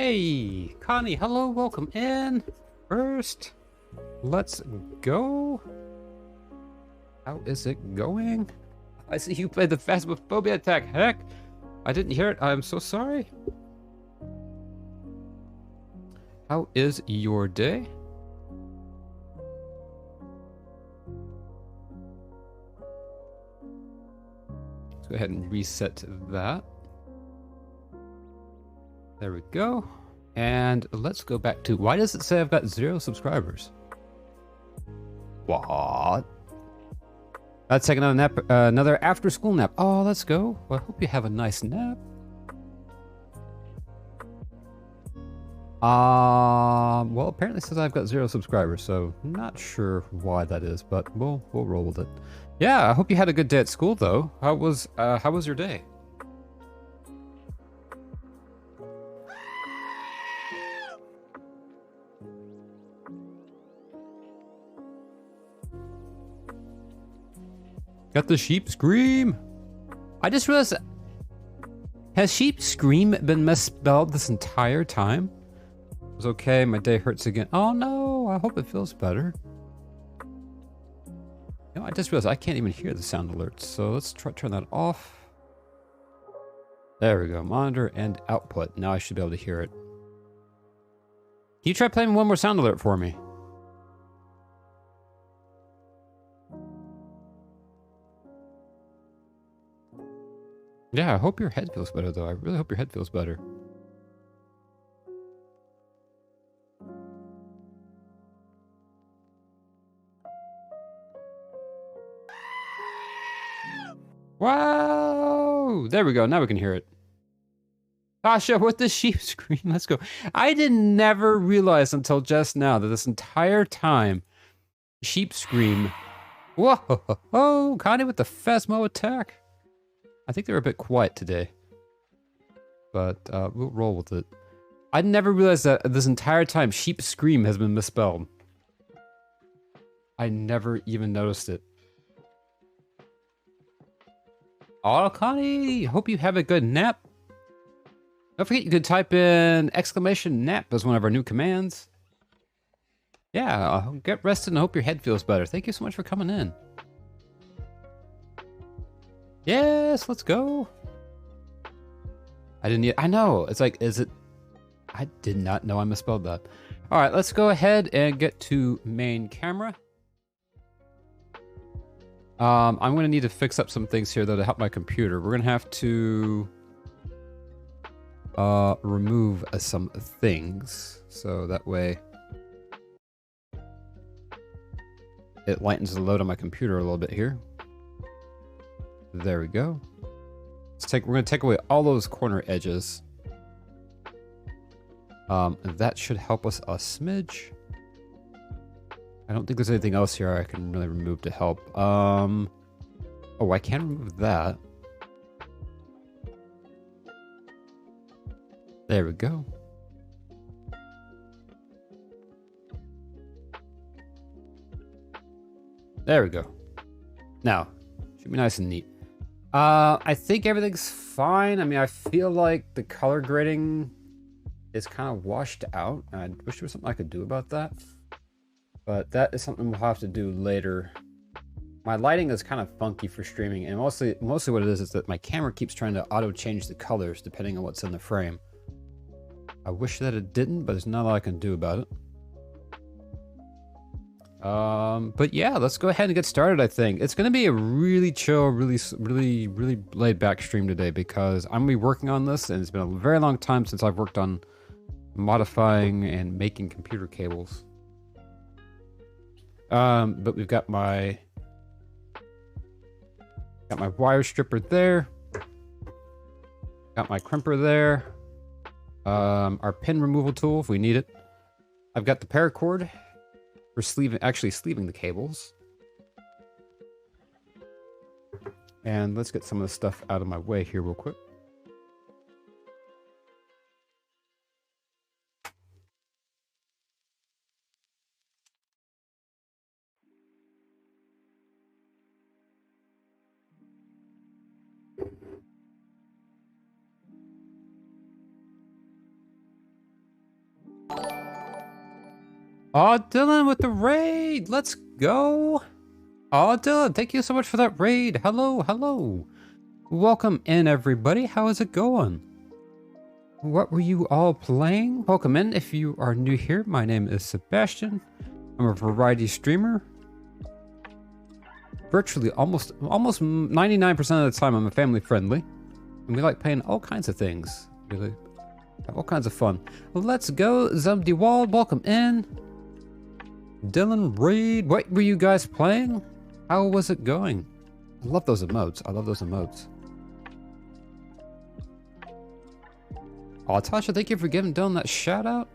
Hey, Connie, hello, welcome in. First, let's go. How is it going? I see you played the Phasmophobia attack. Heck, I didn't hear it. I'm so sorry. How is your day? Let's go ahead and reset that. There we go. And let's go back to, why does it say I've got 0 subscribers? What? Let's take another nap, another after school nap. Oh, let's go. Well, I hope you have a nice nap. Well, apparently it says I've got 0 subscribers, so not sure why that is, but we'll roll with it. Yeah, I hope you had a good day at school, though. How was your day? Got the sheep scream. I just realized, has sheep scream been misspelled this entire time? It was okay, my day hurts again. Oh no, I hope it feels better. You know, I just realized I can't even hear the sound alerts, so let's turn that off. There we go, monitor and output. Now I should be able to hear it. Can you try playing one more sound alert for me? Yeah, I hope your head feels better, though. I really hope your head feels better. Wow! There we go. Now we can hear it. Tasha, with the sheep scream. Let's go. I did never realize until just now that this entire time, sheep scream. Whoa! Connie with the Phasmo attack. I think they were a bit quiet today, but we'll roll with it. I never realized that this entire time sheep scream has been misspelled. I never even noticed it. Oh, Connie, hope you have a good nap. Don't forget you could type in exclamation nap as one of our new commands. Yeah, get rested and hope your head feels better. Thank you so much for coming in. Yes, let's go. I know, it's like, is it? I did not know I misspelled that. All right, let's go ahead and get to main camera. I'm going to need to fix up some things here, though, to help my computer. We're going to have to remove some things, so that way it lightens the load on my computer a little bit here. There we go. We're going to take away all those corner edges. That should help us a smidge. I don't think there's anything else here I can really remove to help. Oh, I can remove that. There we go. There we go. Now, should be nice and neat. I think everything's fine. I mean, I feel like the color grading is kind of washed out. I wish there was something I could do about that. But that is something we'll have to do later. My lighting is kind of funky for streaming, and mostly what it is that my camera keeps trying to auto-change the colors depending on what's in the frame. I wish that it didn't, but there's not a lot I can do about it. But yeah, let's go ahead and get started, I think. It's going to be a really chill, really laid-back stream today because I'm going to be working on this, and it's been a very long time since I've worked on modifying and making computer cables. But we've got my wire stripper there. Got my crimper there. Our pin removal tool if we need it. I've got the paracord for sleeving the cables. And let's get some of the stuff out of my way here real quick. Oh, Dylan with the raid. Let's go. Oh, Dylan, thank you so much for that raid. Hello, hello. Welcome in, everybody. How is it going? What were you all playing? Welcome in. If you are new here, my name is Sebastian. I'm a variety streamer. Virtually almost 99% of the time, I'm a family friendly. And we like playing all kinds of things. Really have all kinds of fun. Let's go, Zumdi Wald. Welcome in. Dylan Reed, what were you guys playing? How was it going? I love those emotes. I love those emotes. Oh, Tasha, thank you for giving Dylan that shout out.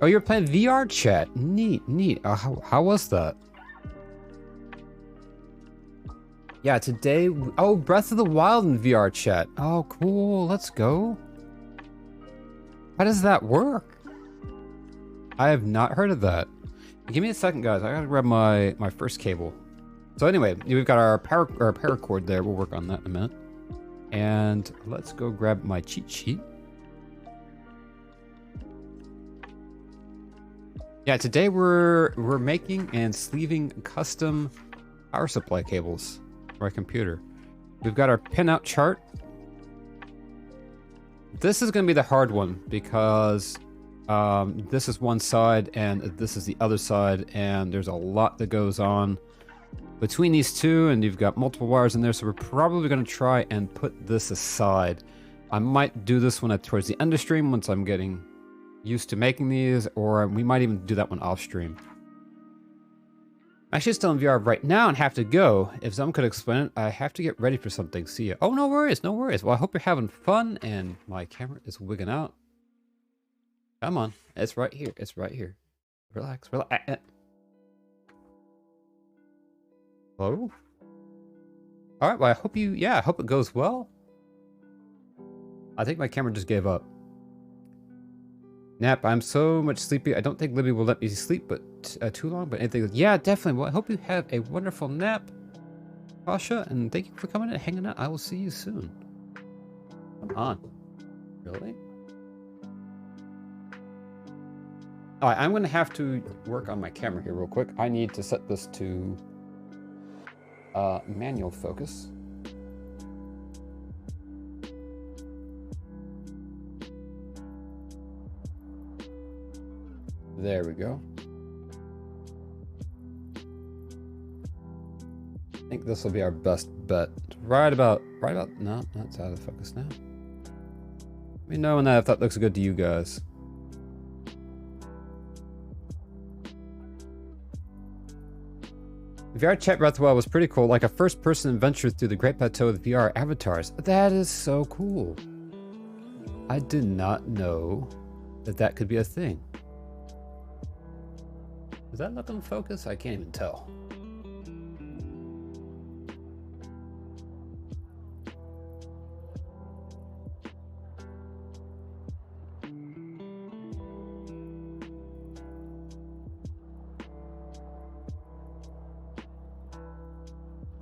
Oh, you're playing VR chat. Neat, neat. How was that? Yeah, today. Oh, Breath of the Wild in VR chat. Oh, cool. Let's go. How does that work? I have not heard of that. Give me a second, guys. I gotta grab my first cable. So anyway, we've got our paracord there. We'll work on that in a minute. And let's go grab my cheat sheet. Yeah, today we're making and sleeving custom power supply cables for our computer. We've got our pinout chart. This is gonna be the hard one because this is one side and this is the other side, and there's a lot that goes on between these two, and you've got multiple wires in there, so we're probably going to try and put this aside. I might do this one towards the end of stream once I'm getting used to making these, or we might even do that one off stream. I'm actually still in VR right now and have to go. If someone could explain it, I have to get ready for something. See ya. Oh, no worries, no worries. Well, I hope you're having fun, and my camera is wigging out. Come on, it's right here. It's right here. Relax, relax. Hello? All right, well, I hope I hope it goes well. I think my camera just gave up. Nap, I'm so much sleepy. I don't think Libby will let me sleep but too long, but anything. Yeah, definitely. Well, I hope you have a wonderful nap, Pasha, and thank you for coming and hanging out. I will see you soon. Come on. Really? All right, I'm going to have to work on my camera here real quick. I need to set this to manual focus. There we go. I think this will be our best bet. Right about, no, that's out of focus now. Let me know when if that looks good to you guys. VR chat Breath of the Wild was pretty cool, like a first-person adventure through the Great Plateau with VR avatars. That is so cool. I did not know that that could be a thing. Is that looking focus? I can't even tell.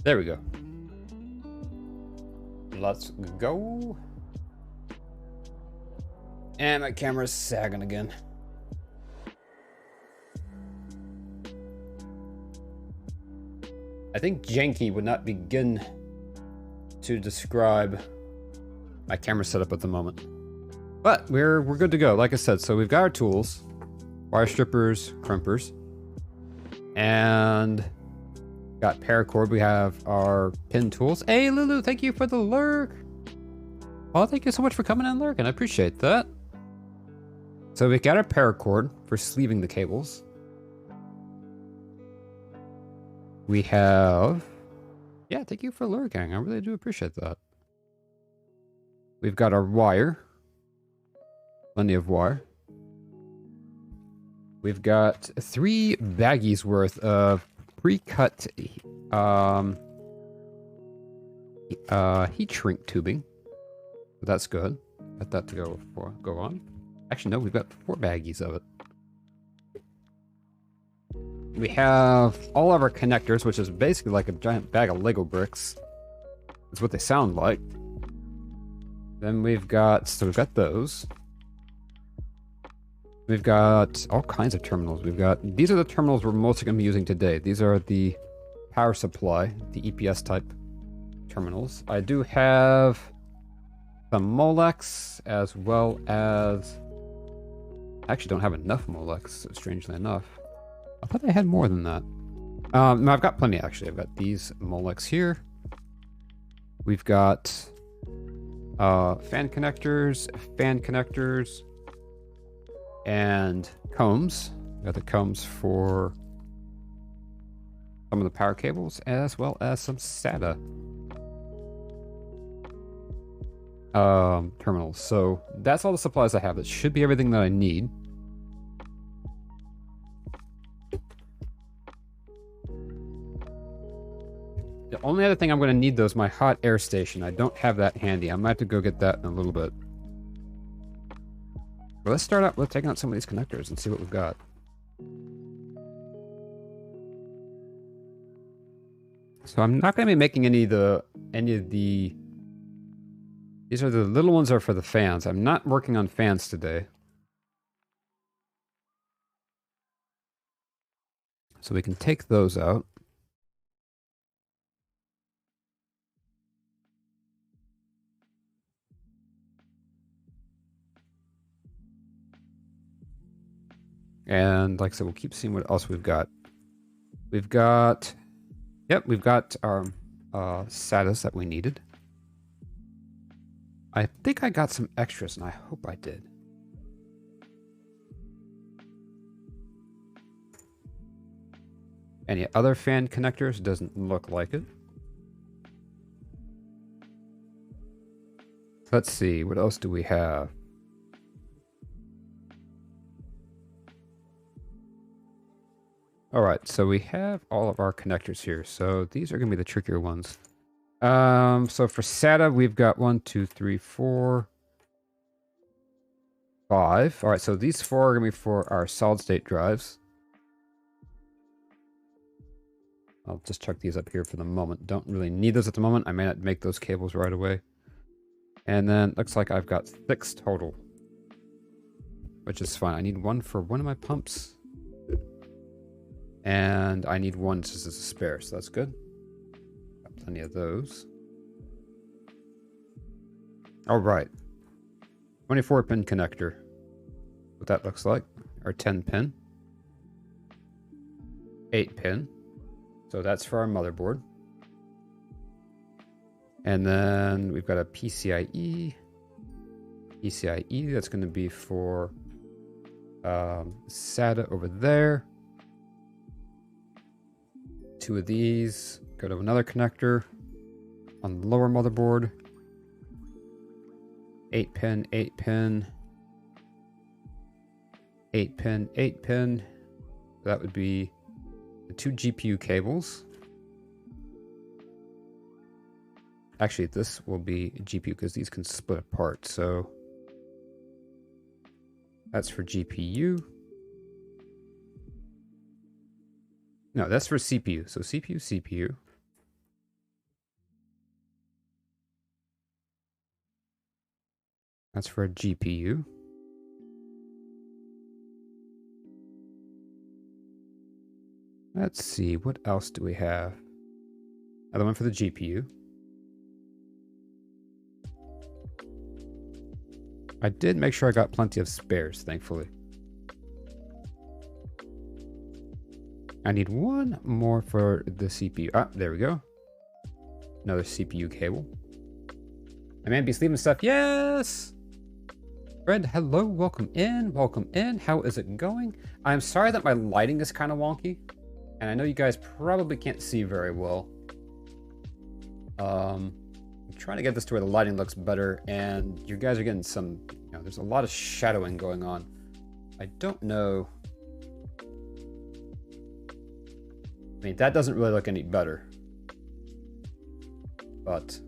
There we go. Let's go. And my camera's sagging again. I think janky would not begin to describe my camera setup at the moment. But we're good to go. Like I said, so we've got our tools, wire strippers, crimpers, and got paracord. We have our pin tools. Hey Lulu, thank you for the lurk. Oh, thank you so much for coming and lurking. I appreciate that. So we got our paracord for sleeving the cables. We have, yeah, thank you for lurking. I really do appreciate that. We've got our wire. Plenty of wire. We've got 3 baggies worth of pre-cut heat shrink tubing. That's good. Let that to go on. Actually, no, we've got 4 baggies of it. We have all of our connectors, which is basically like a giant bag of Lego bricks. That's what they sound like. Then we've got those. We've got all kinds of terminals. These are the terminals we're mostly going to be using today. These are the power supply, the EPS type terminals. I do have some Molex as well as... I actually don't have enough Molex, strangely enough. I thought I had more than that. No, I've got plenty actually. I've got these Molex here. We've got fan connectors, and combs. We've got the combs for some of the power cables, as well as some SATA terminals. So that's all the supplies I have. That should be everything that I need. The only other thing I'm going to need, though, is my hot air station. I don't have that handy. I might have to go get that in a little bit. But let's start out with taking out some of these connectors and see what we've got. So I'm not going to be making any of the... These are the little ones are for the fans. I'm not working on fans today. So we can take those out. And like I said, we'll keep seeing what else we've got. We've got our SATAs that we needed. I think I got some extras, and I hope I did. Any other fan connectors? Doesn't look like it. Let's see, what else do we have? Alright, so we have all of our connectors here. So these are going to be the trickier ones. So for SATA, we've got 1, 2, 3, 4, 5. Alright, so these 4 are going to be for our solid-state drives. I'll just chuck these up here for the moment. Don't really need those at the moment. I may not make those cables right away. And then looks like I've got 6 total, which is fine. I need 1 for one of my pumps. And I need 1 just as a spare, so that's good. Got plenty of those. All right. 24-pin connector. What that looks like. Or 10-pin. 8-pin. So that's for our motherboard. And then we've got a PCIe. PCIe, that's going to be for SATA over there. 2 of these. Go to another connector on the lower motherboard. 8-pin, 8-pin. 8-pin, 8-pin. That would be the 2 GPU cables. Actually, this will be GPU because these can split apart. So that's for GPU. No, that's for CPU. So CPU, CPU. That's for a GPU. Let's see, what else do we have? Another one for the GPU. I did make sure I got plenty of spares, thankfully. I need 1 more for the CPU. Ah, there we go. Another CPU cable. I may be sleeping stuff. Yes! Fred, hello, welcome in, welcome in. How is it going? I'm sorry that my lighting is kind of wonky. And I know you guys probably can't see very well. I'm trying to get this to where the lighting looks better, and you guys are getting some, there's a lot of shadowing going on. I don't know. I mean, that doesn't really look any better. But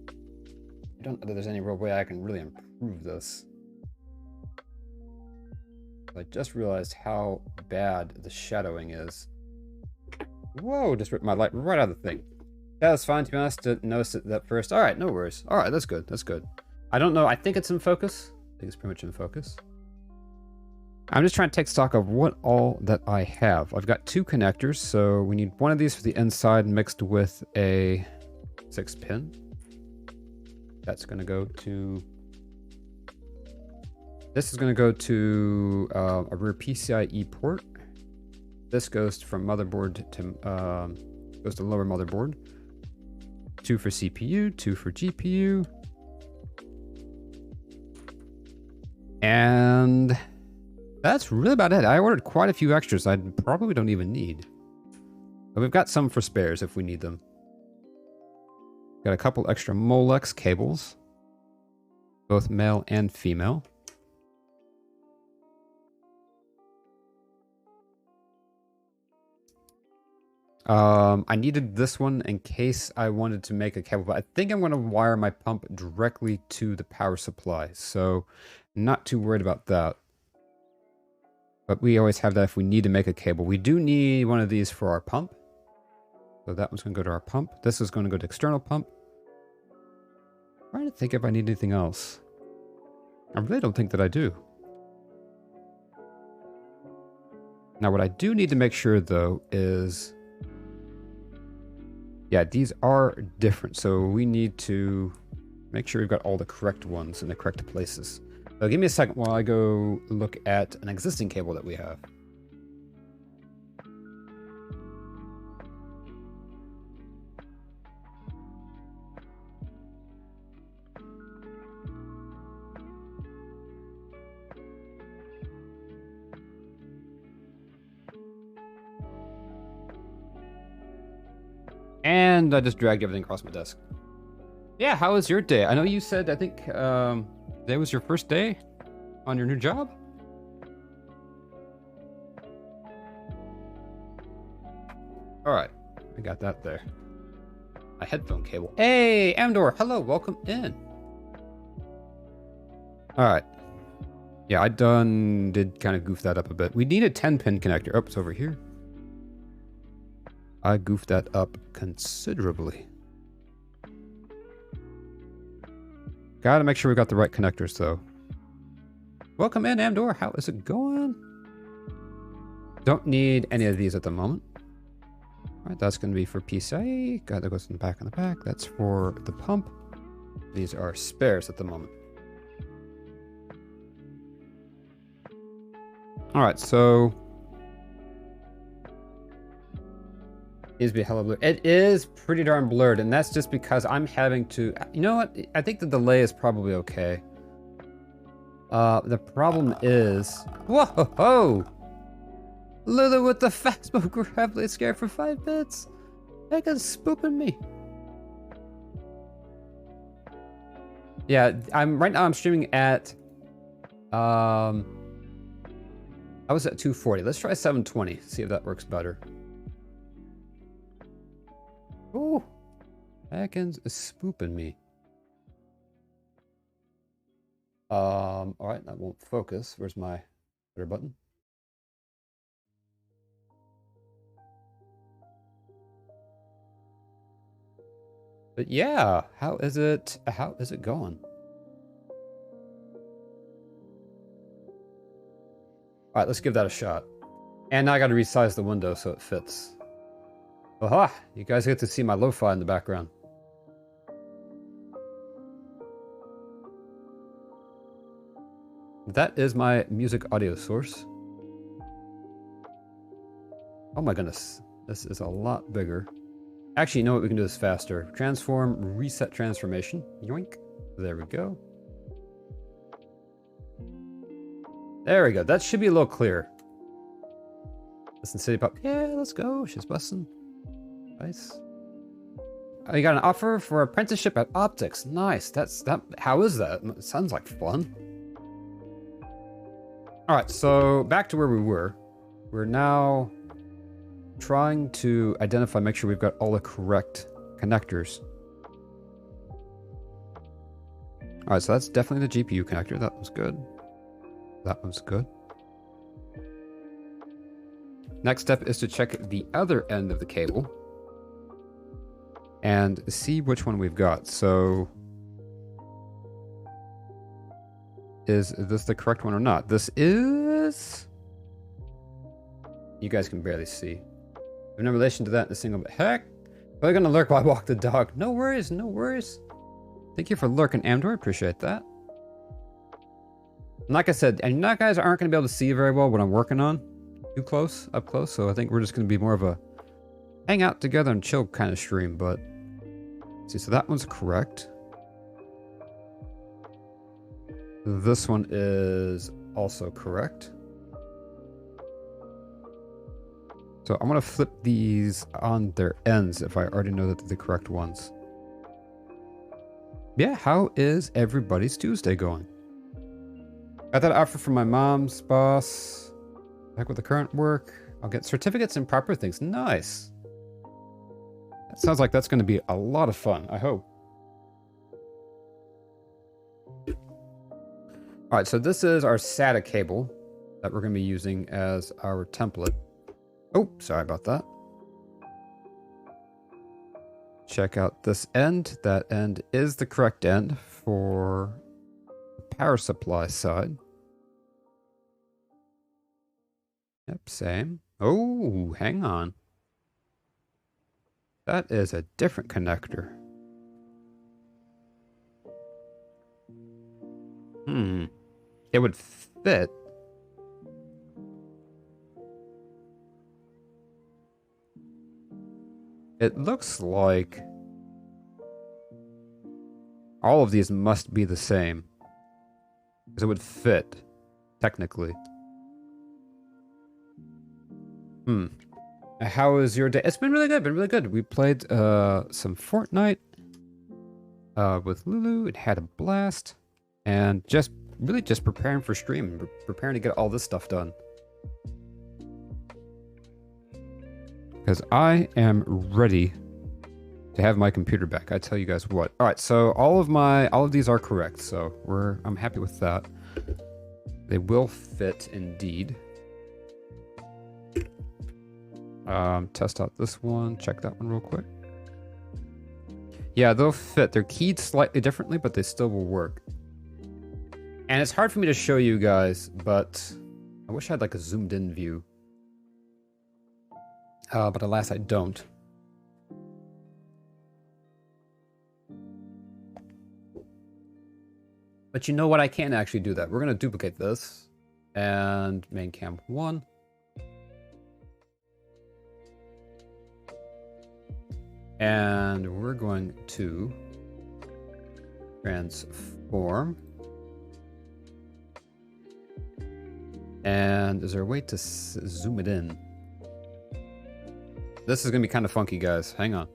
I don't know that there's any real way I can really improve this. I just realized how bad the shadowing is. Whoa, just ripped my light right out of the thing. That was fine, to be honest, to notice it that first. Alright, no worries. Alright, that's good, that's good. I don't know, I think it's in focus. I think it's pretty much in focus. I'm just trying to take stock of what all that I have. I've got 2 connectors, so we need one of these for the inside mixed with a 6-pin. That's going to go to... This is going to go to a rear PCIe port. This goes from motherboard to goes to lower motherboard. 2 for CPU, 2 for GPU. And that's really about it. I ordered quite a few extras I probably don't even need. But we've got some for spares if we need them. Got a couple extra Molex cables, both male and female. I needed this one in case I wanted to make a cable, but I think I'm going to wire my pump directly to the power supply, so not too worried about that. But we always have that if we need to make a cable. We do need one of these for our pump. So that one's going to go to our pump. This is going to go to external pump. I'm trying to think if I need anything else. I really don't think that I do. Now what I do need to make sure though is... Yeah, these are different, so we need to make sure we've got all the correct ones in the correct places. So give me a second while I go look at an existing cable that we have. And I just dragged everything across my desk. Yeah, how was your day? I know you said, I think, today was your first day on your new job? Alright, I got that there. A headphone cable. Hey, Amdor, hello, welcome in. Alright. Yeah, I did kind of goof that up a bit. We need a 10-pin connector. Oh, it's over here. I goofed that up considerably. Gotta make sure we got the right connectors, though. Welcome in, Amdor. How is it going? Don't need any of these at the moment. All right, that's going to be for PCIe. Got that goes in the back and the back. That's for the pump. These are spares at the moment. All right, so... Needs to be hella blurred. It is pretty darn blurred, and that's just because I'm having to... You know what? I think the delay is probably okay. The problem is... Whoa! Lulu with the fastball grappling scare for 5 bits. That guy's spooping me. Yeah, right now I'm streaming at... I was at 240. Let's try 720. See if that works better. Ooh, Atkins is spooping me. All right, that won't focus. Where's my better button? But yeah, how is it going? All right, let's give that a shot. And now I got to resize the window so it fits. Aha! You guys get to see my lo-fi in the background. That is my music audio source. Oh my goodness. This is a lot bigger. Actually, you know what? We can do this faster. Transform, reset transformation. Yoink. There we go. There we go. That should be a little clearer. Listen, City Pop. Yeah, let's go. She's busting. Nice. Oh, you got an offer for apprenticeship at Optics. Nice. How is that? It sounds like fun. All right, so back to where we were. We're now trying to identify, make sure we've got all the correct connectors. All right, so that's definitely the GPU connector. That was good. That was good. Next step is to check the other end of the cable and see which one we've got. So is this the correct one or not? This is is? You guys can barely see. I have no relation to that in a single bit. Heck, probably gonna lurk while I walk the dog. No worries, no worries. Thank you for lurking, Amdor. Appreciate that. And like I said, and you guys aren't gonna be able to see very well what I'm working on. Too close, up close. So I think we're just gonna be more of a hang out together and chill kind of stream. But see, so that one's correct. This one is also correct. So I'm going to flip these on their ends if I already know that they're the correct ones. Yeah, how is everybody's Tuesday going? Got that offer from my mom's boss. Back with the current work. I'll get certificates and proper things. Nice. That sounds like that's going to be a lot of fun, I hope. Alright, so this is our SATA cable that we're going to be using as our template. Oh, sorry about that. Check out this end. That end is the correct end for the power supply side. Yep, same. Oh, hang on. That is a different connector. It would fit. It looks like all of these must be the same. Because it would fit, technically. How was your day? It's been really good, We played some Fortnite with Lulu and had a blast. And just preparing for stream, preparing to get all this stuff done. Because I am ready to have my computer back. I tell you guys what. All right, so all of these are correct. So I'm happy with that. They will fit indeed. Test out this one. Check that one real quick. Yeah, they'll fit. They're keyed slightly differently, but they still will work. And it's hard for me to show you guys, but I wish I had like a zoomed in view. But alas, I don't. But you know what? I can actually do that. We're going to duplicate this. And main cam 1. And we're going to transform. And is there a way to zoom it in? This is going to be kind of funky, guys. Hang on.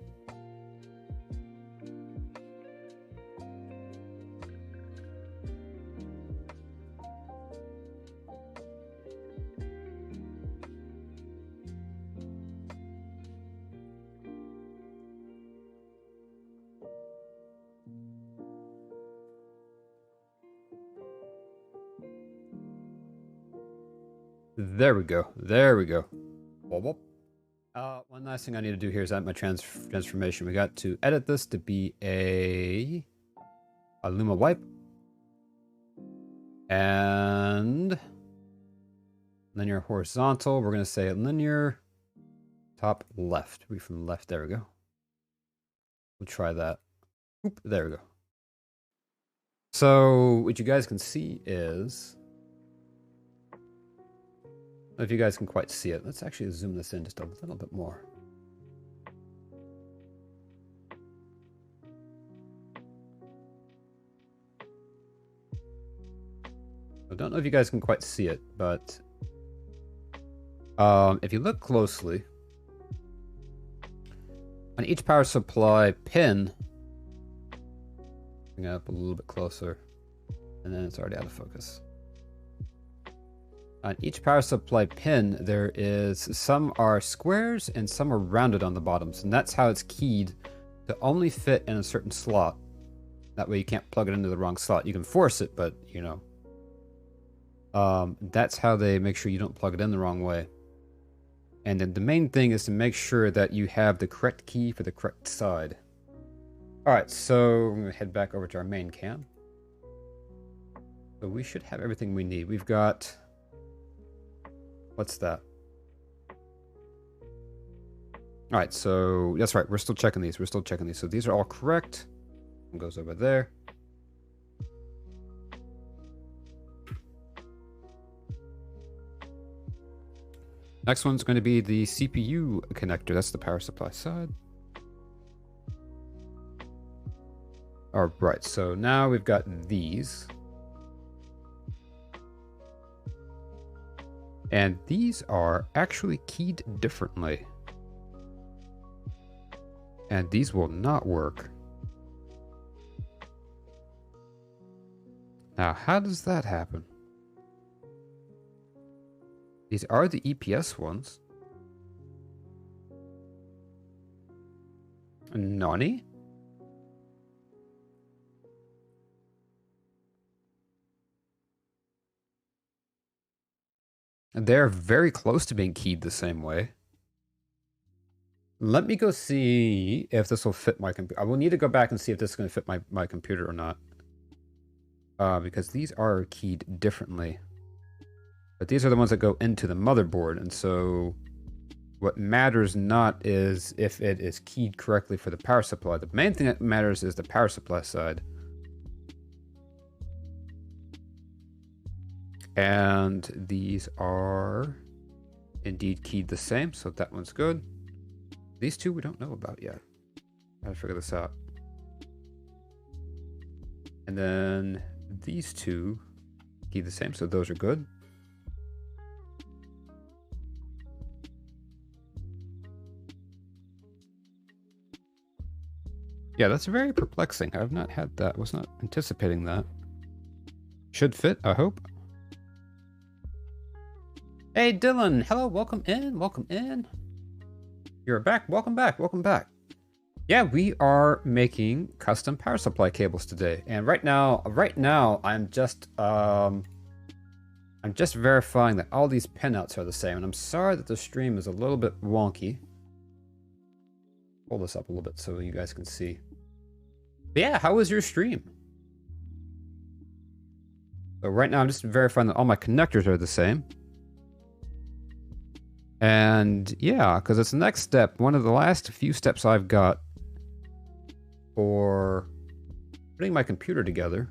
There we go. There we go. One last thing I need to do here is add my transformation. We got to edit this to be a Luma wipe. And linear horizontal. We're going to say linear top left. Read from left. There we go. We'll try that. Oop, there we go. So what you guys can see is, I don't know if you guys can quite see it. Let's actually zoom this in just a little bit more. I don't know if you guys can quite see it, but if you look closely, on each power supply pin, bring it up a little bit closer, and then it's already out of focus. On each power supply pin, there is, some are squares and some are rounded on the bottoms, and that's how it's keyed to only fit in a certain slot. That way you can't plug it into the wrong slot. You can force it, but you know. That's how they make sure you don't plug it in the wrong way. And then the main thing is to make sure that you have the correct key for the correct side. Alright, so I'm going to head back over to our main cam. So we should have everything we need. We've got What's that? All right, so that's right. We're still checking these. We're still checking these. So these are all correct. One goes over there. Next one's going to be the CPU connector. That's the power supply side. All right, so now we've got these. And these are actually keyed differently. And these will not work. Now, how does that happen? These are the EPS ones. Nani? They're very close to being keyed the same way. Let me go see if this will fit my computer. I will need to go back and see if this is going to fit my computer or not. Because these are keyed differently. But these are the ones that go into the motherboard. And so what matters not is if it is keyed correctly for the power supply. The main thing that matters is the power supply side. And these are indeed keyed the same. So that one's good. These two we don't know about yet. Gotta figure this out. And then these two key the same, so those are good. Yeah, that's very perplexing. I've not had that. Was not anticipating that. Should fit, I hope. Hey, Dylan. Hello, welcome in. Welcome in. You're back. Welcome back. Welcome back. Yeah, we are making custom power supply cables today. And right now I'm just verifying that all these pinouts are the same. And I'm sorry that the stream is a little bit wonky. Pull this up a little bit so you guys can see. But yeah, how was your stream? So right now I'm just verifying that all my connectors are the same. And yeah, because it's the next step. One of the last few steps I've got for putting my computer together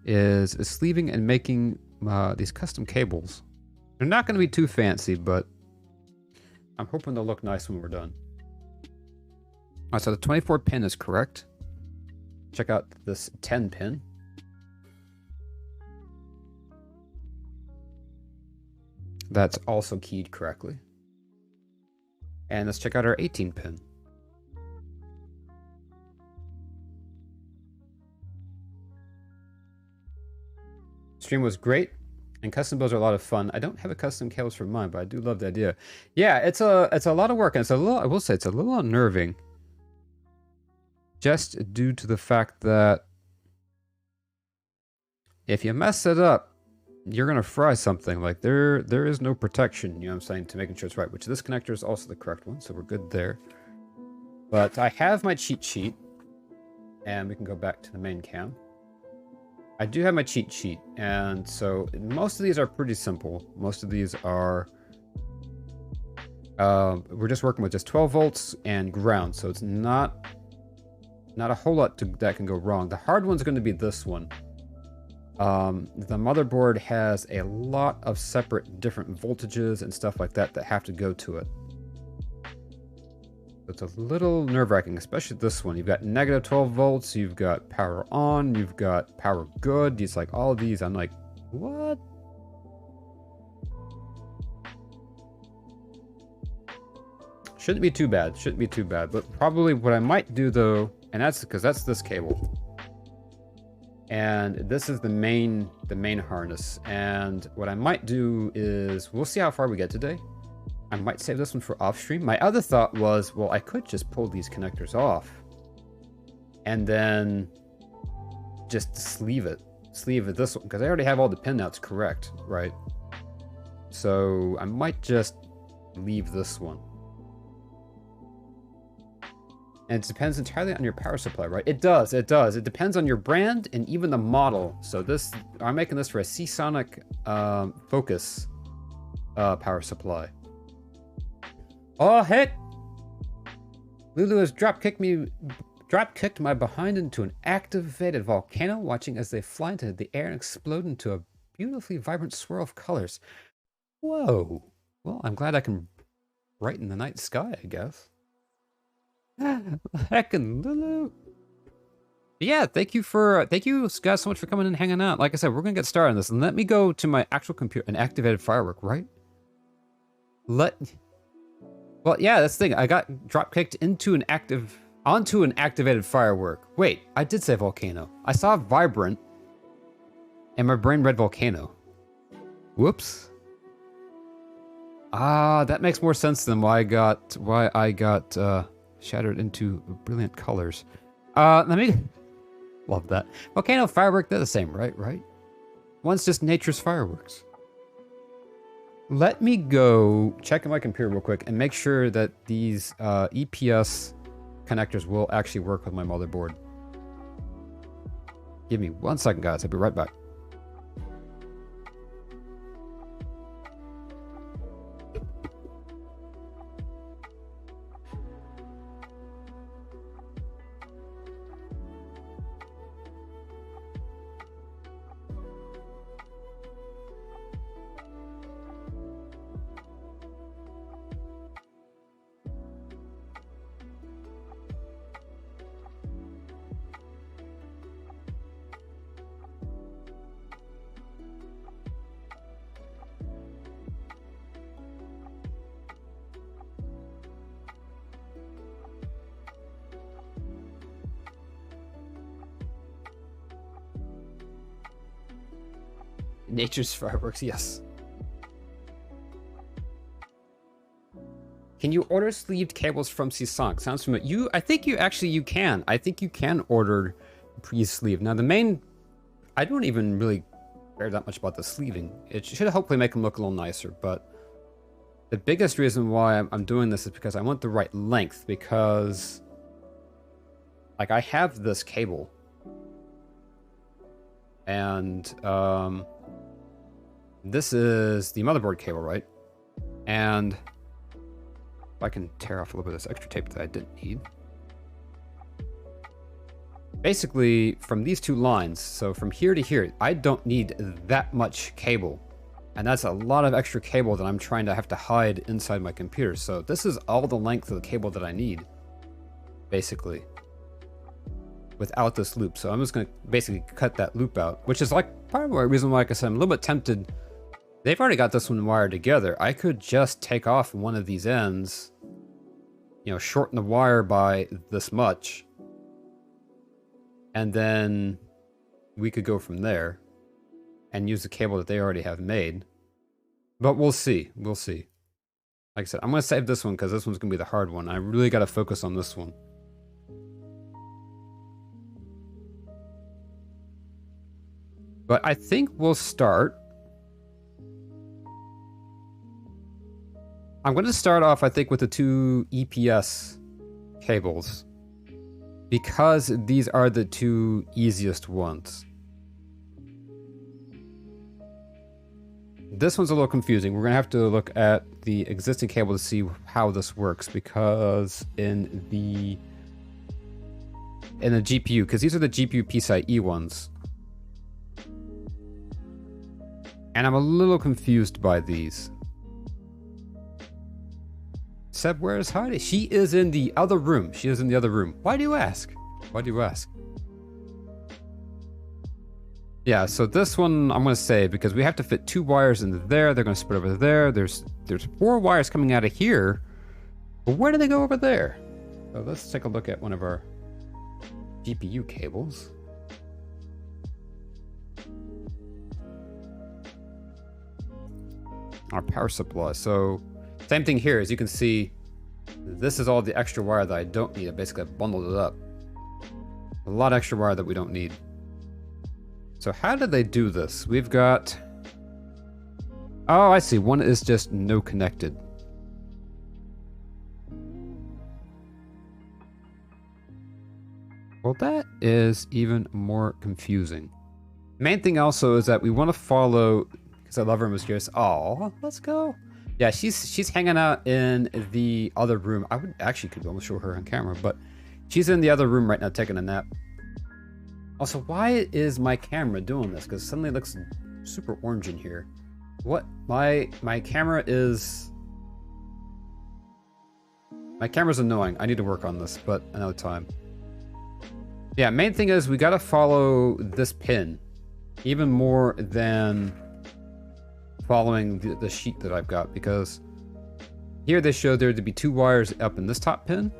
is sleeving and making these custom cables. They're not going to be too fancy, but I'm hoping they'll look nice when we're done. All right, so the 24 pin is correct. Check out this 10 pin. That's also keyed correctly. And let's check out our 18 pin. Stream was great, and custom builds are a lot of fun. I don't have a custom cables for mine, but I do love the idea. Yeah, it's a lot of work, and it's a little, I will say, it's a little unnerving. Just due to the fact that if you mess it up, you're gonna fry something. Like there is no protection, you know what I'm saying, to making sure it's right, which this connector is also the correct one, so we're good there. But I have my cheat sheet, and we can go back to the main cam. I do have my cheat sheet, and so most of these are pretty simple. Most of these are we're just working with just 12 volts and ground, so it's not a whole lot that can go wrong. The hard one's going to be this one. The motherboard has a lot of separate different voltages and stuff like that that have to go to it. It's a little nerve-wracking, especially this one. You've got negative 12 volts, you've got power on, you've got power good. It's like all of these, I'm like, what? Shouldn't be too bad, shouldn't be too bad. But probably what I might do though, and that's because that's this cable. And this is the main harness. And what I might do is, we'll see how far we get today. I might save this one for off stream. My other thought was, well, I could just pull these connectors off and then just sleeve it this one, because I already have all the pinouts correct, right? So I might just leave this one. And it depends entirely on your power supply, right? It does, it does. It depends on your brand and even the model. So this, I'm making this for a Seasonic Focus power supply. Oh, heck! Lulu has drop-kicked my behind into an activated volcano, watching as they fly into the air and explode into a beautifully vibrant swirl of colors. Whoa. Well, I'm glad I can brighten the night sky, I guess. Heckin' Lulu. Yeah, thank you guys so much for coming and hanging out. Like I said, we're gonna get started on this. And let me go to my actual computer, an activated firework, right? Well, yeah, that's the thing. I got drop-kicked onto an activated firework. Wait, I did say volcano. I saw vibrant, and my brain read volcano. Whoops. Ah, that makes more sense than why I got shattered into brilliant colors. Let me... Love that. Volcano, firework, they're the same, right? One's just nature's fireworks. Let me go check in my computer real quick and make sure that these EPS connectors will actually work with my motherboard. Give me 1 second, guys. I'll be right back. Nature's fireworks, yes. Can you order sleeved cables from Seasonic? Sounds familiar. I think you can. I think you can order pre-sleeve. Now the main, I don't even really care that much about the sleeving. It should hopefully make them look a little nicer, but the biggest reason why I'm doing this is because I want the right length, because like I have this cable and this is the motherboard cable, right? And if I can tear off a little bit of this extra tape that I didn't need. Basically, from these two lines, so from here to here, I don't need that much cable. And that's a lot of extra cable that I'm trying to have to hide inside my computer. So this is all the length of the cable that I need, basically, without this loop. So I'm just going to basically cut that loop out, which is like part of the reason why, like I said, I'm a little bit tempted. They've already got this one wired together. I could just take off one of these ends, you know, shorten the wire by this much, and then we could go from there and use the cable that they already have made. But we'll see. We'll see. Like I said, I'm going to save this one because this one's going to be the hard one. I really got to focus on this one. But I think we'll start. I'm going to start off, I think, with the two EPS cables, because these are the two easiest ones. This one's a little confusing. We're going to have to look at the existing cable to see how this works, because in the GPU, because these are the GPU PCIe ones. And I'm a little confused by these. Seb, where is Heidi? She is in the other room. She is in the other room. Why do you ask? Why do you ask? Yeah, so this one I'm going to save because we have to fit 2 wires into there. They're going to split over there. There's 4 wires coming out of here. But where do they go over there? So let's take a look at one of our GPU cables. Our power supply. So same thing here. As you can see, this is all the extra wire that I don't need. I basically bundled it up. A lot of extra wire that we don't need. So how did they do this? We've got... Oh, I see. One is just no connected. is even more confusing. Main thing also is that we want to follow, because I love her mysterious. Oh, let's go. Yeah, she's hanging out in the other room. I would actually could almost show her on camera, but she's in the other room right now taking a nap. Also, why is my camera doing this? Because suddenly it looks super orange in here. What? My camera is... My camera's annoying. I need to work on this, but another time. Yeah, main thing is we gotta follow this pin. Even more than following the sheet that I've got, because here they show there to be 2 wires up in this top pin.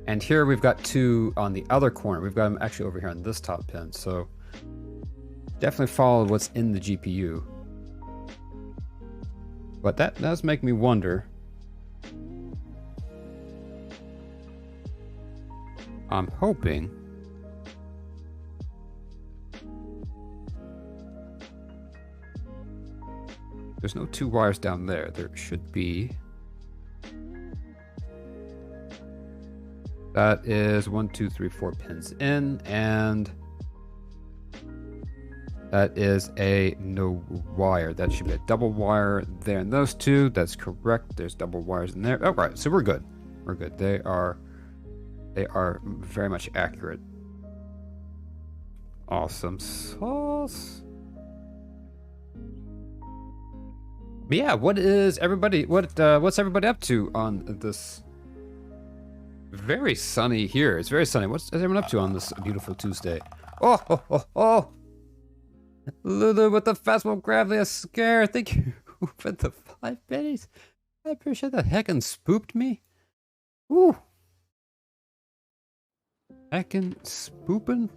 And here we've got 2 on the other corner. We've got them actually over here on this top pin. So definitely follow what's in the GPU. But that does make me wonder. I'm hoping there's no 2 wires down there. There should be. That is 1, 2, 3, 4 pins in, and that is a no wire. That should be a double wire there in those 2. That's correct. There's double wires in there. Oh, right. So we're good. We're good. They are very much accurate. Awesome sauce. But yeah, what's everybody up to on this very sunny here? It's very sunny. What's everyone up to on this beautiful Tuesday? Oh. Lulu with the fastball gravely a scare. Thank you for the 5 pennies. I appreciate that. Heckin' spooked me. Ooh. Heckin' spoopin'.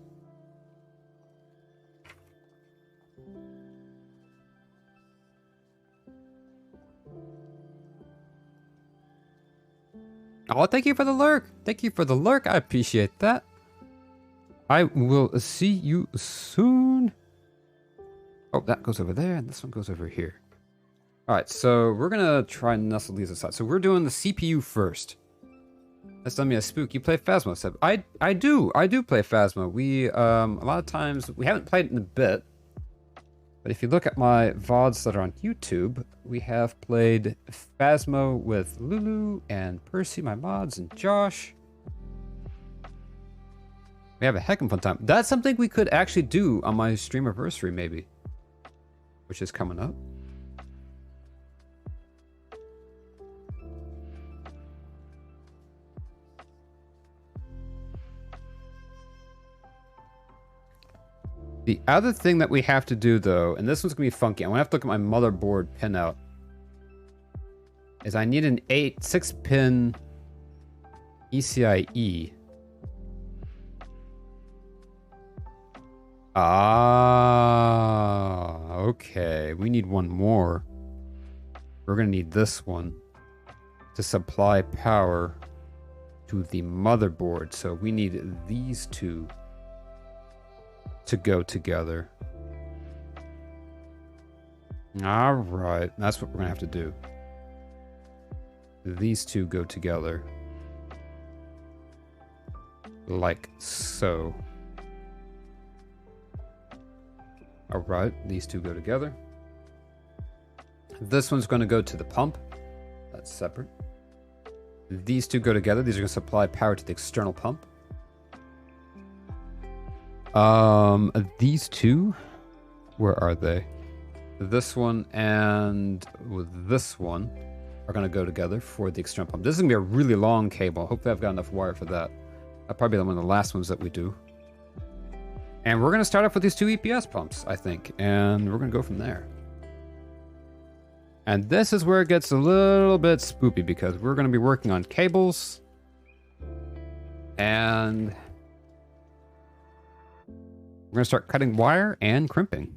Oh, thank you for the lurk. Thank you for the lurk. I appreciate that. I will see you soon. Oh, that goes over there, and this one goes over here. All right, so we're gonna try and nestle these aside. So we're doing the CPU first. That's done me a spook. You play Phasma, Seb. I do play Phasma. We a lot of times we haven't played it in a bit. But if you look at my VODs that are on YouTube, we have played Phasmo with Lulu and Percy, my mods, and Josh. We have a heckin' fun time. That's something we could actually do on my streamiversary, maybe. Which is coming up. The other thing that we have to do, though, and this one's going to be funky. I'm going to have to look at my motherboard pinout. Is I need an 6-pin ECIe. Ah, okay. We need one more. We're going to need this one to supply power to the motherboard. So we need these 2 to go together. All right, that's what we're gonna have to do. These 2 go together like so. All right, these 2 go together. This one's going to go to the pump. That's separate. These 2 go together. These are going to supply power to the external pump. These 2, where are they? This one and with this one are going to go together for the external pump. This is going to be a really long cable. Hopefully I've got enough wire for that. That'll probably be one of the last ones that we do. And we're going to start off with these 2 EPS pumps, I think. And we're going to go from there. And this is where it gets a little bit spoopy, because we're going to be working on cables. And we're going to start cutting wire and crimping.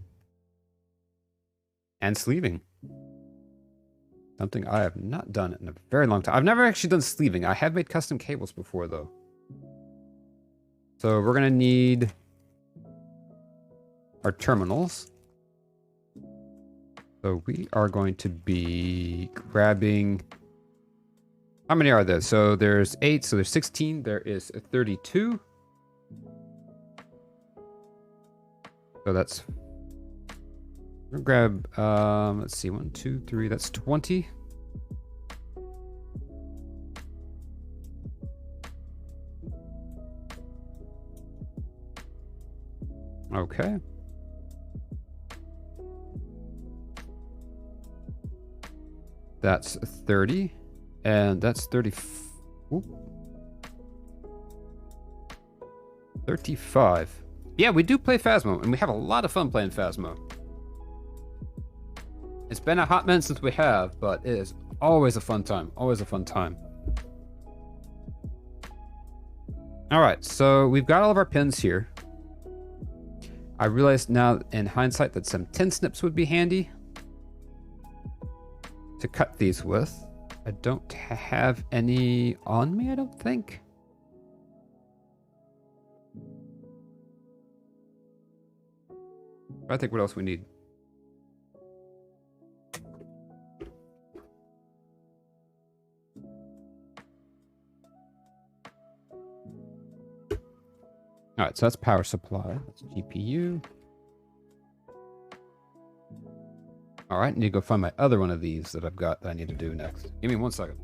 And sleeving. Something I have not done in a very long time. I've never actually done sleeving. I have made custom cables before, though. So we're going to need our terminals. So we are going to be grabbing... How many are there? So there's 8, so there's 16. There is 32. So that's, we're gonna grab, let's see, 1, 2, 3, that's 20. Okay. That's 30, and that's 30. Ooh. 35. Yeah, we do play Phasmo, and we have a lot of fun playing Phasmo. It's been a hot minute since we have, but it is always a fun time. Always a fun time. All right, so we've got all of our pins here. I realized now in hindsight that some tin snips would be handy to cut these with. I don't have any on me, I don't think. I think what else we need. All right, so that's power supply. That's GPU. All right, I need to go find my other one of these that I've got that I need to do next. Give me 1 second.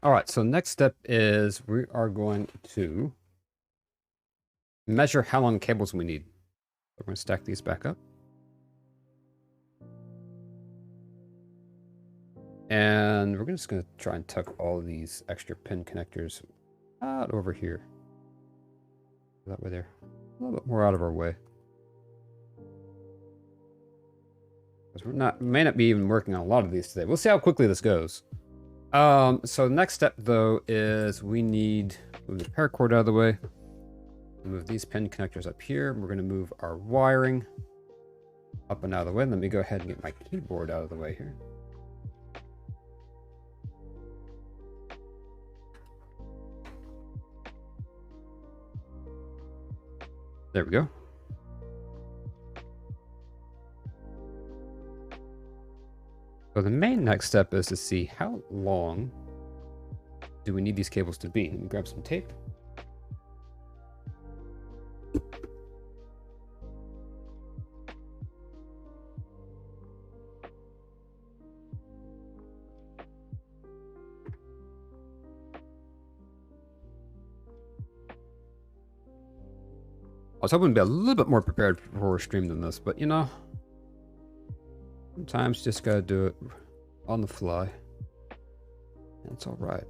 All right, so next step is we are going to measure how long cables we need. We're going to stack these back up. And we're just going to try and tuck all of these extra pin connectors out over here. That way they're a little bit more out of our way. Because we may not be even working on a lot of these today. We'll see how quickly this goes. So the next step, though, is we need move the paracord out of the way. Move these pin connectors up here. We're going to move our wiring up and out of the way. Let me go ahead and get my keyboard out of the way here. There we go. So the main next step is to see how long do we need these cables to be. Let me grab some tape. I was hoping to be a little bit more prepared for a stream than this, but you know, sometimes just gotta do it on the fly. That's all right.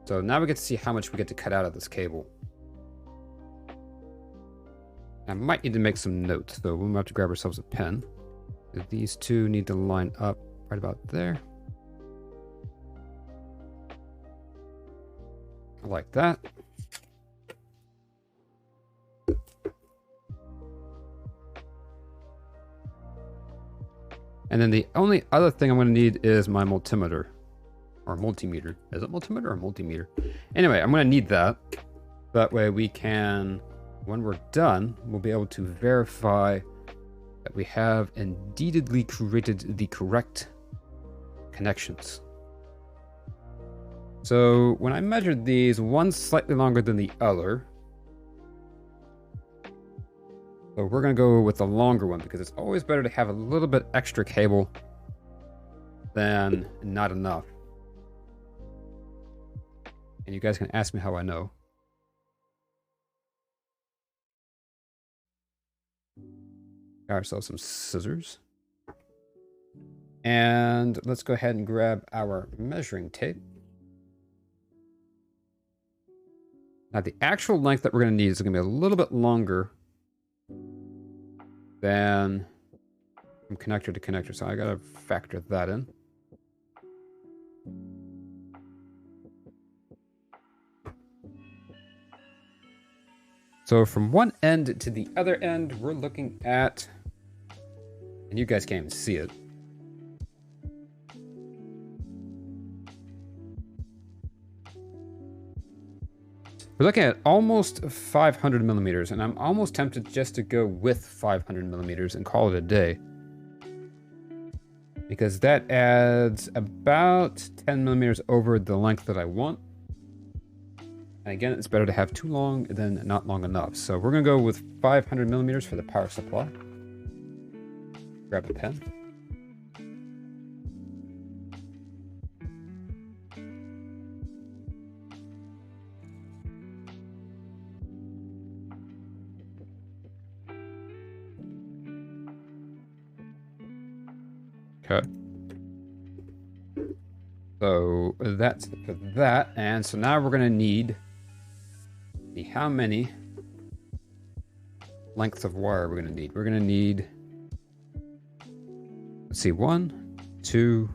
So now we get to see how much we get to cut out of this cable. I might need to make some notes, though. We'll have to grab ourselves a pen. These two need to line up right about there. Like that. And then the only other thing I'm going to need is my multimeter. Or multimeter. Is it multimeter or multimeter? Anyway, I'm going to need that. That way we can, when we're done, we'll be able to verify that we have indeedly created the correct connections. So when I measured these, one's slightly longer than the other. So we're going to go with the longer one because it's always better to have a little bit extra cable than not enough. And you guys can ask me how I know. Got ourselves some scissors. And let's go ahead and grab our measuring tape. Now, the actual length that we're going to need is going to be a little bit longer than from connector to connector. So I got to factor that in. So from one end to the other end, we're looking at, and you guys can't even see it. We're looking at almost 500 millimeters, and I'm almost tempted just to go with 500 millimeters and call it a day. Because that adds about 10 millimeters over the length that I want. And again, it's better to have too long than not long enough. So we're gonna go with 500 millimeters for the power supply. Grab a pen. Okay. So that's for that. And so now we're gonna need how many lengths of wire we're gonna need. We're gonna need, let's see, 1, 2,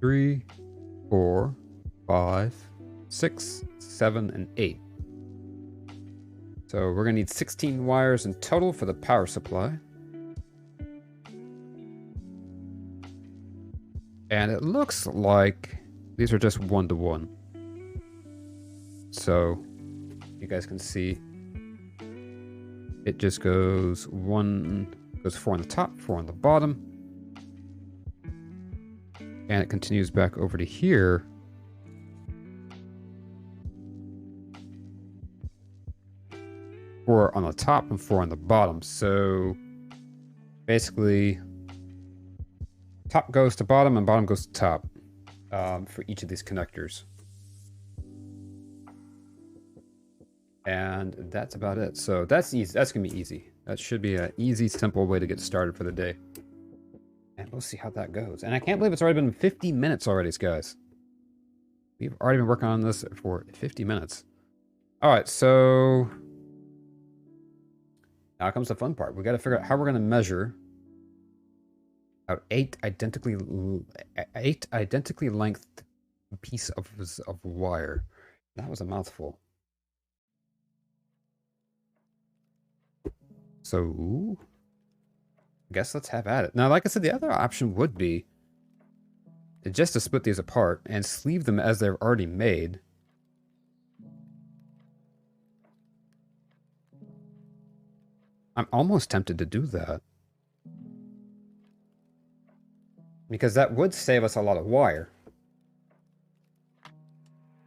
3, 4, 5, 6, 7, and 8. So we're gonna need 16 wires in total for the power supply. And it looks like these are just 1-to-1. So you guys can see it just goes 4 on the top, 4 on the bottom. And it continues back over to here. Four on the top and 4 on the bottom. So basically, top goes to bottom and bottom goes to top for each of these connectors. And that's about it. So that's easy. That's gonna be easy. That should be an easy, simple way to get started for the day. And we'll see how that goes. And I can't believe it's already been 50 minutes already, guys. We've already been working on this for 50 minutes. All right, so now comes the fun part. We got to figure out how we're gonna measure out 8 identically lengthed piece of wire. That was a mouthful. So I guess let's have at it. Now, like I said, the other option would be just to split these apart and sleeve them as they're already made. I'm almost tempted to do that, because that would save us a lot of wire.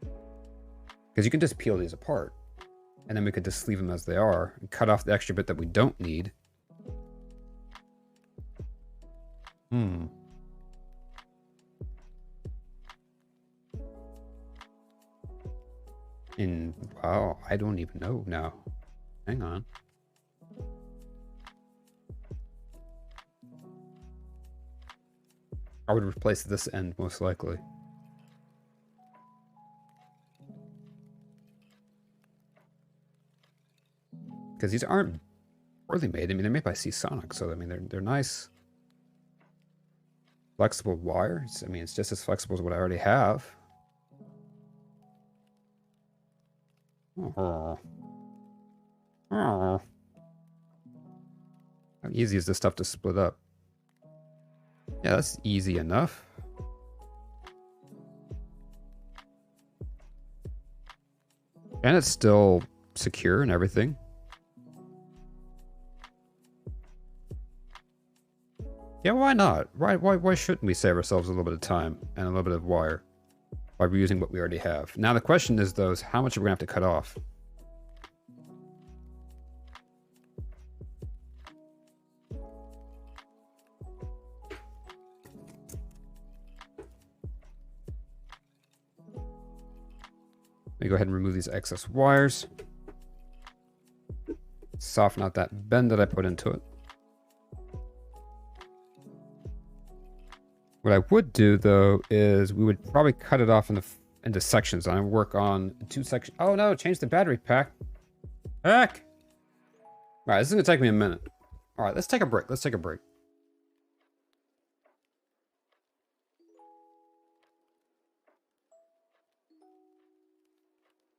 Because you can just peel these apart, and then we could just leave them as they are and cut off the extra bit that we don't need. Wow, I don't even know now. Hang on. I would replace this end most likely. Because these aren't poorly made. I mean, they're made by Seasonic, so I mean, they're nice, flexible wires. I mean, it's just as flexible as what I already have. Oh. How easy is this stuff to split up? Yeah, that's easy enough. And it's still secure and everything. Yeah, why not? Why shouldn't we save ourselves a little bit of time and a little bit of wire by reusing what we already have? Now the question is, though, is how much are we going to have to cut off? Let me go ahead and remove these excess wires. Soften out that bend that I put into it. What I would do, though, is we would probably cut it off in the into sections. I'm gonna work on 2 sections. Oh no, change the battery pack. Heck! Alright, this is gonna take me a minute. Alright, let's take a break. Let's take a break.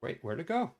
Wait, where'd it go?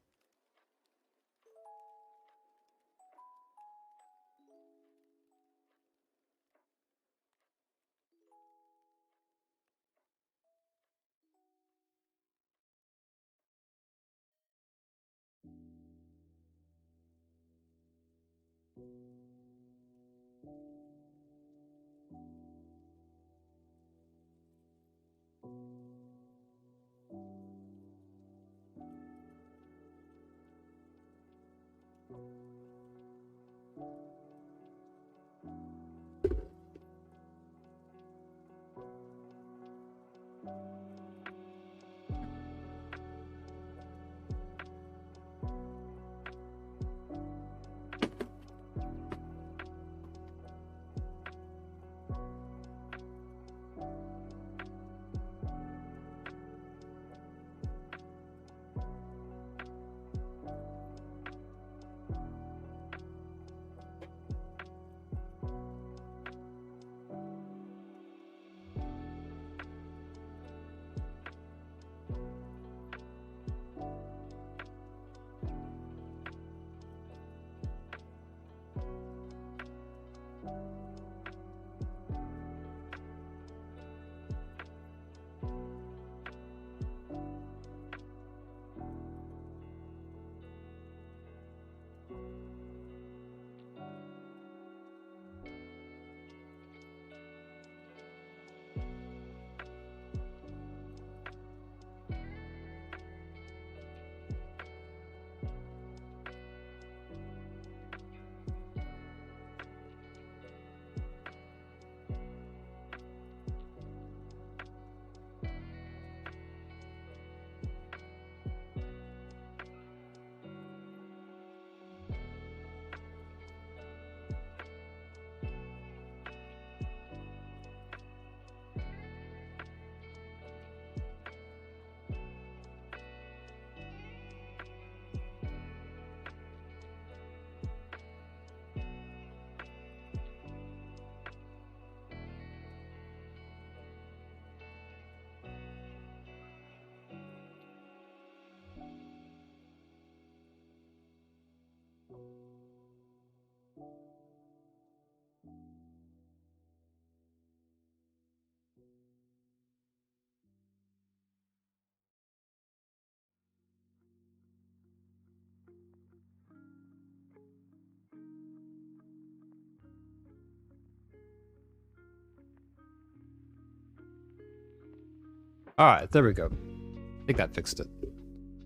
Alright, there we go. I think that fixed it.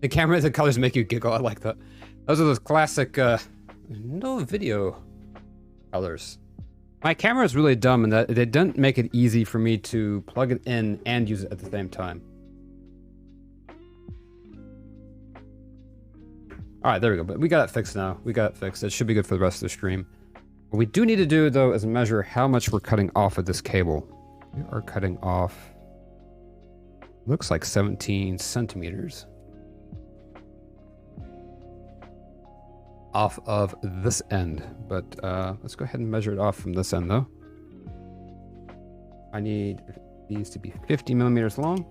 The camera, the colors make you giggle. I like that. Those are those classic, no video colors. My camera is really dumb in that it doesn't make it easy for me to plug it in and use it at the same time. Alright, there we go. But we got it fixed now. We got it fixed. It should be good for the rest of the stream. What we do need to do, though, is measure how much we're cutting off of this cable. We are cutting off... looks like 17 centimeters. Off of this end. But let's go ahead and measure it off from this end, though. I need these to be 50 millimeters long.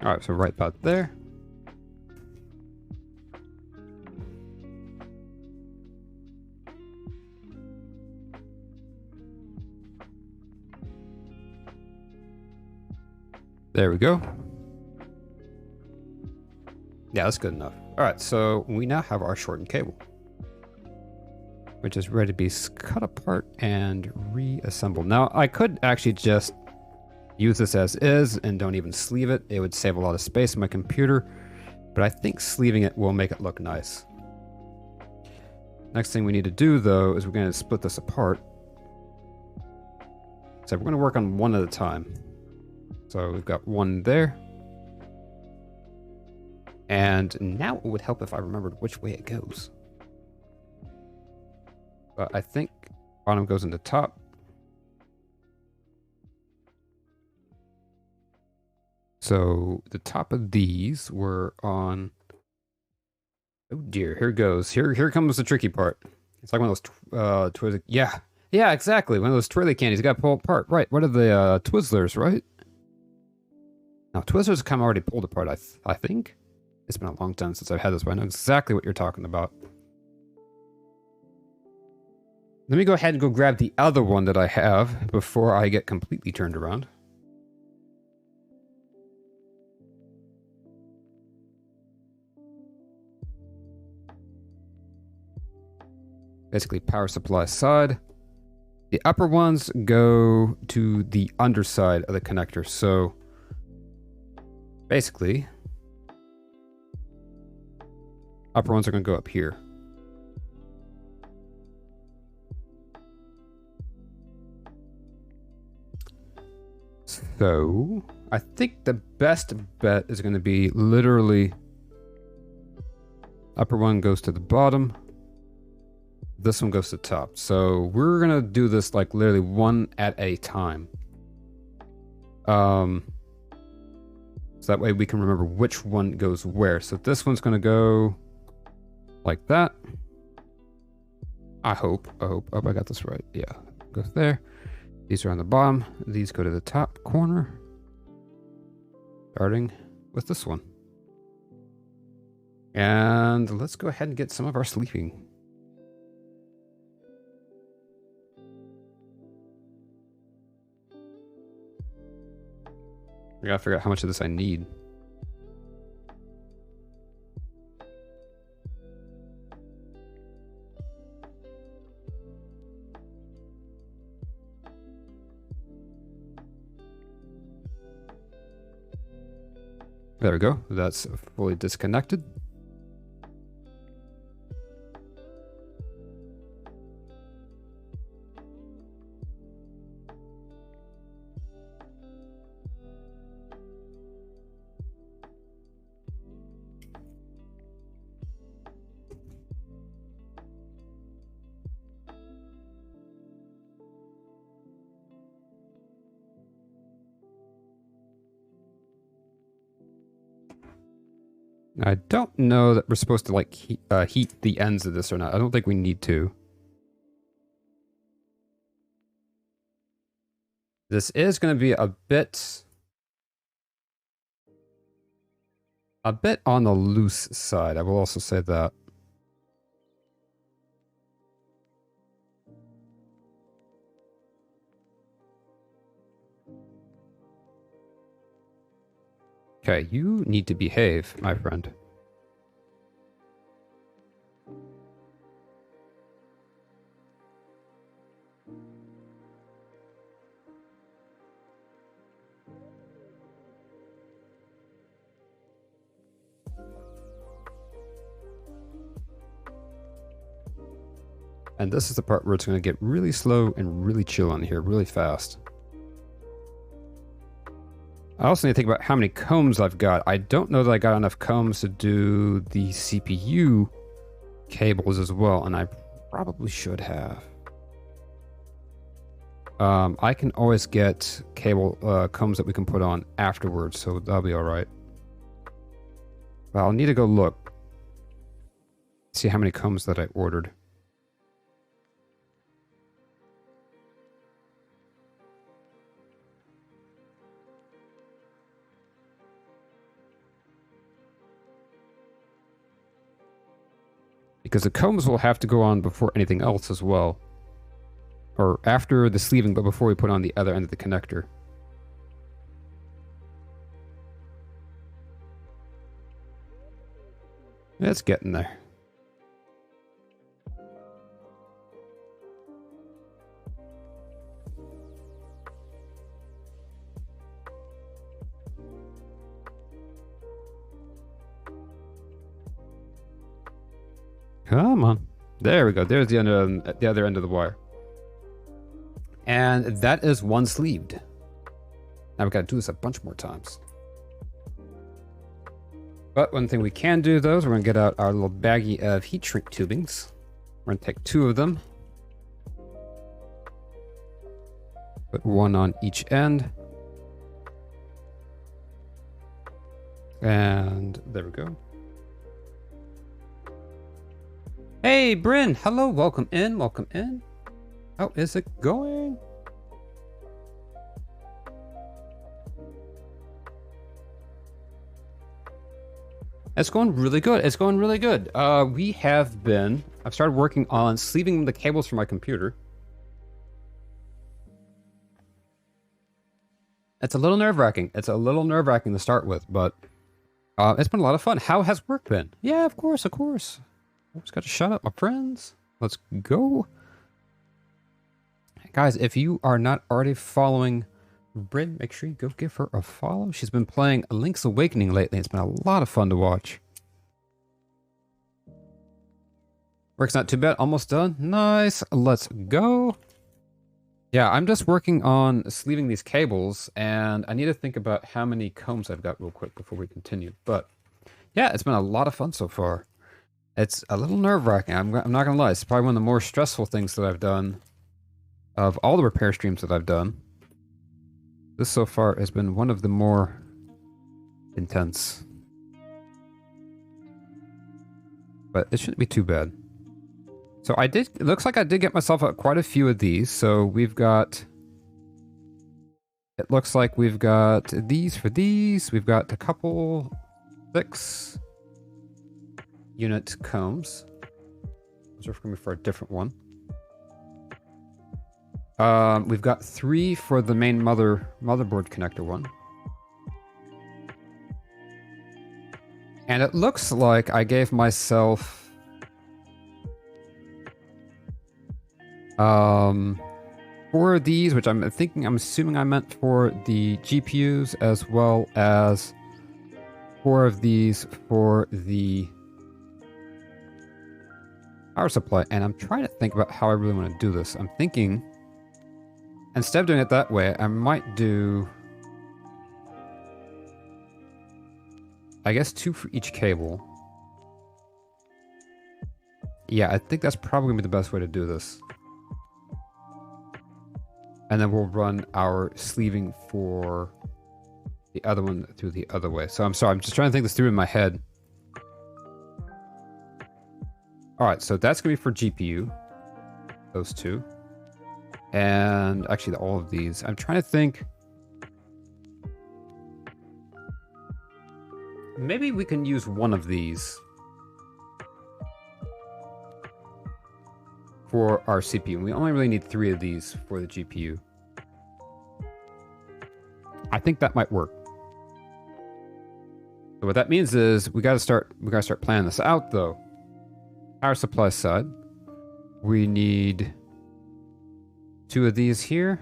All right, so right about there. There we go. Yeah, that's good enough. All right, so we now have our shortened cable, which is ready to be cut apart and reassembled. Now, I could actually just use this as is and don't even sleeve it. It would save a lot of space on my computer, but I think sleeving it will make it look nice. Next thing we need to do, though, is we're going to split this apart. So we're going to work on one at a time. So we've got one there. And now it would help if I remembered which way it goes. But I think bottom goes into top. So the top of these were on... Oh dear, here goes. Here comes the tricky part. It's like one of those Twizzlers. Yeah, exactly. One of those twirly candies you got to pull apart. Right, what are the Twizzlers, right? Now, Twizzlers come already pulled apart, I think. It's been a long time since I've had this, but I know exactly what you're talking about. Let me go ahead and go grab the other one that I have before I get completely turned around. Basically, power supply side. The upper ones go to the underside of the connector. So basically, upper ones are going to go up here. So I think the best bet is going to be literally upper one goes to the bottom. This one goes to the top. So we're going to do this like literally one at a time. So that way we can remember which one goes where. So this one's going to go like that. I hope I got this right. Yeah, goes there. These are on the bottom. These go to the top corner. Starting with this one. And let's go ahead and get some of our sleeving. I gotta figure out how much of this I need. There we go. That's fully disconnected. I don't know that we're supposed to like heat the ends of this or not. I don't think we need to. This is going to be a bit on the loose side. I will also say that. Okay, you need to behave, my friend. And this is the part where it's going to get really slow and really chill on here, really fast. I also need to think about how many combs I've got. I don't know that I got enough combs to do the CPU cables as well, and I probably should have. I can always get cable combs that we can put on afterwards, so that'll be all right. But I'll need to go look, see how many combs that I ordered. Because the combs will have to go on before anything else as well. Or after the sleeving, but before we put on the other end of the connector. It's getting there. Come on. There we go. There's the other end of the wire. And that is one sleeved. Now we gotta do this a bunch more times. But one thing we can do, though, is we're gonna get out our little baggie of heat shrink tubings. We're gonna take 2 of them. Put 1 on each end. And there we go. Hey, Bryn. Hello. Welcome in. Welcome in. How is it going? It's going really good. It's going really good. I've started working on sleeving the cables for my computer. It's a little nerve-wracking. It's a little nerve-wracking to start with, but it's been a lot of fun. How has work been? Yeah, of course, of course. Always got to shut up, my friends. Let's go. Guys, if you are not already following Bryn, make sure you go give her a follow. She's been playing Link's Awakening lately. It's been a lot of fun to watch. Work's not too bad. Almost done. Nice. Let's go. Yeah, I'm just working on sleeving these cables, and I need to think about how many combs I've got real quick before we continue. But yeah, it's been a lot of fun so far. It's a little nerve-wracking. I'm not going to lie. It's probably one of the more stressful things that I've done of all the repair streams that I've done. This so far has been one of the more intense. But it shouldn't be too bad. So it looks like I did get myself quite a few of these. So we've got, it looks like we've got these for these. We've got a couple, 6 unit combs. Those are going to be for a different one. We've got 3 for the main motherboard connector one. And it looks like I gave myself 4 of these, which I'm assuming I meant for the GPUs, as well as 4 of these for the power supply. And I'm trying to think about how I really want to do this. I'm thinking, instead of doing it that way, I might do, I guess, 2 for each cable. Yeah, I think that's probably going to be the best way to do this. And then we'll run our sleeving for the other one through the other way. So I'm sorry, I'm just trying to think this through in my head. Alright, so that's going to be for GPU. Those 2. And actually all of these. I'm trying to think. Maybe we can use one of these for our CPU. We only really need 3 of these for the GPU. I think that might work. So what that means is we gotta start planning this out though. Power supply side. We need 2 of these here.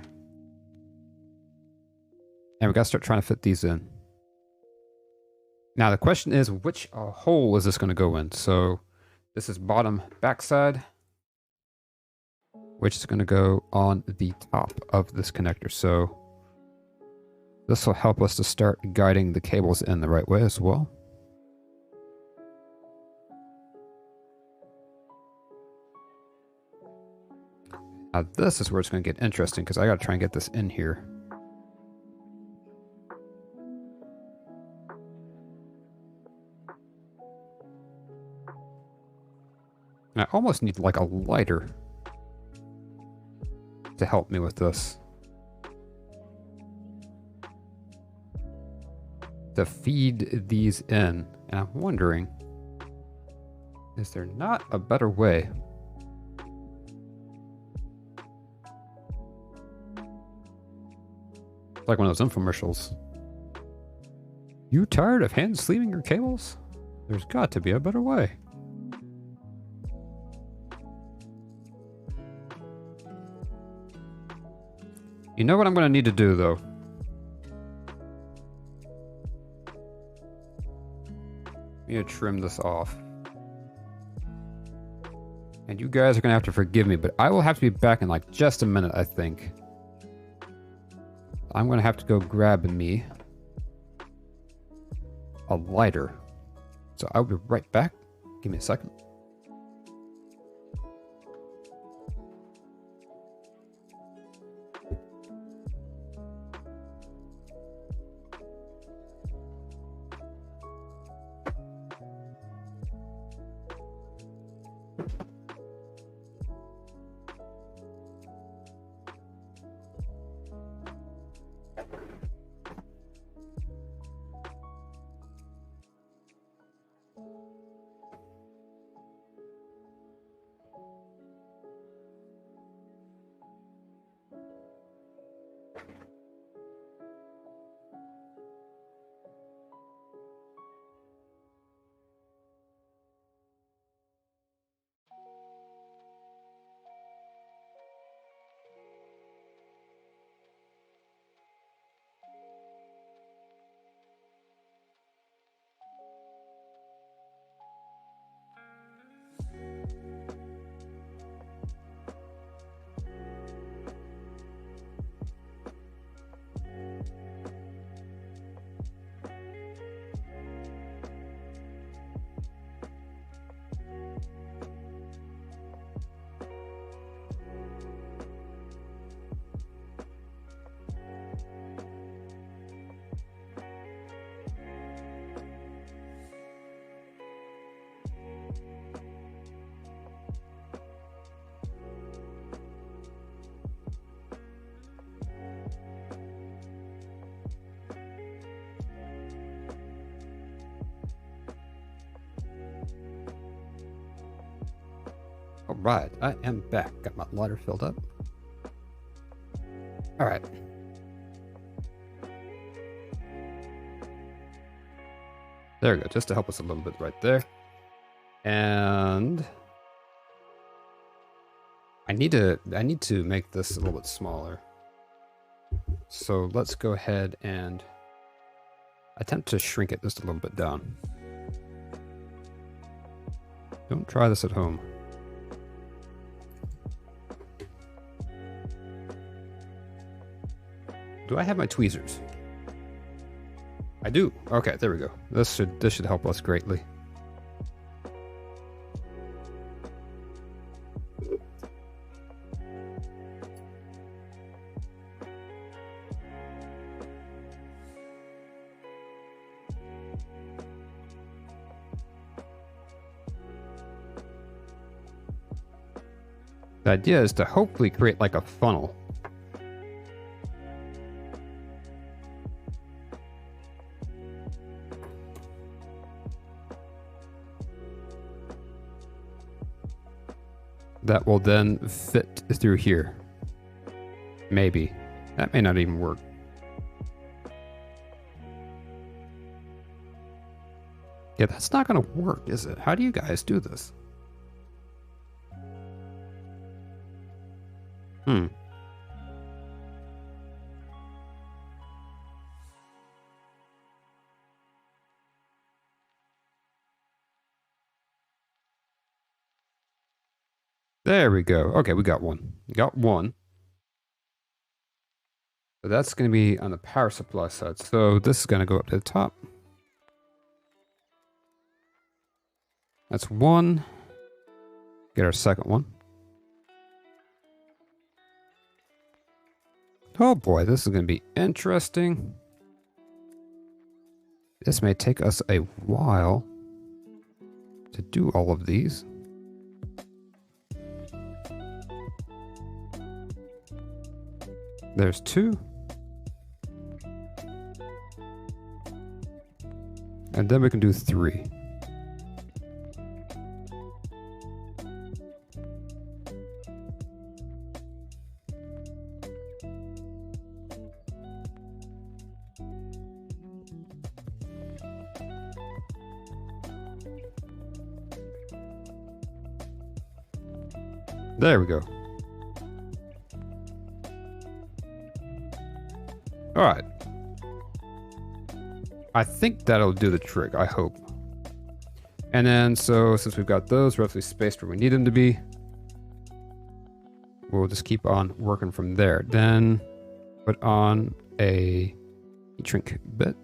And we gotta start trying to fit these in. Now the question is, which hole is this gonna go in? So this is bottom backside, which is going to go on the top of this connector. So this will help us to start guiding the cables in the right way as well. Now this is where it's going to get interesting, because I got to try and get this in here. I almost need like a lighter to help me with this. To feed these in. And I'm wondering, is there not a better way? It's like one of those infomercials. You tired of hand sleeving your cables? There's got to be a better way. You know what I'm going to need to do, though? I'm going to trim this off. And you guys are going to have to forgive me, but I will have to be back in like just a minute, I think. I'm going to have to go grab me a lighter. So I'll be right back. Give me a second. All right, I am back. Got my lighter filled up. All right. There we go, just to help us a little bit right there. And I need to make this a little bit smaller. So let's go ahead and attempt to shrink it just a little bit down. Don't try this at home. Do I have my tweezers? I do. Okay, there we go. This should help us greatly. The idea is to hopefully create like a funnel. That will then fit through here. Maybe. That may not even work. Yeah, that's not going to work, is it? How do you guys do this? There we go. Okay, we got one. We got one. So that's going to be on the power supply side. So this is going to go up to the top. That's one. Get our second one. Oh boy, this is going to be interesting. This may take us a while to do all of these. There's two. And then we can do three. There we go. All right. I think that'll do the trick, I hope. And then, so since we've got those roughly spaced where we need them to be, we'll just keep on working from there. Then put on a heat shrink bit.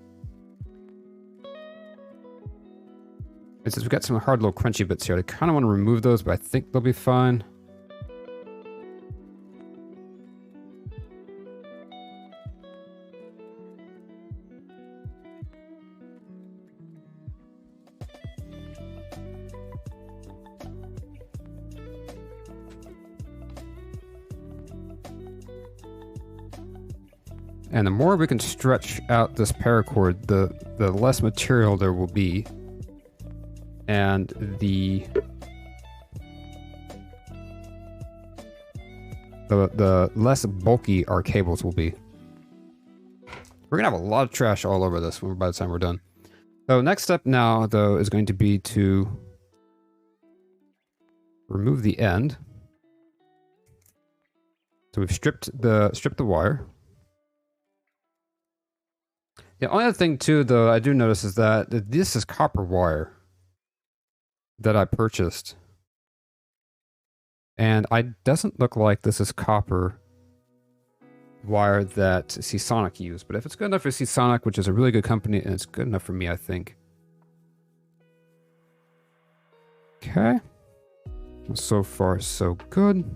And since we've got some hard little crunchy bits here, I kind of want to remove those, but I think they'll be fine. And the more we can stretch out this paracord, the less material there will be. And the less bulky our cables will be. We're gonna have a lot of trash all over this by the time we're done. So next step now, though, is going to be to remove the end. So we've stripped the wire. The only other thing too, though, I do notice is that this is copper wire that I purchased. And it doesn't look like this is copper wire that Seasonic used. But if it's good enough for Seasonic, which is a really good company, and it's good enough for me, I think. Okay. So far, so good.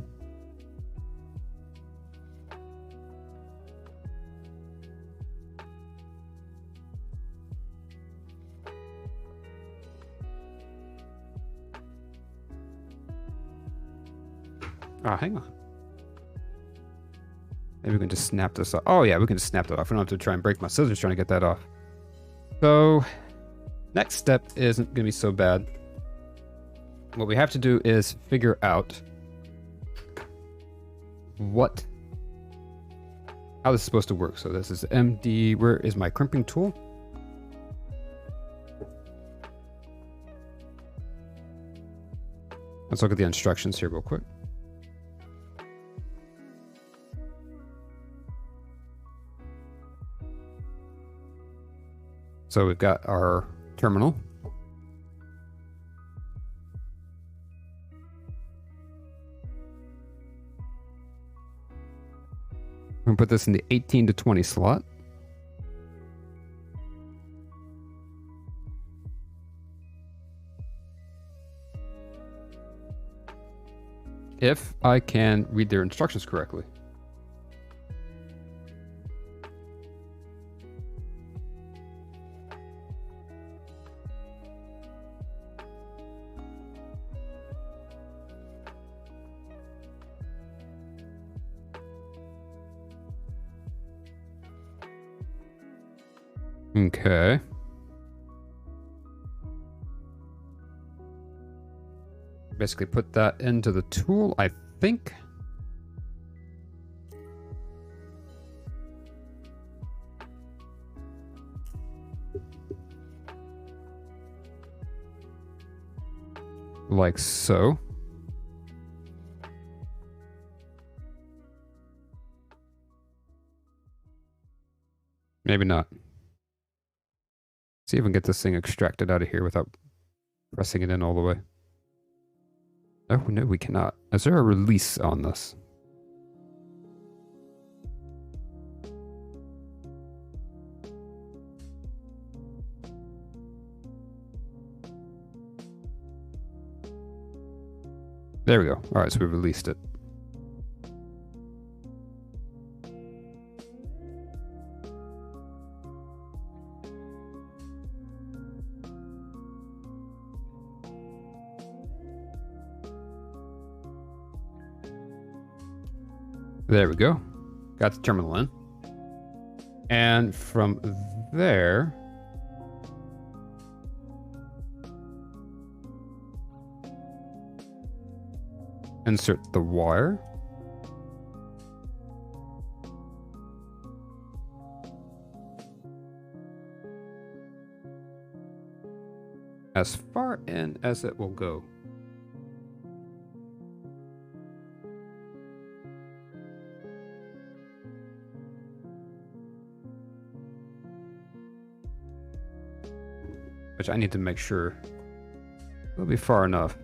Oh, hang on. Maybe we can just snap this off. Oh, yeah, we can just snap that off. We don't have to try and break my scissors trying to get that off. So, next step isn't going to be so bad. What we have to do is figure out how this is supposed to work. So this is MD. Where is my crimping tool? Let's look at the instructions here real quick. So we've got our terminal. I'm going to put this in the 18 to 20 slot. If I can read their instructions correctly. Okay. Basically put that into the tool, I think. Like so. Maybe not. See if we can get this thing extracted out of here without pressing it in all the way. Oh, no, we cannot. Is there a release on this? There we go. All right, so we released it. There we go. Got the terminal in. And from there, insert the wire. As far in as it will go. Which I need to make sure it'll be far enough.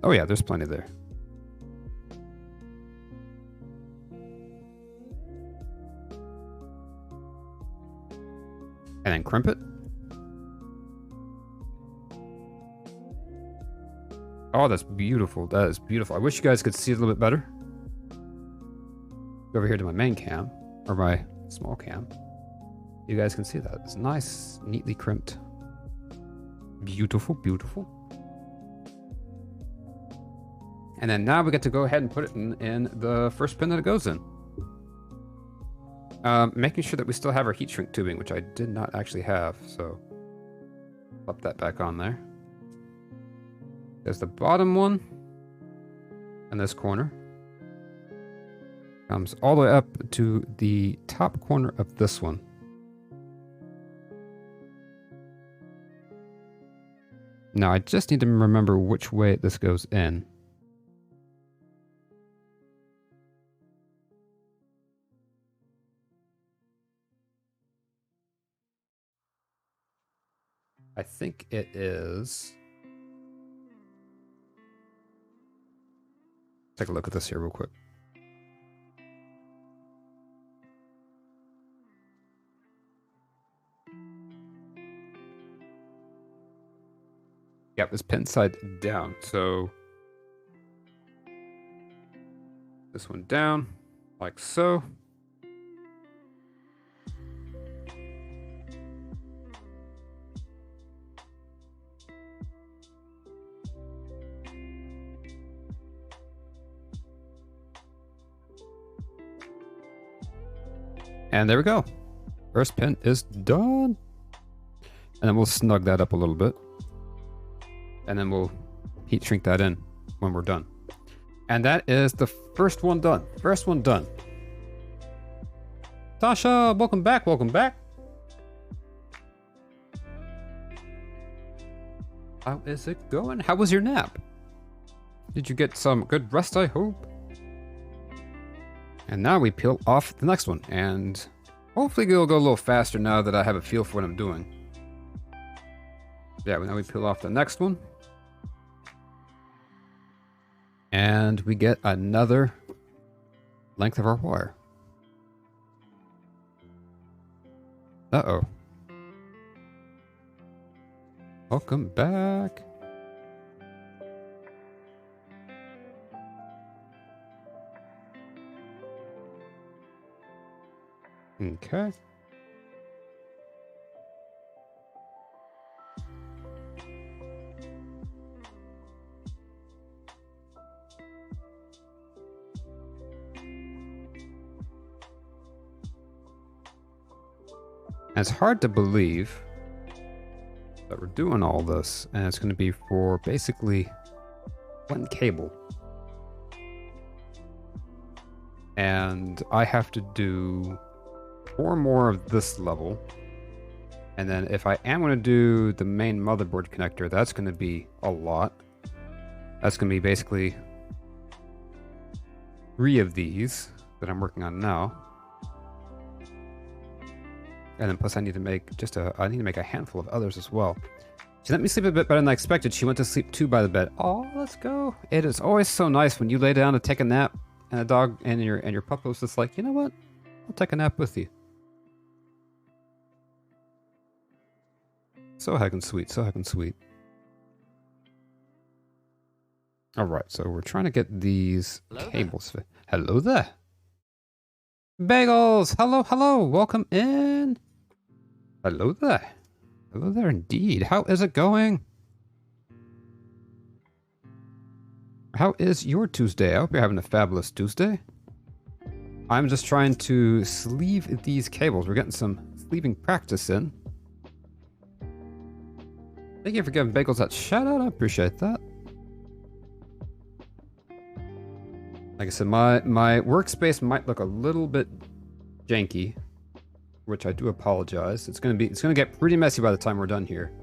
Oh yeah, there's plenty there. And then crimp it. Oh, that's beautiful. That is beautiful. I wish you guys could see it a little bit better. Go over here to my main cam, or my small cam. You guys can see that. It's nice, neatly crimped. Beautiful, beautiful. And then now we get to go ahead and put it in the first pin that it goes in. Making sure that we still have our heat shrink tubing, which I did not actually have, so pop that back on there. There's the bottom one, and this corner comes all the way up to the top corner of this one. Now I just need to remember which way this goes in. I think it is... Take a look at this here real quick. Yep, it's pin side down, so this one down, like so. And there we go. First pin is done. And then we'll snug that up a little bit. And then we'll heat shrink that in when we're done. And that is the first one done. First one done. Tasha, welcome back, welcome back. How is it going? How was your nap? Did you get some good rest, I hope? And now we peel off the next one, and hopefully it'll go a little faster now that I have a feel for what I'm doing. Yeah, now we peel off the next one. And we get another length of our wire. Uh-oh. Welcome back. Okay. And it's hard to believe that we're doing all this, and it's going to be for basically one cable. And I have to do 4 more of this level. And then if I am going to do the main motherboard connector, that's going to be a lot. That's going to be basically 3 of these that I'm working on now. And then plus I need to make I need to make a handful of others as well. She let me sleep a bit better than I expected. She went to sleep too by the bed. Oh, let's go. It is always so nice when you lay down to take a nap and the dog and your pup was just like, you know what? I'll take a nap with you. So heckin' sweet, so heckin' sweet. Alright, so we're trying to get these cables. Hello there. Bagels! Hello, hello! Welcome in! Hello there. Hello there indeed. How is it going? How is your Tuesday? I hope you're having a fabulous Tuesday. I'm just trying to sleeve these cables. We're getting some sleeving practice in. Thank you for giving Bagels that shout out. I appreciate that. Like I said, my workspace might look a little bit janky, which I do apologize. It's gonna get pretty messy by the time we're done here.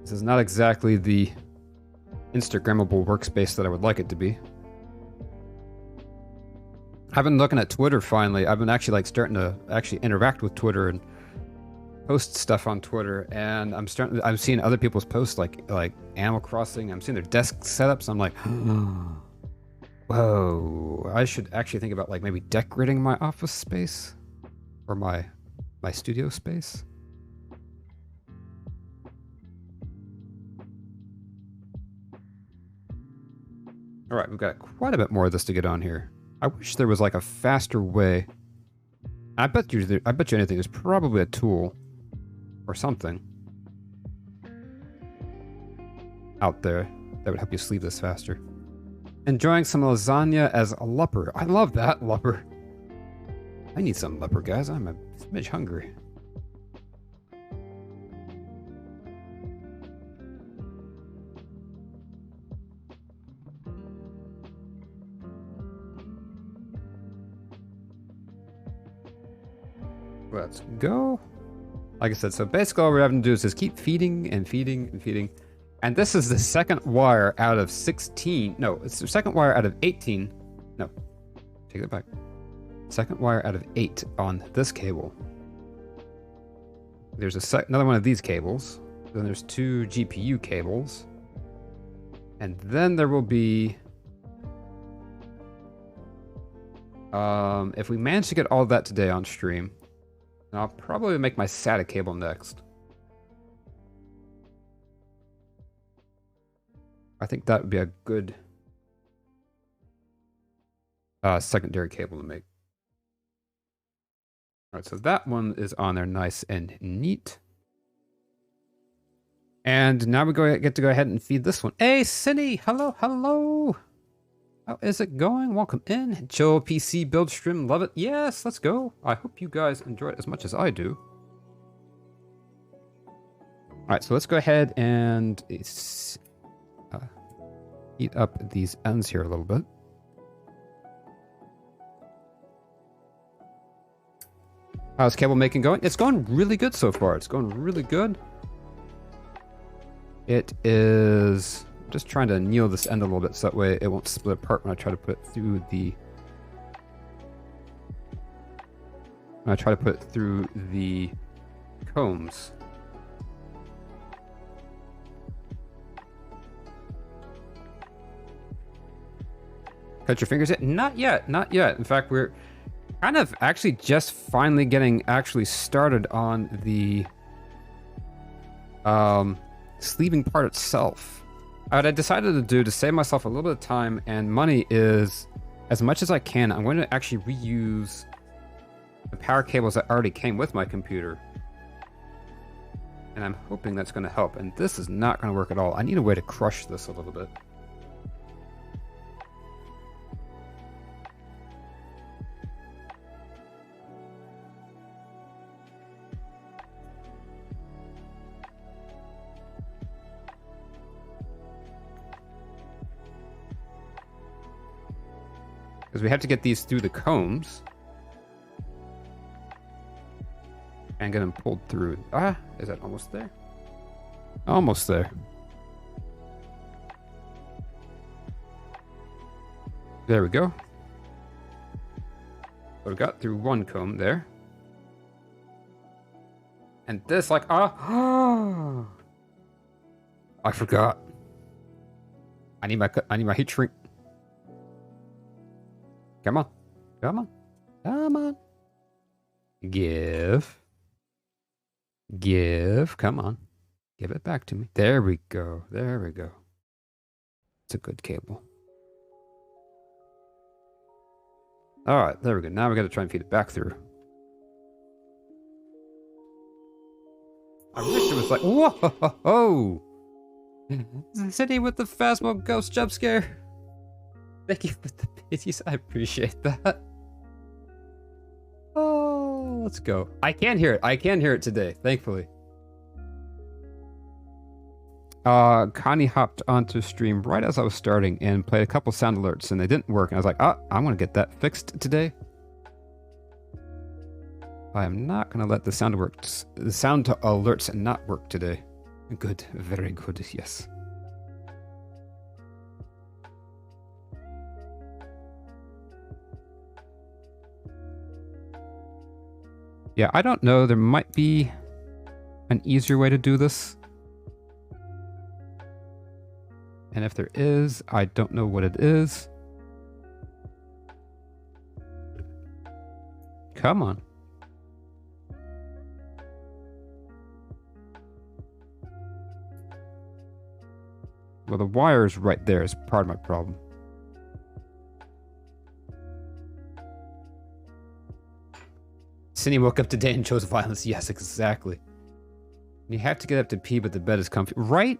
This is not exactly the Instagrammable workspace that I would like it to be. I've been looking at Twitter finally. I've been actually starting to interact with Twitter and post stuff on Twitter, and I'm seeing other people's posts like Animal Crossing. I'm seeing their desk setups. I'm like, Whoa, I should actually think about like maybe decorating my office space or my studio space. All right, we've got quite a bit more of this to get on here. I wish there was like a faster way. I bet you anything. There's probably a tool or something out there that would help you sleeve this faster. Enjoying some lasagna as a lupper. I love that, lupper. I need some lupper, guys. I'm a smidge hungry. Let's go. Like I said, so basically all we're having to do is just keep feeding and feeding and feeding. And this is the second wire out of 16. No, it's the second wire out of 18. No, take that back. Second wire out of 8 on this cable. There's another one of these cables. Then there's 2 GPU cables. And then there will be... if we manage to get all that today on stream, I'll probably make my SATA cable next. I think that would be a good secondary cable to make. All right, so that one is on there nice and neat. And now we get to go ahead and feed this one. Hey, Cindy! Hello, hello! How is it going? Welcome in. Chill PC build stream. Love it. Yes, let's go. I hope you guys enjoy it as much as I do. All right, so let's go ahead and heat up these ends here a little bit. How's cable making going? It's going really good so far. It's going really good. It is... just trying to anneal this end a little bit so that way it won't split apart when I try to put it through the... combs. Cut your fingers yet? Not yet, not yet. In fact, we're kind of actually just finally getting started on the sleeving part itself. What I decided to do to save myself a little bit of time and money is, as much as I can, I'm going to actually reuse the power cables that already came with my computer. And I'm hoping that's going to help. And this is not going to work at all. I need a way to crush this a little bit. Because we have to get these through the combs. And get them pulled through. Ah, is that almost there? Almost there. There we go. So we got through one comb there. And this, like, I forgot. I need my heat shrink. Come on. Come on. Come on. Give. Come on. Give it back to me. There we go. There we go. It's a good cable. All right. There we go. Now we got to try and feed it back through. I wish it was like... Whoa! City with the Phasmo ghost jump scare. Thank you for the pities. I appreciate that. Oh, let's go. I can hear it. I can hear it today, thankfully. Connie hopped onto stream right as I was starting and played a couple sound alerts and they didn't work. And I was like, I'm going to get that fixed today. I am not going to let the sound alerts not work today. Good. Very good. Yes. Yeah, I don't know. There might be an easier way to do this. And if there is, I don't know what it is. Come on. Well, the wire's right there is part of my problem. Cindy woke up today and chose violence. Yes, exactly. You have to get up to pee, but the bed is comfy. Right?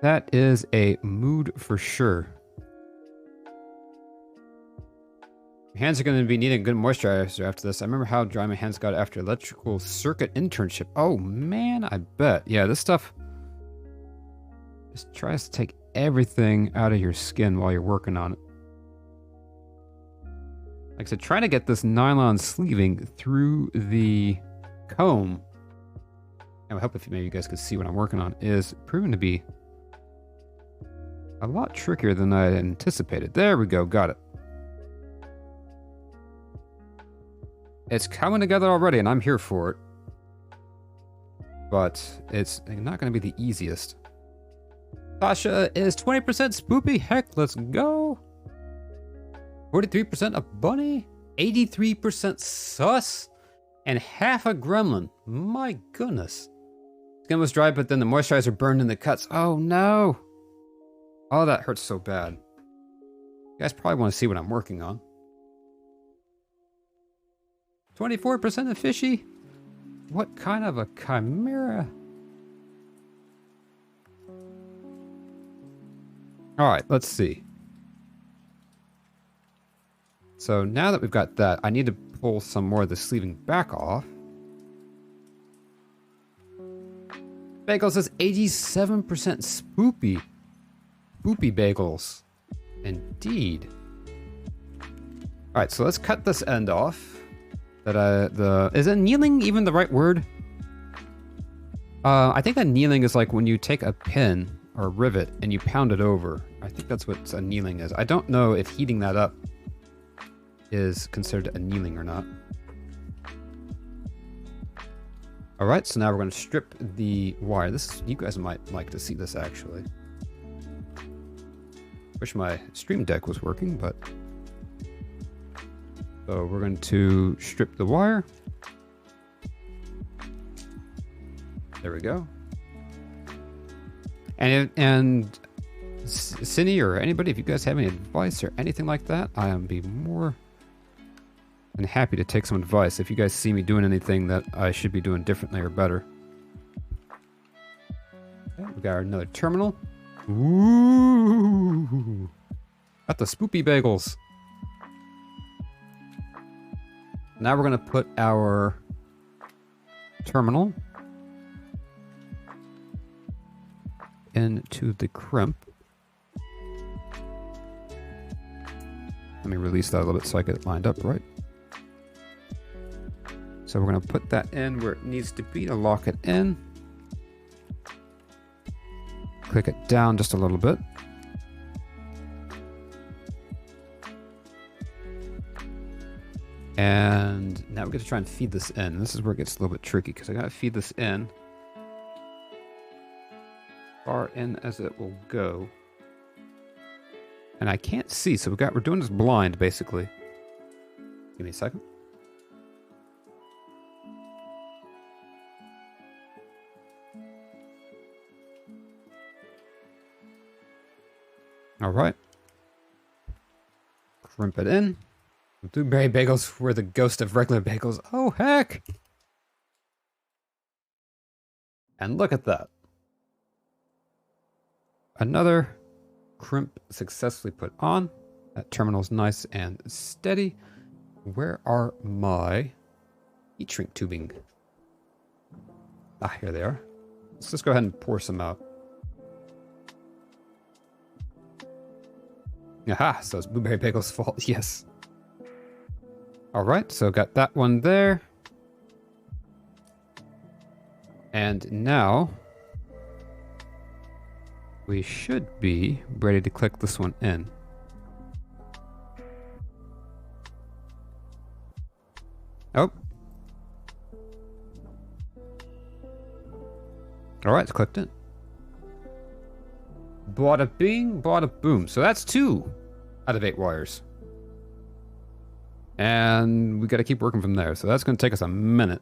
That is a mood for sure. Your hands are going to be needing a good moisturizer after this. I remember how dry my hands got after electrical circuit internship. Oh, man, I bet. Yeah, this stuff just tries to take everything out of your skin while you're working on it. Like I said, trying to get this nylon sleeving through the comb, and I hope if maybe you guys could see what I'm working on, is proving to be a lot trickier than I had anticipated. There we go, got it. It's coming together already, and I'm here for it. But it's not going to be the easiest. Tasha is 20% spoopy. Heck, let's go. 43% a bunny. 83% sus. And half a gremlin. My goodness. Skin was dry, but then the moisturizer burned in the cuts. Oh, no. Oh, that hurts so bad. You guys probably want to see what I'm working on. 24% of fishy? What kind of a chimera? Alright, let's see. So now that we've got that, I need to pull some more of the sleeving back off. Bagel says 87% spoopy. Spoopy bagels. Indeed. Alright, so let's cut this end off. Is annealing even the right word? I think annealing is like when you take a pin or a rivet and you pound it over. I think that's what annealing is. I don't know if heating that up is considered annealing or not. All right, so now we're going to strip the wire. You guys might like to see this actually. Wish my stream deck was working, but. So we're going to strip the wire. There we go. And Cindy or anybody, if you guys have any advice or anything like that, I am be more than happy to take some advice. If you guys see me doing anything that I should be doing differently or better. Okay, we got another terminal. Ooh, got the spoopy bagels. Now we're going to put our terminal into the crimp. Let me release that a little bit so I get it lined up right. So we're going to put that in where it needs to be to lock it in. Click it down just a little bit. And now we get to try and feed this in. This is where it gets a little bit tricky because I got to feed this in far in as it will go. And I can't see, so we're doing this blind basically. Give me a second. All right. Crimp it in. Blueberry bagels were the ghost of regular bagels. Oh, heck. And look at that. Another crimp successfully put on. That terminal's nice and steady. Where are my heat shrink tubing? Ah, here they are. Let's just go ahead and pour some out. Aha, so it's Blueberry Bagel's fault, yes. Alright, so got that one there. And now we should be ready to click this one in. Oh. Alright, it's clicked in. Bada bing, bada boom. So that's 2 out of 8 wires. And we got to keep working from there. So that's going to take us a minute.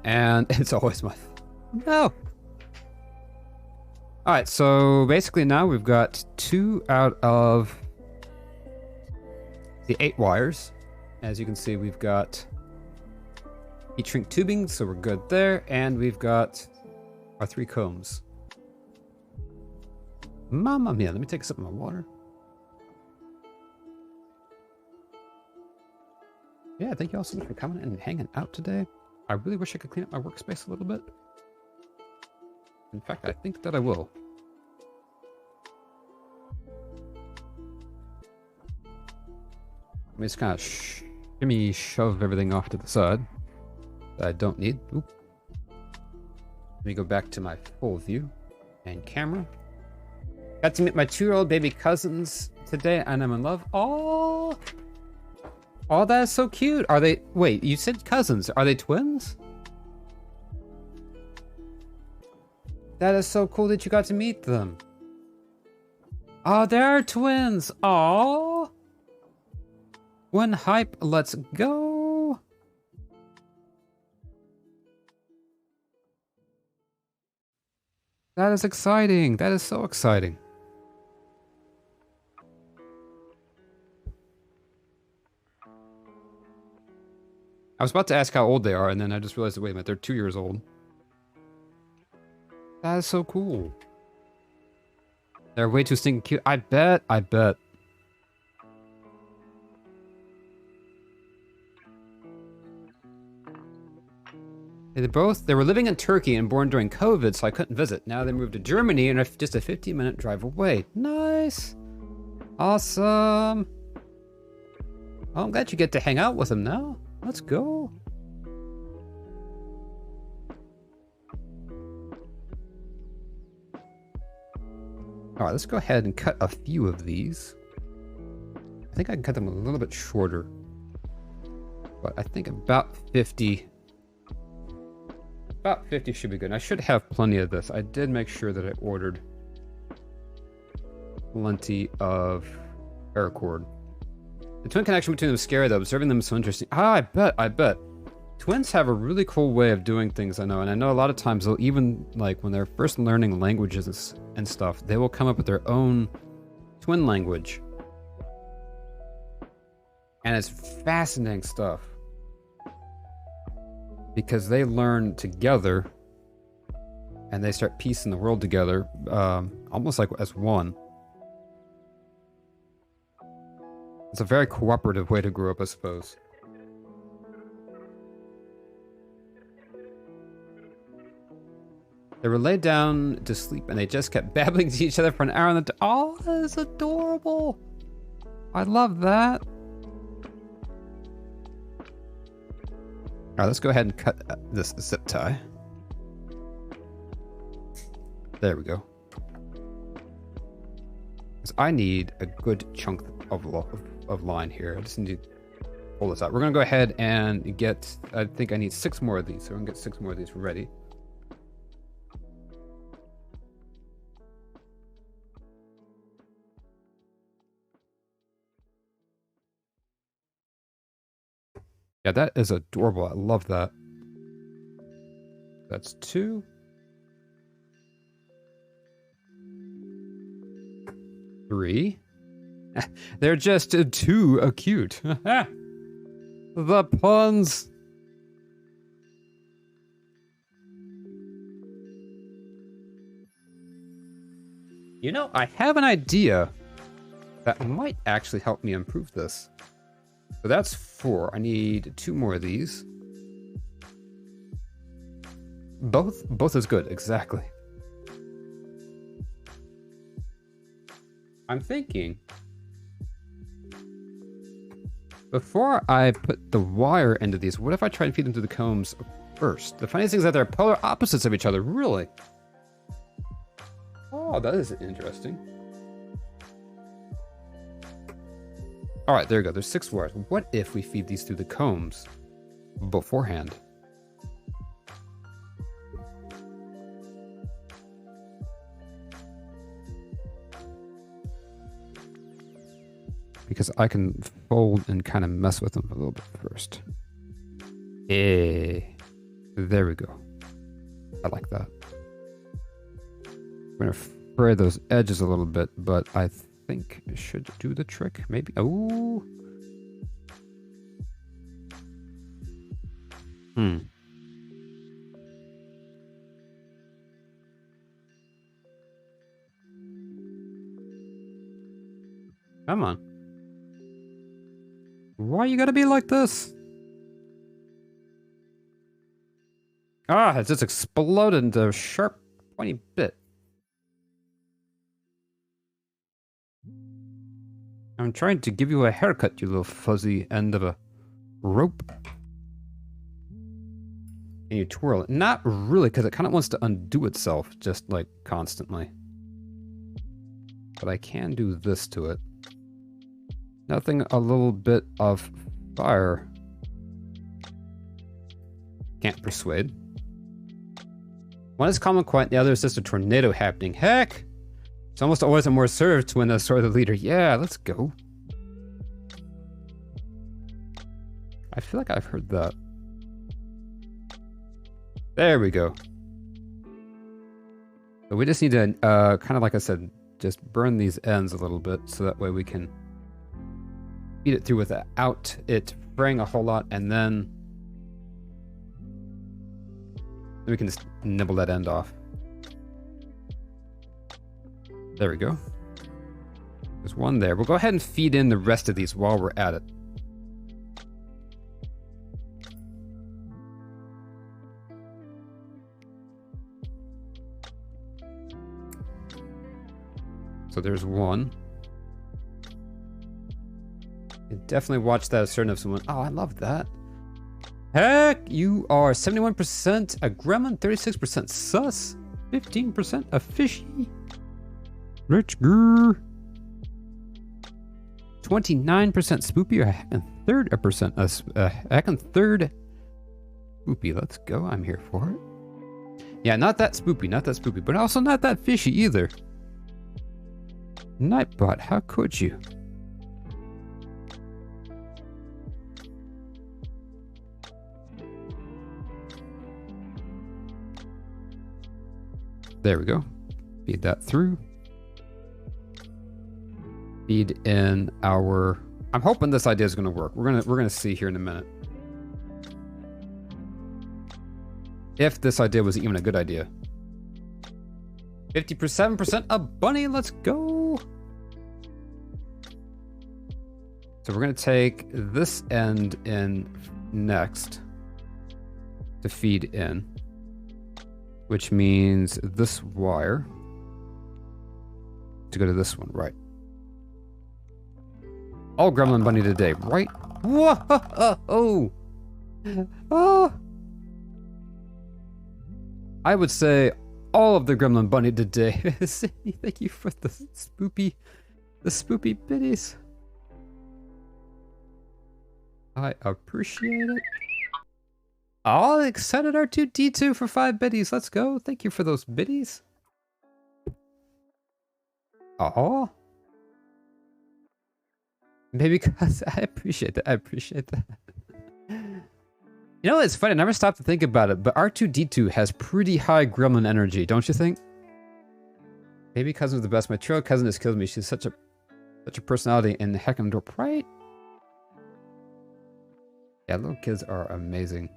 And it's always my... No! Alright, so basically now we've got 2 out of the 8 wires. As you can see, we've got heat shrink tubing, so we're good there. And we've got our 3 combs. Mamma mia, let me take a sip of my water. Yeah, thank you all so much for coming and hanging out today. I really wish I could clean up my workspace a little bit. In fact, I think that I will. Let me just kind of shove everything off to the side that I don't need. Oop. Let me go back to my full view and camera. Got to meet my 2-year-old baby cousins today, and I'm in love. Oh, oh, that is so cute. Are they? Wait, you said cousins? Are they twins? That is so cool that you got to meet them. Oh, they're twins. Oh, one hype. Let's go. That is exciting. That is so exciting. I was about to ask how old they are, and then I just realized, wait a minute, they're 2 years old. That is so cool. They're way too stinking cute. I bet. They were living in Turkey and born during COVID, so I couldn't visit. Now they moved to Germany and are just a 15-minute drive away. Nice. Awesome. Oh, I'm glad you get to hang out with them now. Let's go. All right, let's go ahead and cut a few of these. I think I can cut them a little bit shorter, but I think about 50 should be good. And I should have plenty of this. I did make sure that I ordered plenty of paracord. The twin connection between them is scary, though. Observing them is so interesting. Ah, I bet. Twins have a really cool way of doing things, I know. And I know a lot of times they'll even, like, when they're first learning languages and stuff, they will come up with their own twin language. And it's fascinating stuff. Because they learn together, and they start piecing the world together, almost like as one. It's a very cooperative way to grow up, I suppose. They were laid down to sleep, and they just kept babbling to each other for an hour. Oh, that is adorable. I love that. All right, let's go ahead and cut this zip tie. There we go. Because I need a good chunk of line here. I just need to pull this out. We're going to go ahead and get, I think I need 6 more of these. So we're going to get 6 more of these ready. Yeah, that is adorable. I love that. That's 2. 3. They're just too cute. The puns. You know, I have an idea that might actually help me improve this. So that's 4. I need 2 more of these. Both is good, exactly. I'm thinking, before I put the wire into these, what if I try and feed them through the combs first? The funniest thing is that they're polar opposites of each other, really. Oh, that is interesting. All right, there you go. There's 6 wires. What if we feed these through the combs beforehand? because I can fold and kind of mess with them a little bit first. There we go. I like that. I'm going to fray those edges a little bit, but I think it should do the trick. Maybe. Oh. Come on. Why you gotta be like this? Ah, it just exploded into a sharp, pointy bit. I'm trying to give you a haircut, you little fuzzy end of a rope. And you twirl it. Not really, because it kind of wants to undo itself, just like constantly. But I can do this to it. Nothing a little bit of fire can't persuade. One is calm and quiet, the other is just a tornado happening. Heck! It's almost always a more served when the sort of the leader. Yeah, let's go. I feel like I've heard that. There we go. So we just need to, kind of like I said, just burn these ends a little bit so that way we can feed it through without it fraying a whole lot, and then we can just nibble that end off. There we go. There's one there. We'll go ahead and feed in the rest of these while we're at it. So there's one. You definitely watch that assertion of someone. Oh, I love that. Heck, you are 71% a gremlin, 36% sus, 15% a fishy. Let's go. 29% spoopy, or a heck and third a percent, a heck and third spoopy. Let's go. I'm here for it. Yeah, not that spoopy, but also not that fishy either. Nightbot, how could you? There we go. Feed that through. Feed in our. I'm hoping this idea is going to work. We're gonna see here in a minute if this idea was even a good idea. 57% a bunny. Let's go. So we're going to take this end in next to feed in, which means this wire to go to this one, right? All gremlin bunny today, right? Whoa! Oh! I would say all of the gremlin bunny today. Thank you for the spoopy biddies. I appreciate it. Oh, excited R2D2 for 5 biddies. Let's go. Thank you for those biddies. Oh. Maybe because I appreciate that. You know, it's funny. I never stopped to think about it, but R2D2 has pretty high gremlin energy, don't you think? Maybe cousin was the best. My trail cousin has killed me. She's such a personality in Heckendorp, right? Yeah, little kids are amazing.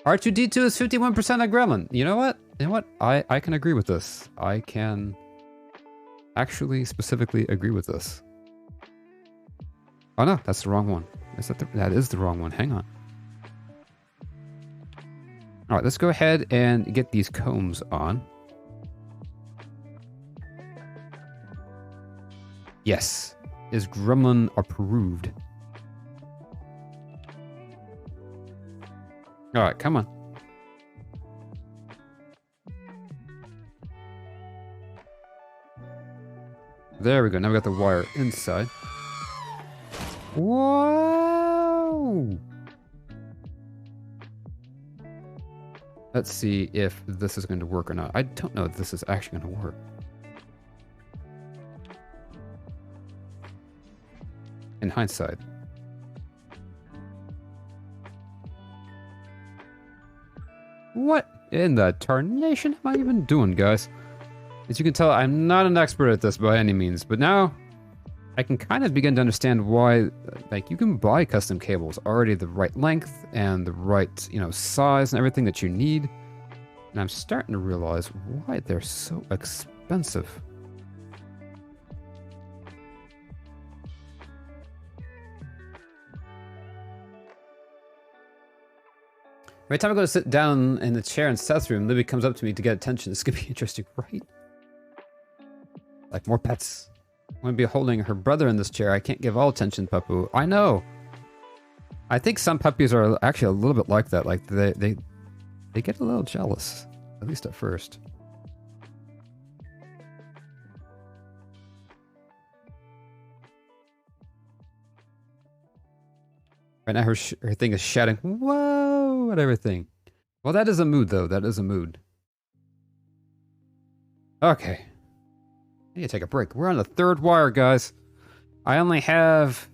R2D2 is 51% a gremlin. You know what? I can agree with this. I can actually specifically agree with this. Oh no, that's the wrong one. That is the wrong one. Hang on. All right, let's go ahead and get these combs on. Yes, is gremlin approved. All right, come on. There we go. Now we got the wire inside. Whoa! Let's see if this is going to work or not. I don't know if this is actually going to work. in hindsight. What in the tarnation am I even doing, guys? As you can tell, I'm not an expert at this by any means, but now I can kind of begin to understand why, like, you can buy custom cables already the right length and the right, you know, size and everything that you need. And I'm starting to realize why they're so expensive. Every time I go to sit down in the chair in Seth's room, Libby comes up to me to get attention. This could be interesting, right? Like more pets. I'm going to be holding her brother in this chair. I can't give all attention, Papu. I know. I think some puppies are actually a little bit like that. Like they get a little jealous, at least at first. Right now her thing is shouting, whoa, at everything. Well, that is a mood, though. That is a mood. Okay. I need to take a break. We're on the third wire, guys. I only have...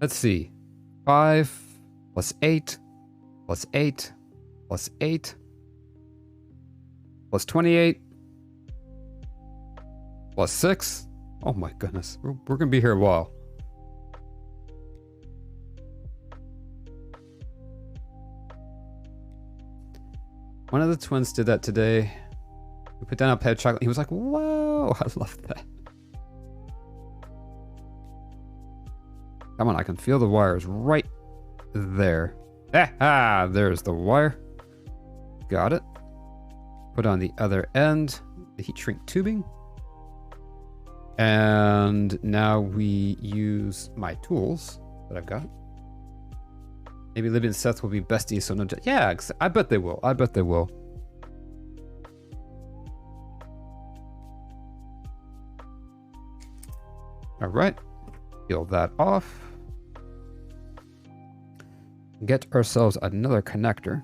Let's see. 5 plus 8 plus 8 plus 8 plus 28 plus 6. Oh my goodness. We're going to be here a while. One of the twins did that today. We put down a pet of chocolate. He was like, whoa, I love that. Come on, I can feel the wires right there. Ah, there's the wire. Got it. Put on the other end, the heat shrink tubing. And now we use my tools that I've got. Maybe Libby and Seth will be besties, so no... Yeah, I bet they will. I bet they will. All right. Peel that off. Get ourselves another connector.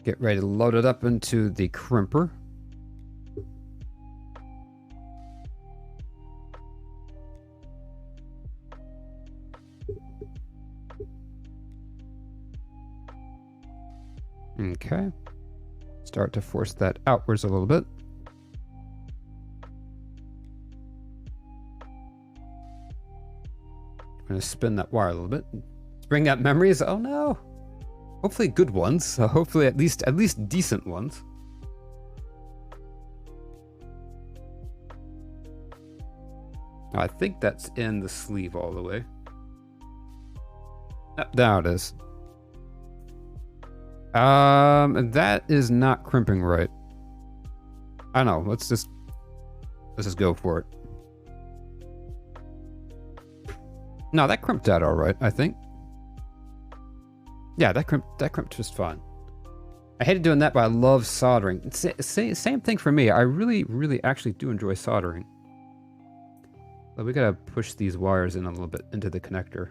Get ready to load it up into the crimper. Okay. Start to force that outwards a little bit. I'm going to spin that wire a little bit. Bring up memories. Oh no. Hopefully good ones. So hopefully at least decent ones. I think that's in the sleeve all the way. Now it is. That is not crimping right. I know. Let's just go for it. No, that crimped out all right, I think. Yeah, that crimped just fine. I hated doing that, but I love soldering. Same thing for me. I really actually do enjoy soldering. But we gotta push these wires in a little bit into the connector.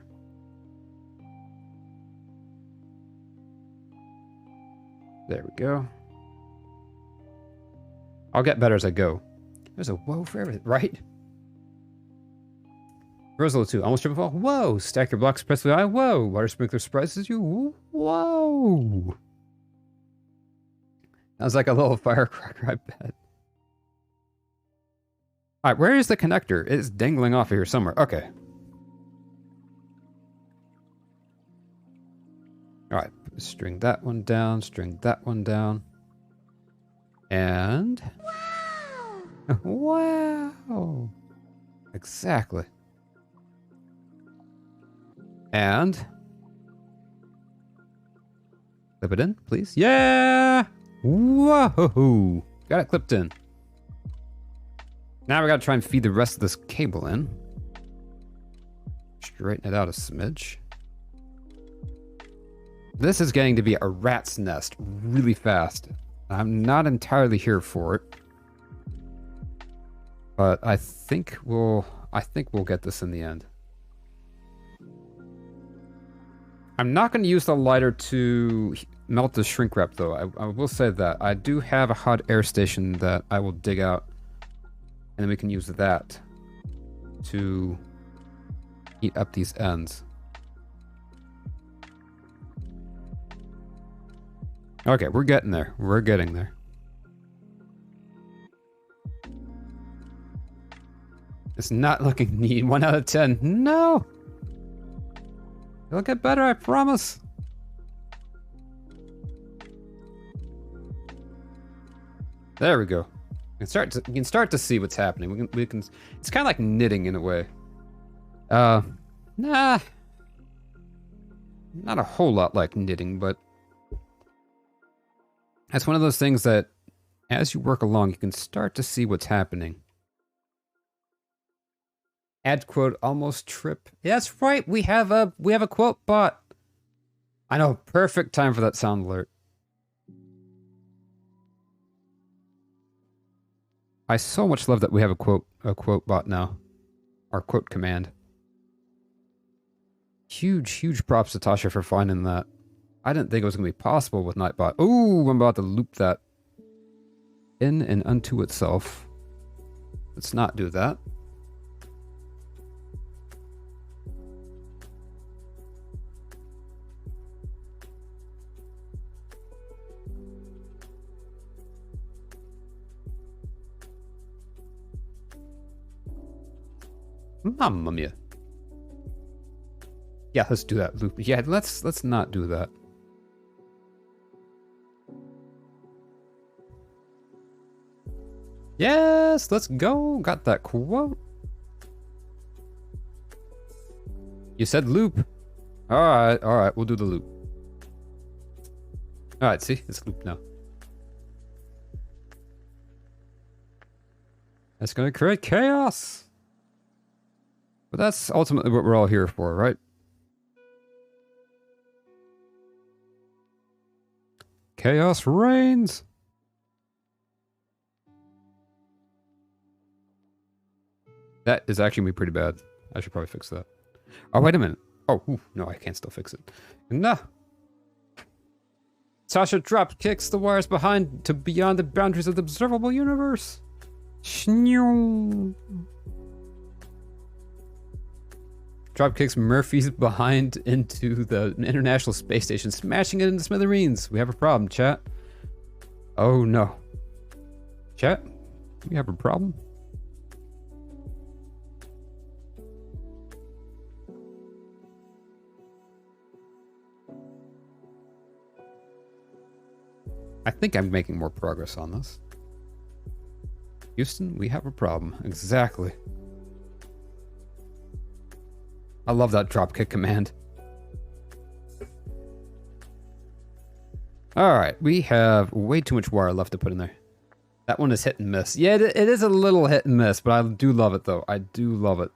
There we go. I'll get better as I go. There's a whoa for everything, right? Rose level 2, almost triple fall. Whoa! Stack your blocks, press the eye. Whoa! Water sprinkler surprises you. Whoa! That was like a little firecracker, I bet. Alright, where is the connector? It's dangling off of here somewhere. Okay. Alright, string that one down, string that one down. And... Wow! Wow! Exactly. And... Clip it in, please. Yeah! Whoa! Got it clipped in. Now we gotta try and feed the rest of this cable in. Straighten it out a smidge. This is getting to be a rat's nest really fast. I'm not entirely here for it. But I think we'll get this in the end. I'm not going to use the lighter to melt the shrink wrap, though. I will say that. I do have a hot air station that I will dig out And then we can use that to heat up these ends. Okay, we're getting there. We're getting there. It's not looking neat. 1 out of 10. No! It'll get better, I promise. There we go. You can start to see what's happening. We can. It's kind of like knitting in a way. Nah. Not a whole lot like knitting, but that's one of those things that as you work along, you can start to see what's happening. Add quote almost trip. Yeah, that's right. We have a quote bot. I know, perfect time for that sound alert. I so much love that we have a quote bot now. Our quote command. Huge props to Tasha for finding that. I didn't think it was going to be possible with Nightbot. Ooh, I'm about to loop that in and unto itself. Let's not do that. Mamma mia. Yeah, let's do that loop. Yeah, let's not do that. Yes, let's go. Got that quote. You said loop. All right, we'll do the loop. All right, see, it's loop now. That's gonna create chaos. But that's ultimately what we're all here for, right? Chaos reigns. That is actually pretty bad. I should probably fix that. Oh, wait a minute. Oh, no, I can't still fix it. No. Tasha drop kicks the wires behind to beyond the boundaries of the observable universe. Shnew. Drop kicks Murphy's behind into the International Space Station, smashing it into smithereens. We have a problem, chat. Oh no. Chat, we have a problem? I think I'm making more progress on this. Houston, we have a problem. Exactly. I love that dropkick command. Alright, we have way too much wire left to put in there. That one is hit and miss. Yeah, it is a little hit and miss, but I do love it though. I do love it.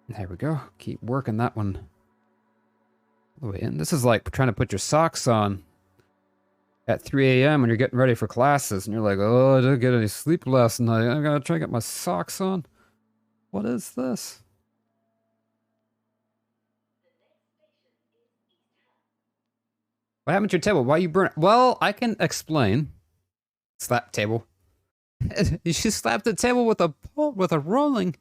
There we go. Keep working that one. All the way in. This is like trying to put your socks on at 3 a.m. when you're getting ready for classes and you're like, oh, I didn't get any sleep last night. I gotta try to get my socks on. What is this? What happened to your table? Why you burn it? Well, I can explain. Slap table. You just slapped the table with a rolling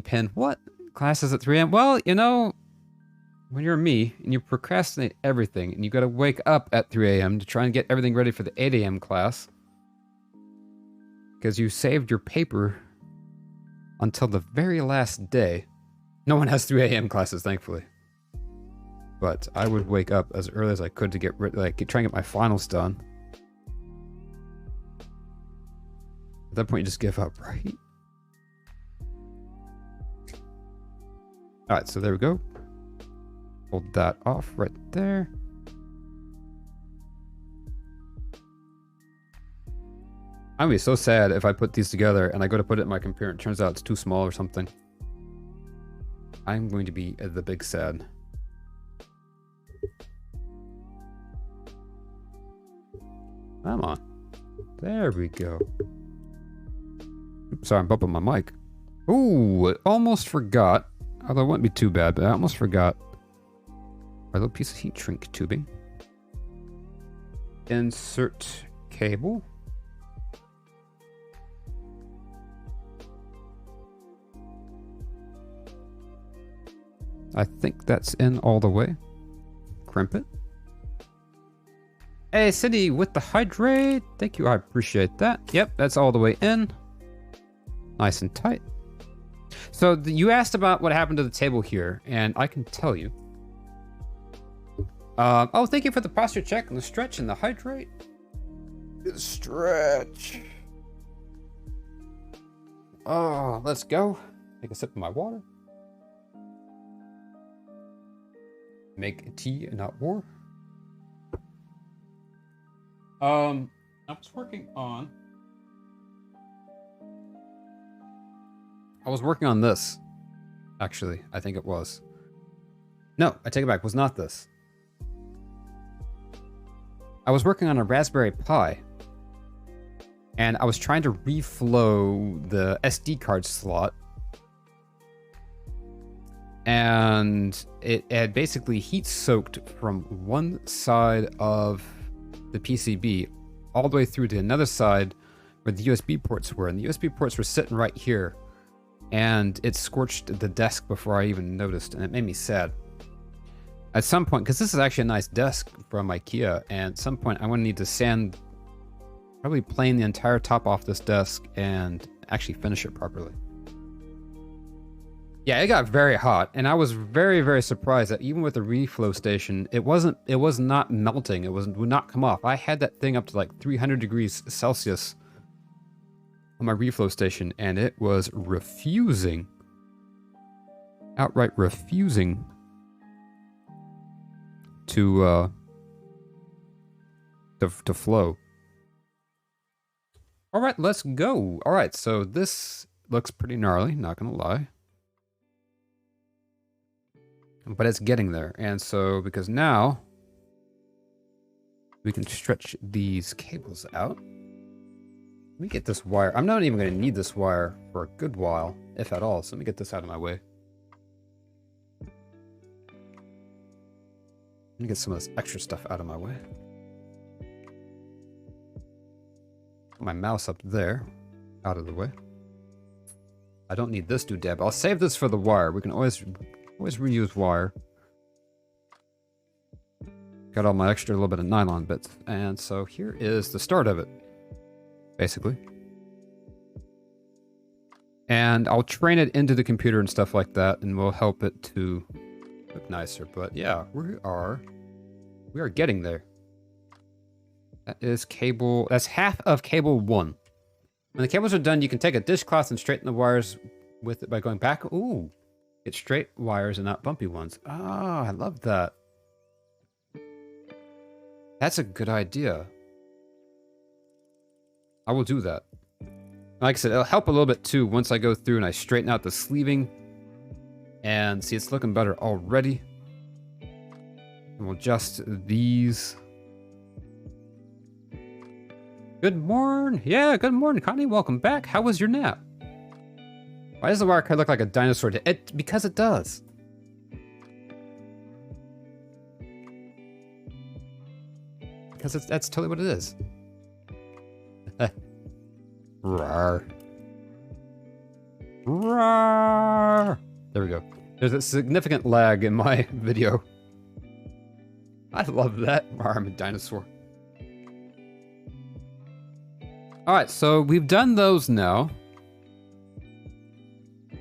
pin. What? Classes at 3 a.m. Well, you know, when you're me and you procrastinate everything and you gotta wake up at 3 a.m. to try and get everything ready for the 8 a.m. class because you saved your paper until the very last day. No one has 3 a.m. classes, thankfully. But I would wake up as early as I could to get try and get my finals done. At that point, you just give up, right? Alright, so there we go. Hold that off right there. I'm gonna be so sad if I put these together and I go to put it in my computer and it turns out it's too small or something. I'm going to be the big sad. Come on. There we go. Oops, sorry, I'm bumping my mic. Ooh, I almost forgot. Although it wouldn't be too bad, but I almost forgot. Our little piece of heat shrink tubing. Insert cable. I think that's in all the way. Crimp it. Hey, Cindy with the hydrate. Thank you, I appreciate that. Yep, that's all the way in. Nice and tight. So you asked about what happened to the table here, and I can tell you. Oh, thank you for the posture check and the stretch and the hydrate. Stretch. Oh, let's go. Take a sip of my water. Make tea and not war. I was working on this. Actually, I think it was. No, I take it back. It was not this. I was working on a Raspberry Pi. And I was trying to reflow the SD card slot. And it had basically heat soaked from one side of the PCB all the way through to another side where the USB ports were. And the USB ports were sitting right here. And it scorched the desk before I even noticed. And it made me sad. At some point, because this is actually a nice desk from IKEA, and at some point I'm going to need to sand, probably plane the entire top off this desk and actually finish it properly. Yeah, it got very hot, and I was very, very surprised that even with the reflow station, it was not melting. It would not come off. I had that thing up to like 300 degrees Celsius on my reflow station, and it was refusing, outright refusing to flow. All right, let's go. All right, so this looks pretty gnarly, not gonna lie. But it's getting there. And so, because now we can stretch these cables out. Let me get this wire. I'm not even gonna need this wire for a good while, if at all. So let me get this out of my way. Let me get some of this extra stuff out of my way. Put my mouse up there, out of the way. I don't need this doodad. I'll save this for the wire. We can always reuse wire. Got all my extra little bit of nylon bits. And so here is the start of it, basically. And I'll train it into the computer and stuff like that, and we'll help it to look nicer. But yeah, we are getting there. That is cable, that's half of cable 1. When the cables are done, you can take a dishcloth and straighten the wires with it by going back. Ooh, get straight wires and not bumpy ones. Oh, I love that. That's a good idea. I will do that. Like I said, it'll help a little bit too once I go through and I straighten out the sleeving. And see, it's looking better already. And we'll adjust these. Good morning. Yeah, good morning, Connie. Welcome back. How was your nap? Why does the wire card look like a dinosaur? Because it does. Because that's totally what it is. Rawr. Rawr. There we go. There's a significant lag in my video. I love that. I'm a dinosaur. Alright, so we've done those now.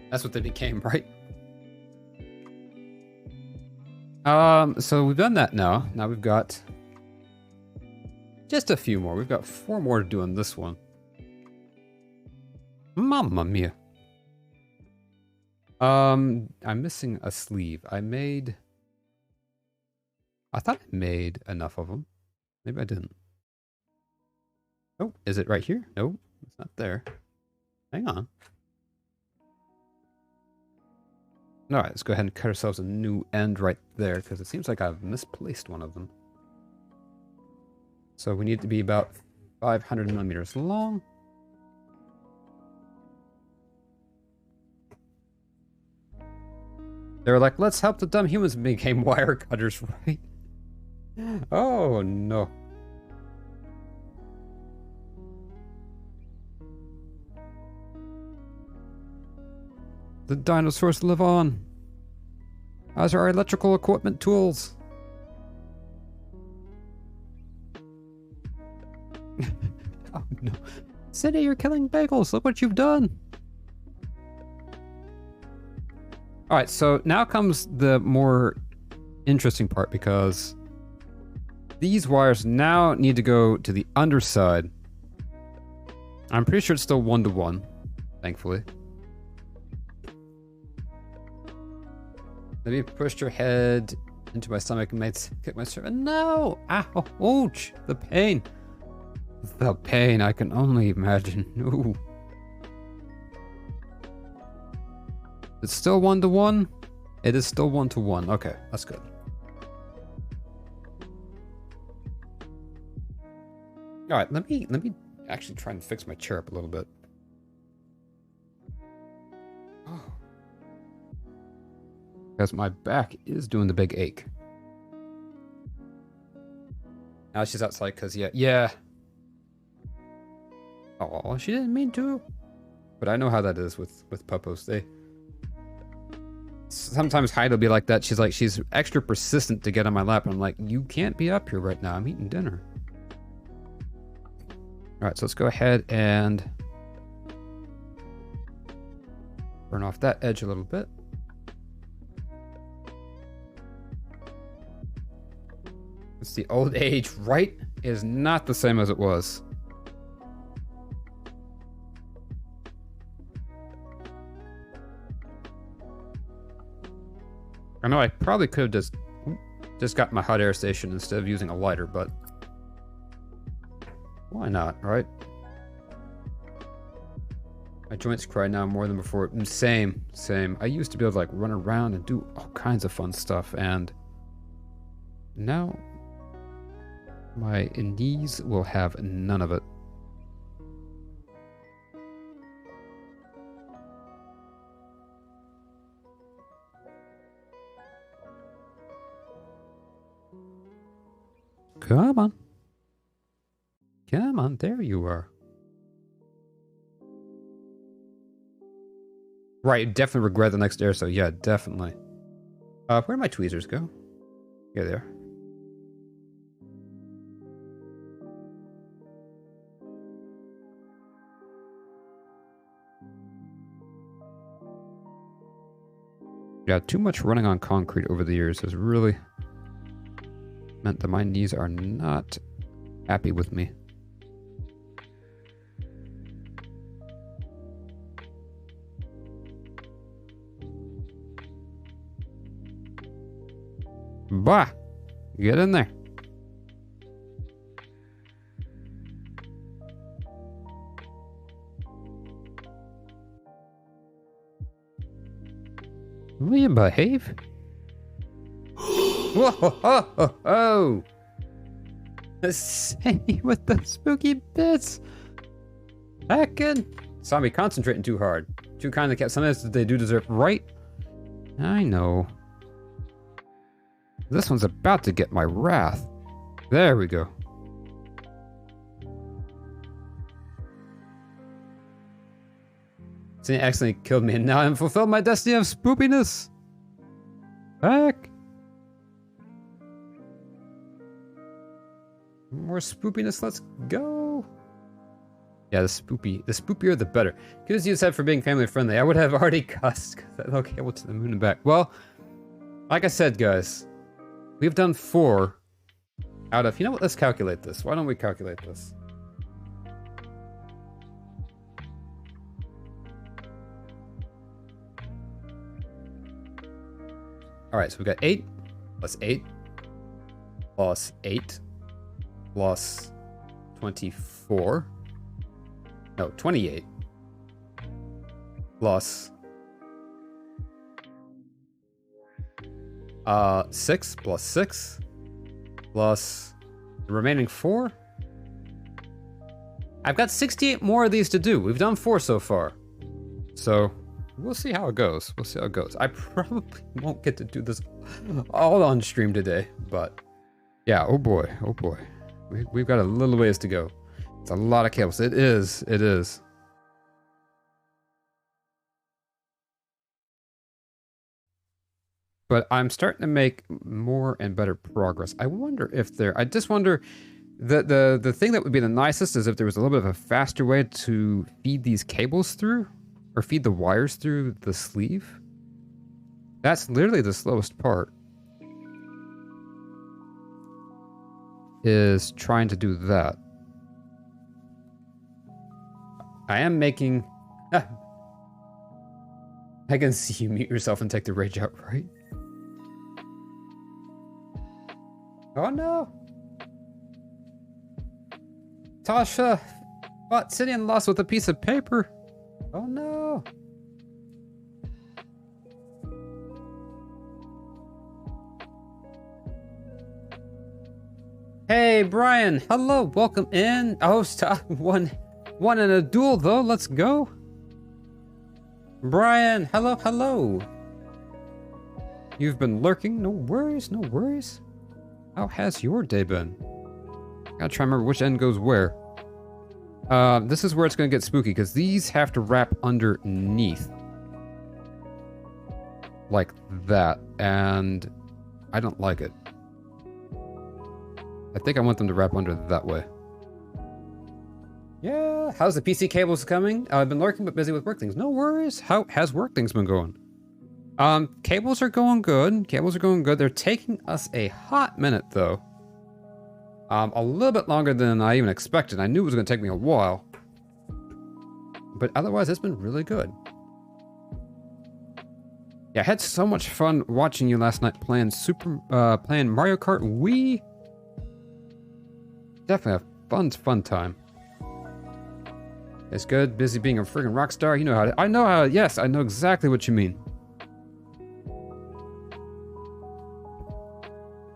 That's what they became, right? So we've done that now. Now we've got just a few more. We've got 4 more to do on this one. Mamma mia. I'm missing a sleeve. I thought I made enough of them. Maybe I didn't. Oh, is it right here? No, it's not there. Hang on. All right, let's go ahead and cut ourselves a new end right there because it seems like I've misplaced one of them. So we need to be about 500 millimeters long. They were like, let's help the dumb humans, became wire cutters, right? Oh, no. The dinosaurs live on. How's our electrical equipment tools? Oh no. City, you're killing bagels. Look what you've done. Alright, so now comes the more interesting part because these wires now need to go to the underside. I'm pretty sure it's still 1-to-1, thankfully. Maybe pushed your head into my stomach and made kick my stomach. No! Ow! Ouch! The pain. The pain, I can only imagine. Ooh. It's still 1-to-1? It is still 1-to-1. Okay, that's good. Alright, let me actually try and fix my chair up a little bit. Oh. Because my back is doing the big ache. Now she's outside because, yeah. Oh, she didn't mean to. But I know how that is with puppos. Sometimes Hyde will be like that. She's extra persistent to get on my lap. And I'm like, you can't be up here right now. I'm eating dinner. Alright, so let's go ahead and burn off that edge a little bit. It's the old age, right? It is not the same as it was. I know I probably could have just got my hot air station instead of using a lighter, but why not, right? My joints cry now more than before. Same. I used to be able to like run around and do all kinds of fun stuff, and now my knees will have none of it. Come on. Come on, there you are. Right, definitely regret the next air, so yeah, definitely. Where'd my tweezers go? Here they are. Yeah, too much running on concrete over the years has really meant that my knees are not happy with me. Bah! Get in there. Will you behave? Whoa! Ho, ho, ho. Say with the spooky bits. Heckin'. Saw me concentrating too hard. Too kindly kept. Sometimes they do deserve. Right? I know. This one's about to get my wrath. There we go. He accidentally killed me, and now I've fulfilled my destiny of spoopiness. Heck. More spoopiness, let's go. Yeah, the spoopier the better. Kudos you said for being family friendly. I would have already cussed because I look able to the moon and back. Well, like I said, guys, we've done 4 out of, you know what, let's calculate this. Why don't we calculate this? Alright, so we got 8 plus 8 plus 8 plus 24. No, 28 plus 6 plus 6 plus the remaining 4. I've got 68 more of these to do. We've done 4 so far. So we'll see how it goes. We'll see how it goes. I probably won't get to do this all on stream today, but yeah, oh boy, oh boy. We've got a little ways to go. It's a lot of cables. It is. But I'm starting to make more and better progress. I wonder if there... I just wonder... The thing that would be the nicest is if there was a little bit of a faster way to feed these cables through. Or feed the wires through the sleeve. That's literally the slowest part. Is trying to do that. I am making... I can see you mute yourself and take the rage out, right? Oh no! Tasha! What? Sitting lost with a piece of paper? Oh no! Hey, Brian! Hello! Welcome in! Oh, stop! One in a duel, though. Let's go! Brian! Hello, hello! You've been lurking? No worries, no worries. How has your day been? Gotta try to remember which end goes where. This is where it's gonna get spooky, because these have to wrap underneath. Like that, and I don't like it. I think I want them to wrap under that way. Yeah, how's the PC cables coming? I've been lurking but busy with work things. No worries. How has work things been going? Cables are going good. Cables are going good. They're taking us a hot minute, though. A little bit longer than I even expected. I knew it was going to take me a while. But otherwise, it's been really good. Yeah, I had so much fun watching you last night playing playing Mario Kart Wii. Definitely a fun time. It's good. Busy being a friggin' rock star. You know how to... I know how... Yes, I know exactly what you mean.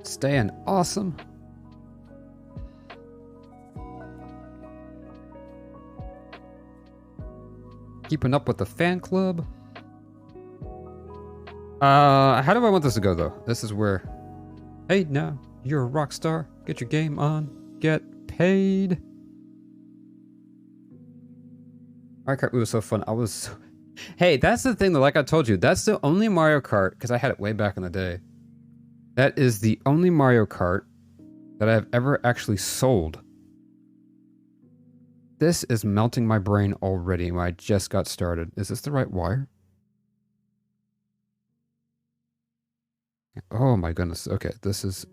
Staying awesome. Keeping up with the fan club. How do I want this to go, though? This is where... Hey, now, you're a rock star. Get your game on. Get paid. Mario Kart Wii was so fun. I was so... Hey, that's the thing, though. Like I told you, that's the only Mario Kart, because I had it way back in the day. That is the only Mario Kart that I've ever actually sold. This is melting my brain already when I just got started. Is this the right wire? Oh my goodness. Okay, this is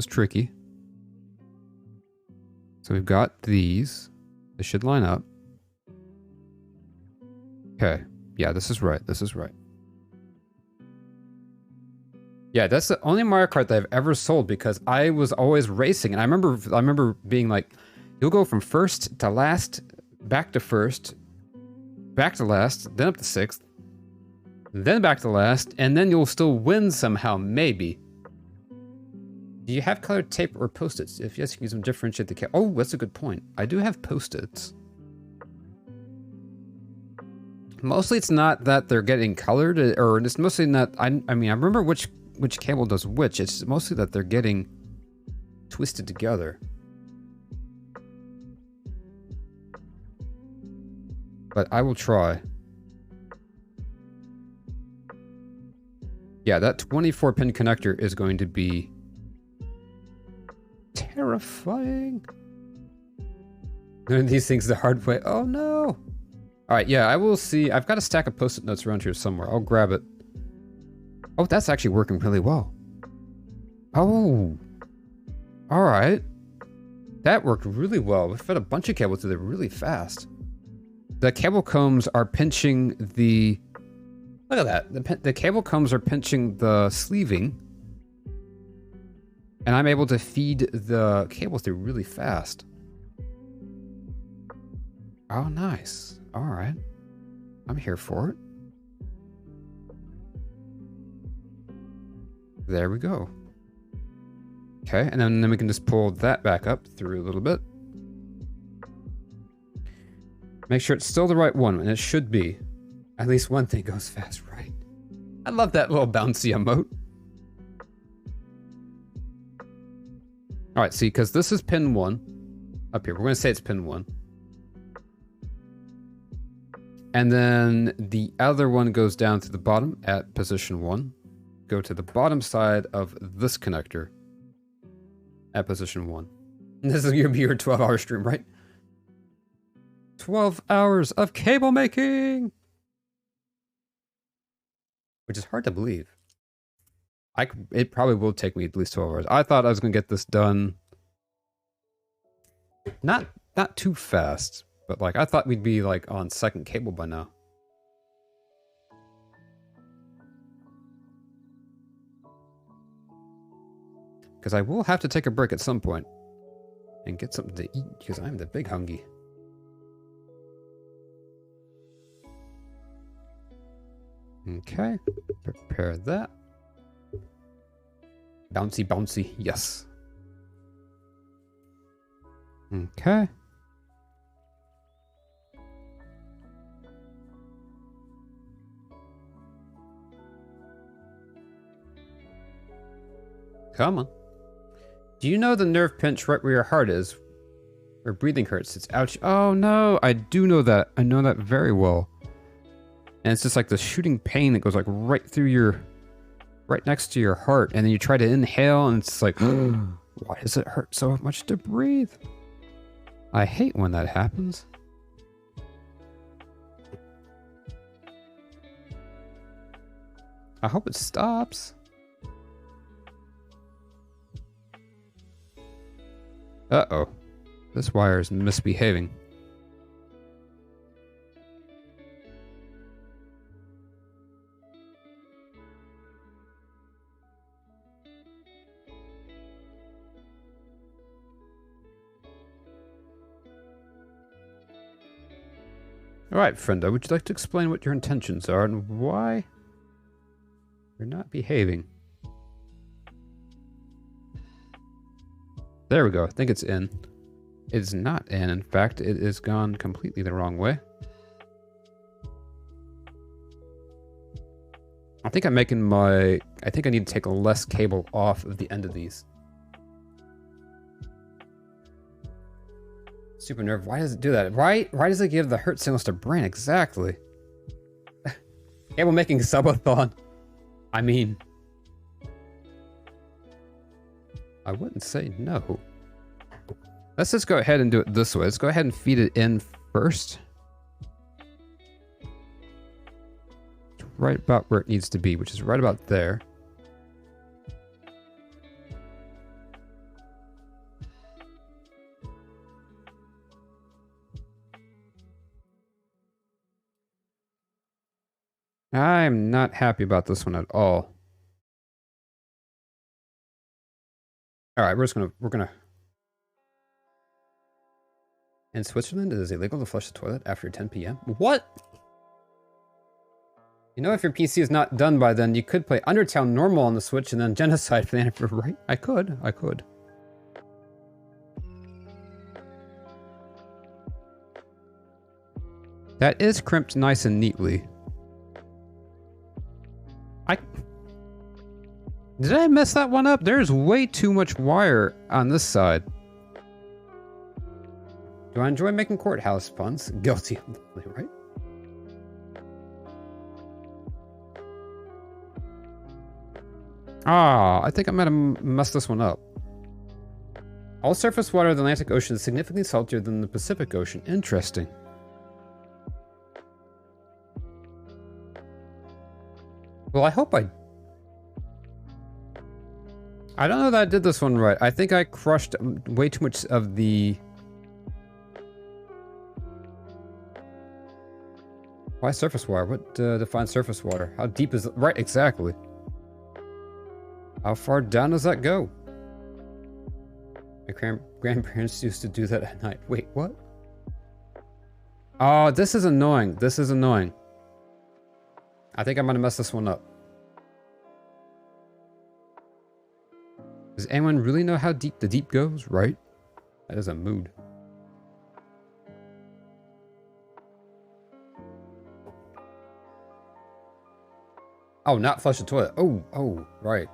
tricky. So we've got these. They should line up. Okay. Yeah, this is right. This is right. Yeah, that's the only Mario Kart that I've ever sold because I was always racing, and I remember being like, you'll go from first to last, back to first, back to last, then up to sixth, then back to last, and then you'll still win somehow, maybe. Do you have colored tape or post-its? If yes, you can use them to differentiate the Oh, that's a good point. I do have post-its. Mostly it's not that they're getting colored, or it's mostly not... I mean, I remember which cable does which. It's mostly that they're getting twisted together. But I will try. Yeah, that 24-pin connector is going to be terrifying. Learn these things the hard way. Oh no! Alright, yeah, I will see. I've got a stack of post-it notes around here somewhere. I'll grab it. Oh, that's actually working really well. Oh. Alright. That worked really well. We fed a bunch of cables through there really fast. The cable combs are pinching the... Look at that. The cable combs are pinching the sleeving. And I'm able to feed the cable through really fast. Oh, nice. Alright. I'm here for it. There we go. Okay, and then we can just pull that back up through a little bit. Make sure it's still the right one, and it should be. At least one thing goes fast, right? I love that little bouncy emote. Alright, see, because this is pin 1. Up here, we're going to say it's pin 1. And then the other one goes down to the bottom at position 1. go to the bottom side of this connector at position 1. And this is going to be your 12-hour stream, right? 12 hours of cable making! Which is hard to believe. It probably will take me at least 12 hours. I thought I was going to get this done not too fast, but like I thought we'd be like on second cable by now. Because I will have to take a break at some point and get something to eat because I'm the big hungry. Okay, prepare that. Bouncy, bouncy, yes. Okay. Come on. Do you know the nerve pinch right where your heart is? Where breathing hurts? It's ouch. Oh no, I do know that. I know that very well. And it's just like the shooting pain that goes like right through your... right next to your heart. And then you try to inhale and it's like... why does it hurt so much to breathe? I hate when that happens. I hope it stops. Uh-oh. This wire is misbehaving. Alright, friendo, would you like to explain what your intentions are and why you're not behaving? There we go. I think it's in. It's not in. In fact, it is gone completely the wrong way. I think I'm making my... I think I need to take less cable off of the end of these. Super nerve. Why does it do that? Why does it give the hurt signals to brain? Exactly. Cable making subathon. I mean... I wouldn't say no. Let's just go ahead and do it this way. Let's go ahead and feed it in first. Right about where it needs to be, which is right about there. I'm not happy about this one at all. All right, we're gonna. In Switzerland, it is illegal to flush the toilet after 10 p.m. What? You know, if your PC is not done by then, you could play Undertale normal on the Switch and then Genocide for the anniversary, right? I could. That is crimped nice and neatly. Did I mess that one up? There's way too much wire on this side. Do I enjoy making courthouse puns? Guilty, right? Ah, I think I might have messed this one up. All surface water of the Atlantic Ocean is significantly saltier than the Pacific Ocean. Interesting. Well, I hope I don't know that I did this one right. I think I crushed way too much of the... Why surface water? What defines surface water? How deep is it? Right, exactly. How far down does that go? My grandparents used to do that at night. Wait, what? Oh, this is annoying. This is annoying. I think I'm gonna mess this one up. Does anyone really know how deep the deep goes? Right? That is a mood. Oh, not flush the toilet. Oh, right.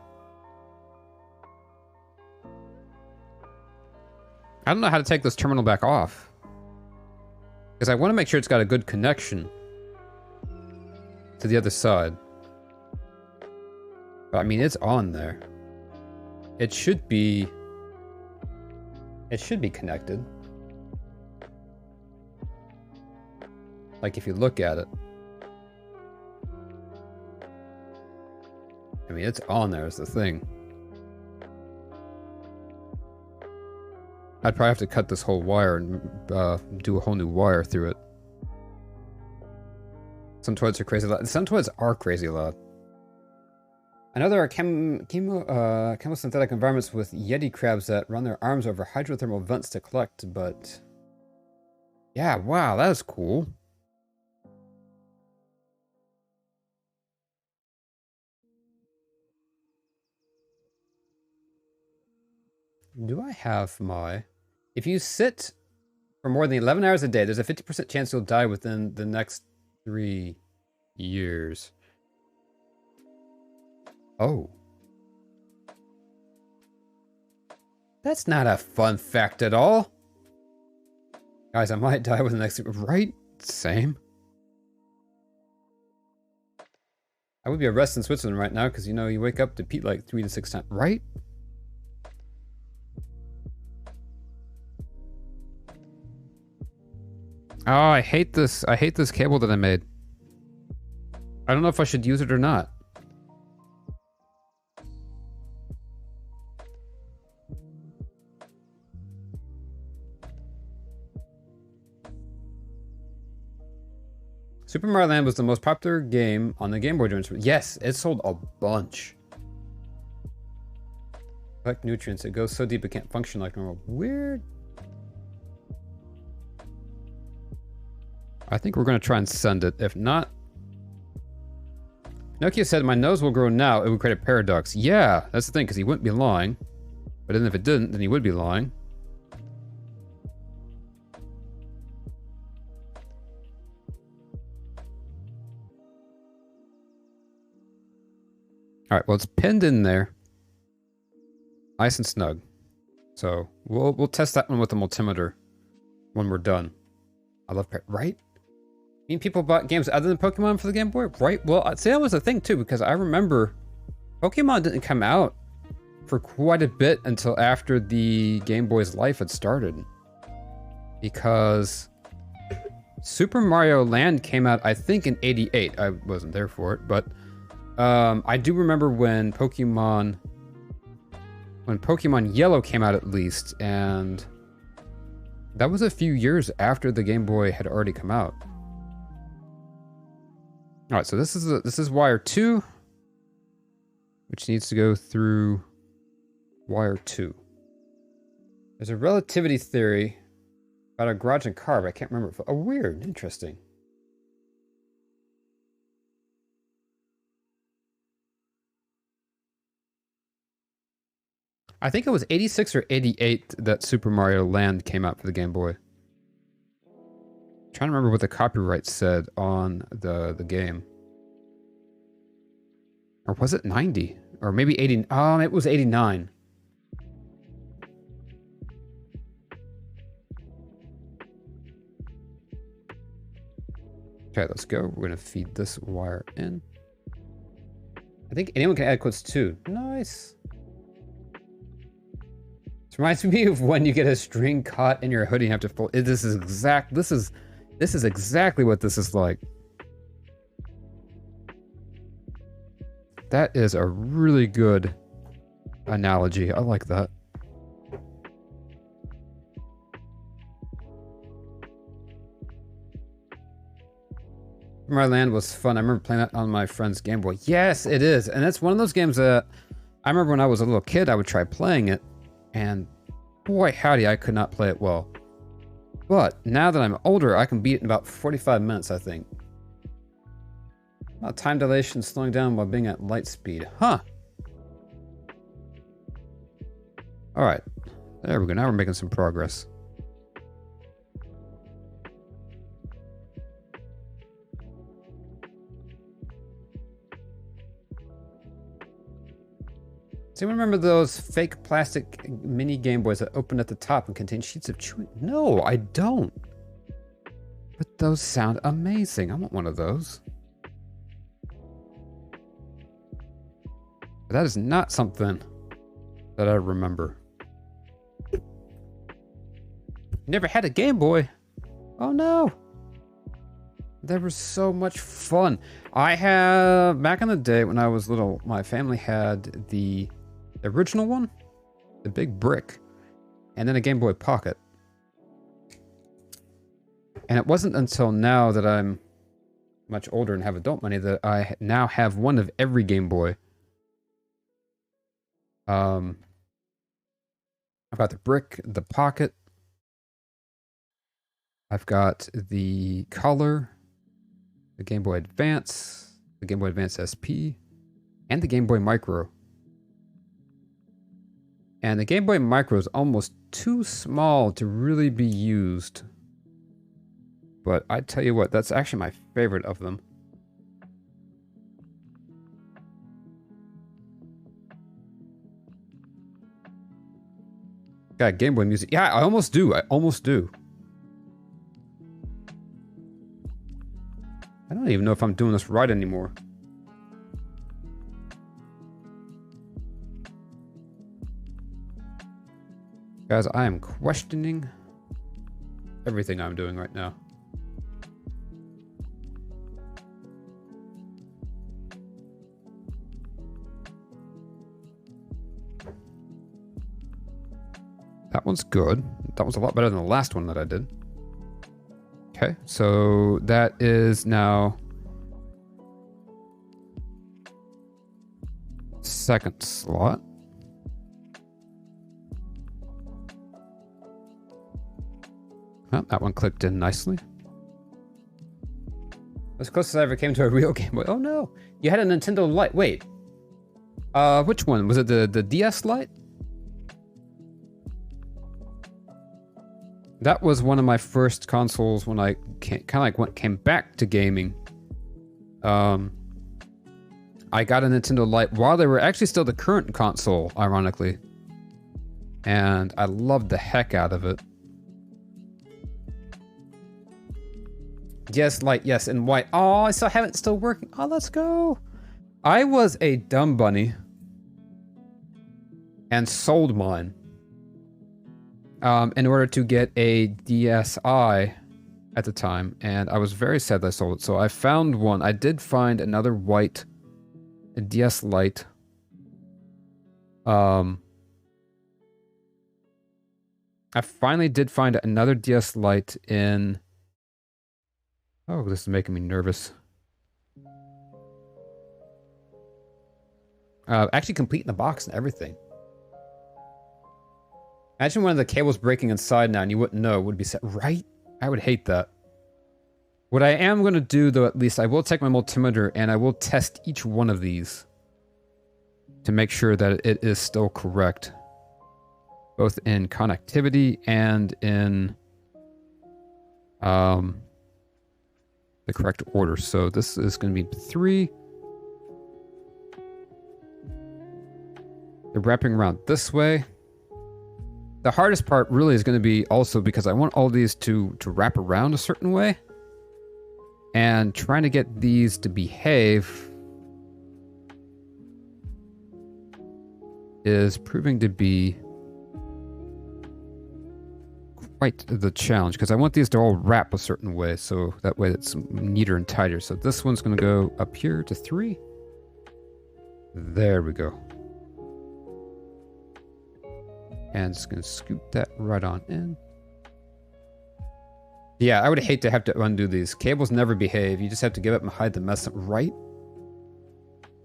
I don't know how to take this terminal back off. Because I want to make sure it's got a good connection to the other side. But I mean, it's on there. It should be connected. Like if you look at it. I mean, it's on there is the thing. I'd probably have to cut this whole wire and do a whole new wire through it. Some toilets are crazy loud. Some toilets are crazy loud. I know there are chemosynthetic environments with Yeti crabs that run their arms over hydrothermal vents to collect, but... Yeah, wow, that is cool. Do I have my... If you sit for more than 11 hours a day, there's a 50% chance you'll die within the next 3 years. Oh. That's not a fun fact at all. Guys, I might die within the next... Right? Same. I would be arrested in Switzerland right now because, you know, you wake up to pee like 3 to 6 times. Right? Oh, I hate this. I hate this cable that I made. I don't know if I should use it or not. Super Mario Land was the most popular game on the Game Boy during... Yes, it sold a bunch. Collect nutrients. It goes so deep it can't function like normal. Weird. I think we're going to try and send it. If not... Nokia said, my nose will grow now. It would create a paradox. Yeah, that's the thing, because he wouldn't be lying. But then if it didn't, then he would be lying. All right, well, it's pinned in there. Nice and snug. So we'll test that one with the multimeter when we're done. I love... Right? I mean, people bought games other than Pokemon for the Game Boy, right? Well, I'd say that was a thing too, because I remember Pokemon didn't come out for quite a bit until after the Game Boy's life had started. Because Super Mario Land came out, I think, in '88. I wasn't there for it, but I do remember when Pokemon Yellow came out at least, and that was a few years after the Game Boy had already come out. All right, so this is wire 2, which needs to go through wire 2. There's a relativity theory about a garage and car, but I can't remember. Oh, weird, interesting. I think it was 86 or 88 that Super Mario Land came out for the Game Boy. Trying to remember what the copyright said on the game. Or was it 90? Or maybe 80. It was 89. Okay, let's go. We're gonna feed this wire in. I think anyone can add quotes too. Nice. This reminds me of when you get a string caught in your hoodie and have to pull. This is exactly what this is like. That is a really good analogy. I like that. Mario Land was fun. I remember playing that on my friend's Game Boy. Yes, it is. And it's one of those games that I remember when I was a little kid, I would try playing it. And boy, howdy, I could not play it well. But now that I'm older, I can beat it in about 45 minutes, I think. Time dilation slowing down while being at light speed. Huh. Alright. There we go. Now we're making some progress. Does anyone remember those fake plastic mini Game Boys that opened at the top and contained sheets of chewing? No, I don't. But those sound amazing. I want one of those. But that is not something that I remember. Never had a Game Boy. Oh no. They were so much fun. I have, back in the day when I was little, my family had the original one, the big brick, and then a Game Boy Pocket. And it wasn't until now that I'm much older and have adult money that I now have one of every Game Boy. I've got the brick, the Pocket. I've got the Color, the Game Boy Advance, the Game Boy Advance SP, and the Game Boy Micro. And the Game Boy Micro is almost too small to really be used. But I tell you what, that's actually my favorite of them. Got Game Boy music. Yeah, I almost do. I almost do. I don't even know if I'm doing this right anymore. Guys, I am questioning everything I'm doing right now. That one's good. That was a lot better than the last one that I did. Okay, so that is now second slot. Oh, that one clicked in nicely. As close as I ever came to a real Game Boy. Oh no, you had a Nintendo Lite. Wait, which one was it? The DS Lite? That was one of my first consoles when I came back to gaming. I got a Nintendo Lite while they were actually still the current console, ironically. And I loved the heck out of it. Yes, Lite, yes, and white. Oh, I still have it still working. Oh, let's go. I was a dumb bunny and sold mine. In order to get a DSi at the time, and I was very sad that I sold it. So I found one. I did find another white DS Lite. I finally did find another DS Lite in... Oh, this is making me nervous. Actually complete in the box and everything. Imagine one of the cables breaking inside now and you wouldn't know. It would be set right? I would hate that. What I am going to do, though, at least, I will take my multimeter and I will test each one of these to make sure that it is still correct. Both in connectivity and in the correct order. So this is going to be 3. They're wrapping around this way. The hardest part really is going to be also because I want all these to wrap around a certain way. And trying to get these to behave is proving to be quite the challenge. Because I want these to all wrap a certain way, so that way it's neater and tighter. So this one's going to go up here to 3. There we go. And just going to scoop that right on in. Yeah, I would hate to have to undo these. Cables never behave. You just have to give up and hide the mess up, right?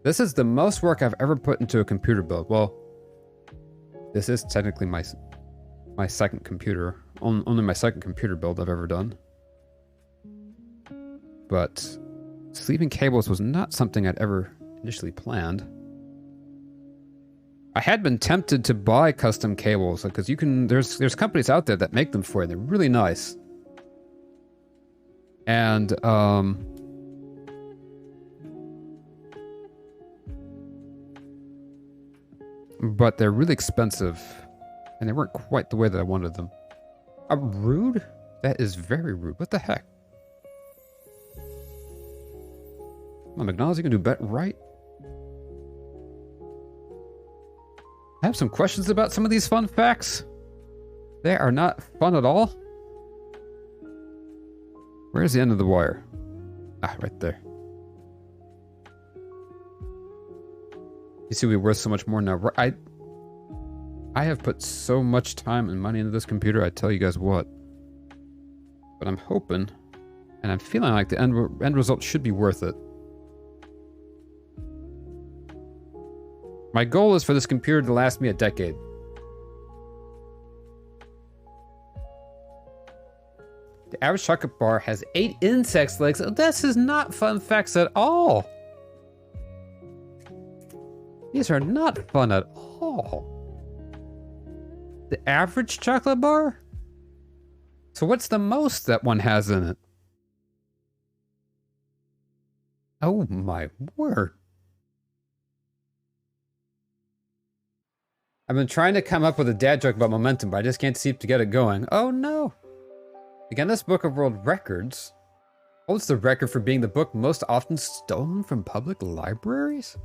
This is the most work I've ever put into a computer build. Well, this is technically my second computer. Only my second computer build I've ever done. But sleeving cables was not something I'd ever initially planned. I had been tempted to buy custom cables because you can. There's companies out there that make them for you. They're really nice. And but they're really expensive, and they weren't quite the way that I wanted them. Rude? That is very rude. What the heck? Come on, McDonald's, you can do better, right? I have some questions about some of these fun facts. They are not fun at all. Where's the end of the wire? Ah, right there. You see, we're worth so much more now. I have put so much time and money into this computer, I tell you guys what. But I'm hoping, and I'm feeling like the end result should be worth it. My goal is for this computer to last me a decade. The average chocolate bar has 8 insects' legs. This is not fun facts at all. These are not fun at all. The average chocolate bar? So what's the most that one has in it? Oh my word. I've been trying to come up with a dad joke about momentum, but I just can't seem to get it going. Oh no. The Guinness Book of World Records holds the record for being the book most often stolen from public libraries?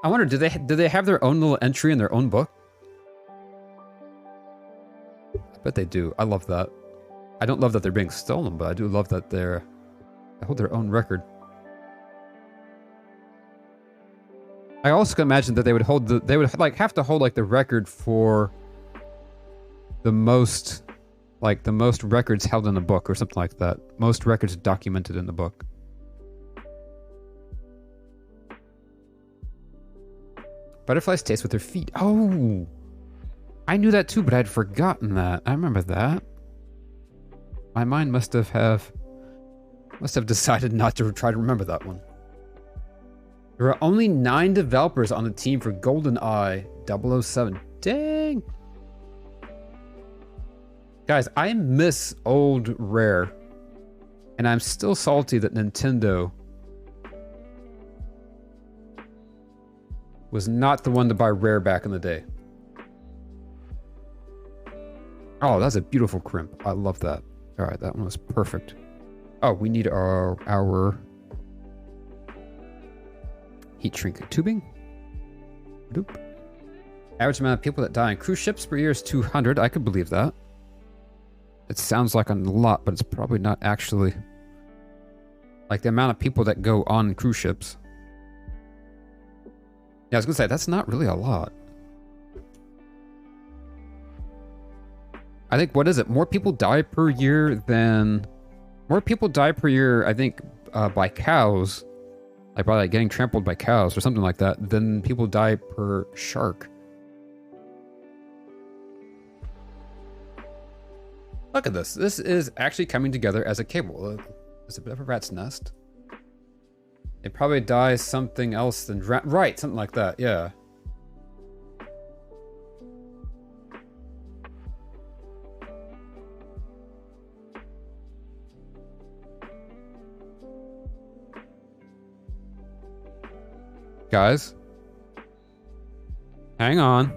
I wonder, do they have their own little entry in their own book? I bet they do. I love that. I don't love that they're being stolen, but I do love that they hold their own record. I also can imagine that they would have to hold like the record for the most records held in a book or something like that. Most records documented in the book. Butterflies taste with their feet. Oh, I knew that too, but I'd forgotten that. I remember that. My mind must have decided not to try to remember that one. There are only 9 developers on the team for GoldenEye 007. Dang. Guys, I miss old Rare. And I'm still salty that Nintendo was not the one to buy Rare back in the day. Oh, that's a beautiful crimp. I love that. All right, that one was perfect. Oh, we need our heat shrink tubing. Doop. Average amount of people that die on cruise ships per year is 200. I could believe that. It sounds like a lot, but it's probably not actually. Like the amount of people that go on cruise ships. Yeah, I was gonna say, that's not really a lot. I think, what is it? More people die per year, I think, by cows. Like by getting trampled by cows or something like that, than people die per shark. Look at this. This is actually coming together as a cable. It's a bit of a rat's nest. It probably dies something else than right, something like that, yeah. Guys, hang on.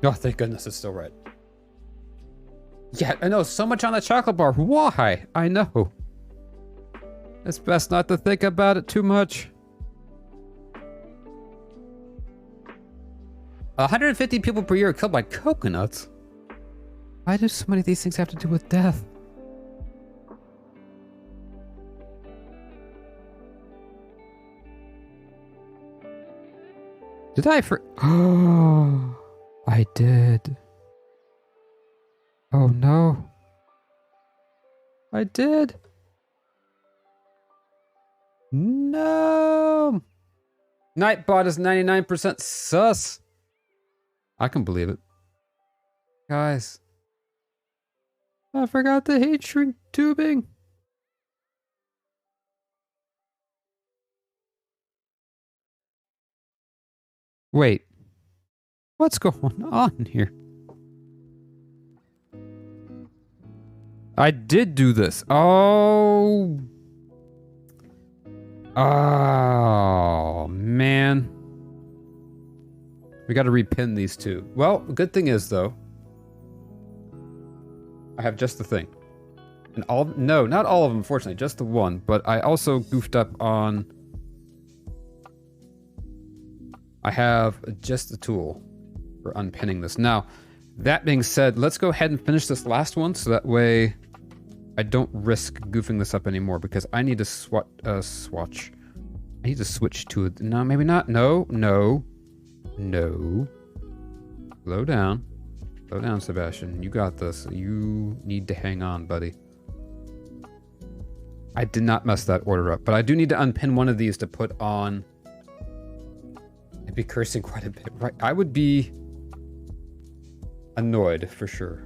Oh, thank goodness it's still red. Yeah, I know, so much on the chocolate bar. Why? I know. It's best not to think about it too much. 150 people per year are killed by coconuts. Why do so many of these things have to do with death? Did I Oh, I did. Oh no. I did. No. Nightbot is 99% sus. I can believe it. Guys. I forgot the heat shrink tubing. Wait. What's going on here? I did do this. Oh. Oh, man. We got to repin these two. Well, good thing is, though, I have just the thing. And no, not all of them, unfortunately, just the one. But I also goofed up on I have just the tool for unpinning this. Now, that being said, let's go ahead and finish this last one so that way I don't risk goofing this up anymore because I need to swatch. I need to switch to it. No, maybe not. No. Slow down. Slow down, Sebastian. You got this. You need to hang on, buddy. I did not mess that order up, but I do need to unpin one of these to put on. I'd be cursing quite a bit, right? I would be annoyed for sure.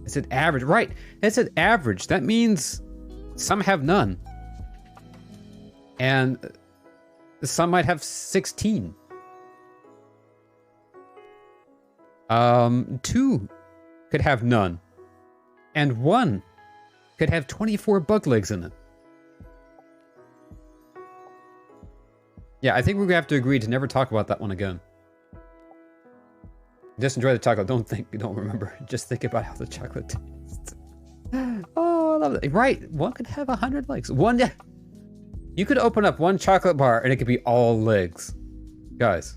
It's an average, right? It's an average. That means some have none. And some might have 16. 2 could have none. And 1 could have 24 bug legs in it. Yeah, I think we're gonna have to agree to never talk about that one again. Just enjoy the chocolate. Don't remember. Just think about how the chocolate tastes. Oh, I love it. Right, one could have 100 legs. You could open up one chocolate bar and it could be all legs. Guys.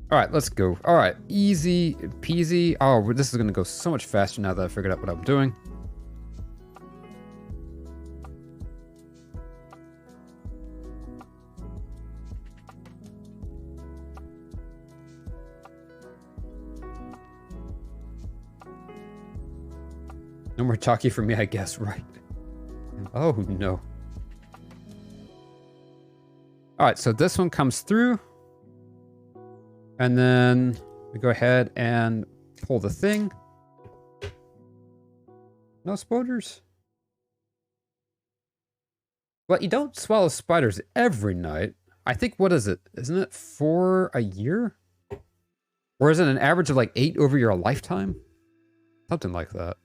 All right, let's go. All right, easy peasy. Oh, this is gonna go so much faster now that I figured out what I'm doing. No more chalky for me, I guess, right? Oh, no. All right, so this one comes through. And then we go ahead and pull the thing. No spiders. Well, you don't swallow spiders every night. I think, what is it? Isn't it 4 a year? Or is it an average of like 8 over your lifetime? Something like that.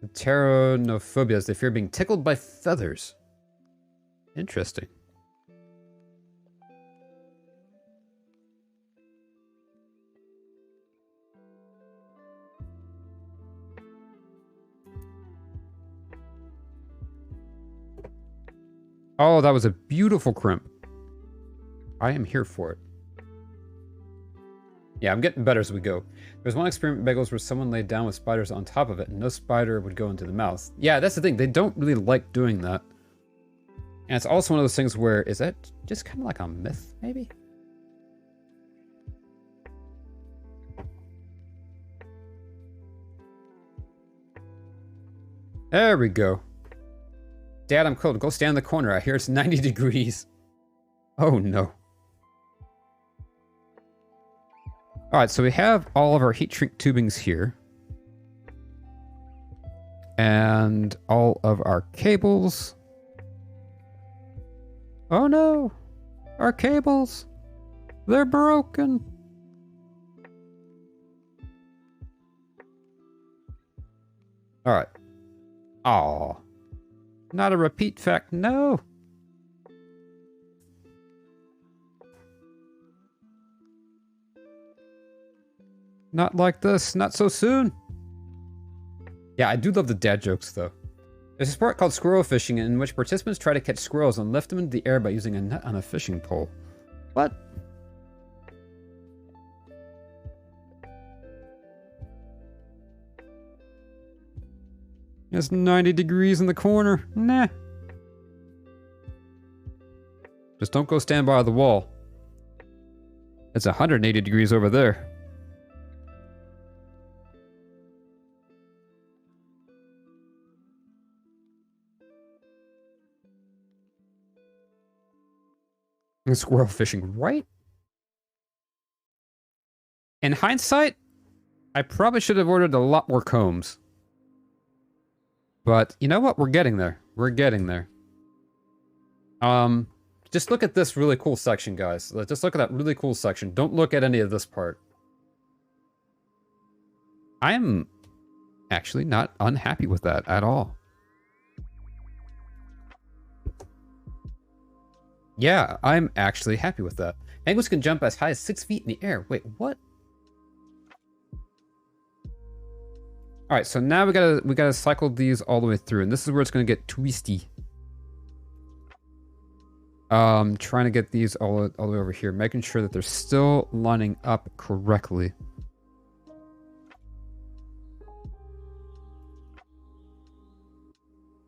Pteronophobias, they fear being tickled by feathers. Interesting. Oh, that was a beautiful crimp. I am here for it. Yeah, I'm getting better as we go. There's one experiment in bagels where someone laid down with spiders on top of it and no spider would go into the mouth. Yeah, that's the thing. They don't really like doing that. And it's also one of those things where, is that just kind of like a myth, maybe? There we go. Dad, I'm cold. Go stand in the corner. I hear it's 90 degrees. Oh, no. All right, so we have all of our heat shrink tubings here. And all of our cables. Oh no! Our cables! They're broken! Alright. Aw. Not a repeat fact, no! Not like this, not so soon! Yeah, I do love the dad jokes though. There's a sport called squirrel fishing in which participants try to catch squirrels and lift them into the air by using a net on a fishing pole. What? It's 90 degrees in the corner. Nah. Just don't go stand by the wall. It's 180 degrees over there. Squirrel fishing, right? In hindsight, I probably should have ordered a lot more combs. But you know what? We're getting there. We're getting there. Just look at this really cool section, guys. Just look at that really cool section. Don't look at any of this part. I'm actually not unhappy with that at all. Yeah, I'm actually happy with that. Penguins can jump as high as 6 feet in the air. Wait, what? All right, so now we gotta cycle these all the way through, and this is where it's gonna get twisty. Trying to get these all the way over here, making sure that they're still lining up correctly.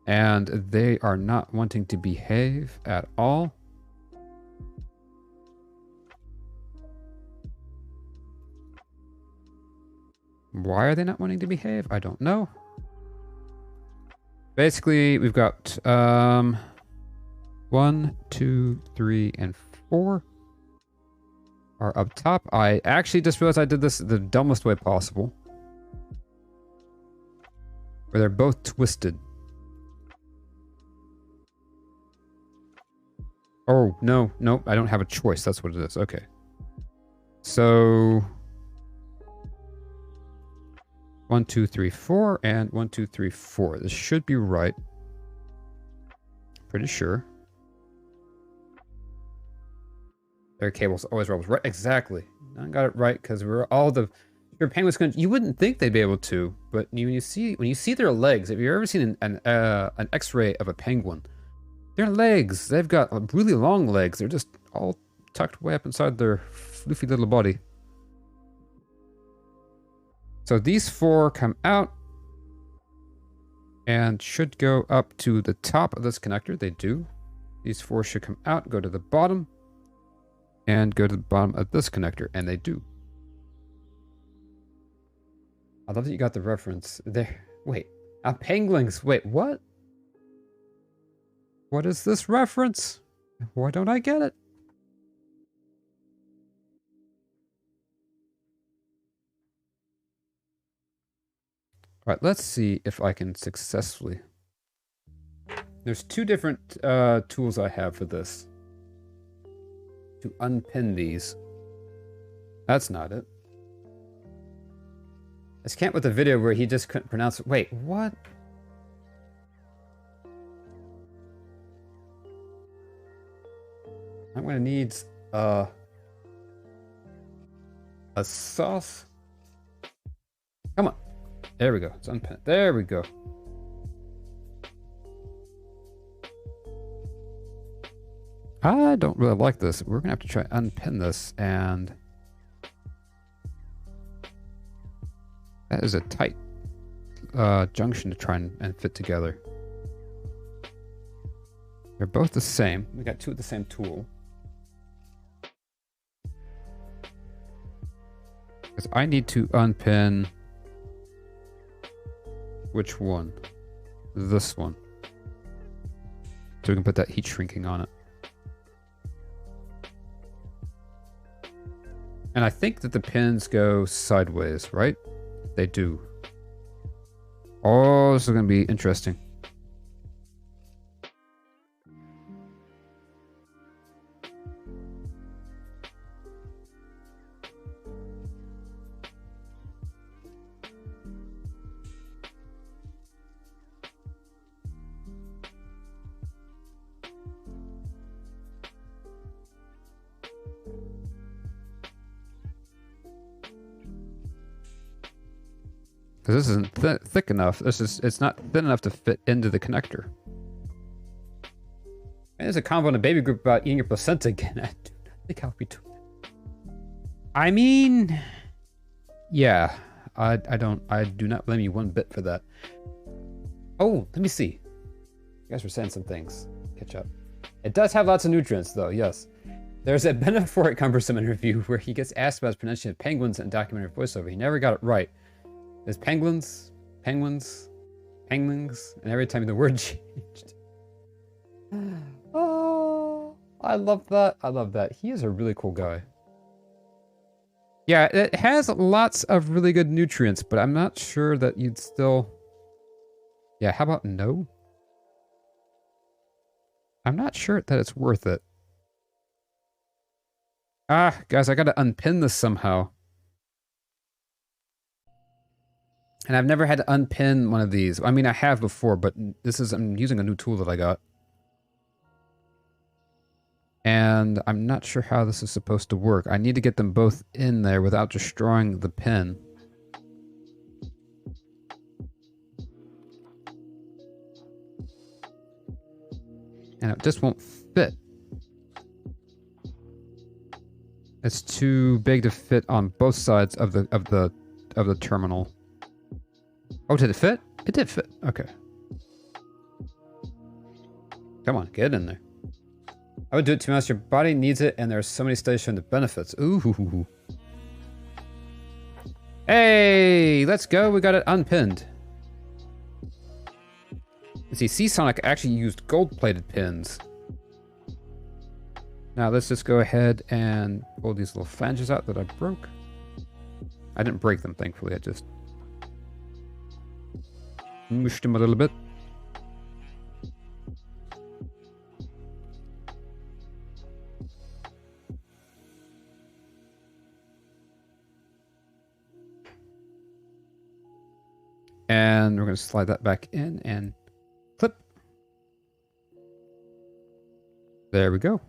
And they are not wanting to behave at all. Why are they not wanting to behave? I don't know. Basically, we've got 1, 2, 3, and 4 are up top. I actually just realized I did this the dumbest way possible, where they're both twisted. Oh, no, I don't have a choice. That's what it is. Okay. So 1, 2, 3, 4, and 1, 2, 3, 4. This should be right. Pretty sure. Their cables always rolls right. Exactly. I got it right because we're all the penguins. You wouldn't think they'd be able to, but when you see their legs, have you ever seen an X-ray of a penguin? Their legs, they've got really long legs. They're just all tucked way up inside their floofy little body. So these 4 come out and should go up to the top of this connector. They do. These 4 should come out, go to the bottom, and go to the bottom of this connector, and they do. I love that you got the reference there. Wait, penguins. Wait, what? What is this reference? Why don't I get it? All right, let's see if I can successfully. There's 2 different tools I have for this. To unpin these. That's not it. I just can't with the video where he just couldn't pronounce it. Wait, what? I'm gonna need a sauce. Come on. There we go. It's unpinned. There we go. I don't really like this. We're gonna have to try unpin this, and that is a tight junction to try and fit together. They're both the same. We got 2 of the same tool. Because I need to unpin which one? This one. So we can put that heat shrinking on it. And I think that the pins go sideways, right? They do. Oh, this is going to be interesting. Because this isn't thick enough. It's not thin enough to fit into the connector. And there's a convo in a baby group about eating your placenta again. I do not think I'll be doing that. I mean, yeah, I do not blame you one bit for that. Oh, let me see. You guys were saying some things. Catch up. It does have lots of nutrients, though. Yes. There's a Ben Affleck Cumbersome interview where he gets asked about his pronunciation of penguins in documentary voiceover. He never got it right. There's penguins, and every time the word changed. Oh, I love that. I love that. He is a really cool guy. Yeah, it has lots of really good nutrients, but I'm not sure that you'd still... Yeah, how about no? I'm not sure that it's worth it. Ah, guys, I gotta unpin this somehow. And I've never had to unpin one of these. I mean, I have before, but I'm using a new tool that I got. And I'm not sure how this is supposed to work. I need to get them both in there without destroying the pin. And it just won't fit. It's too big to fit on both sides of the terminal. Oh, did it fit? It did fit. Okay. Come on, get in there. I would do it to be honest. Your body needs it, and there are so many studies showing the benefits. Ooh. Hey, let's go. We got it unpinned. You see, Seasonic actually used gold-plated pins. Now let's just go ahead and pull these little flanges out that I broke. I didn't break them, thankfully. I just mushed them a little bit. And we're going to slide that back in and clip. There we go.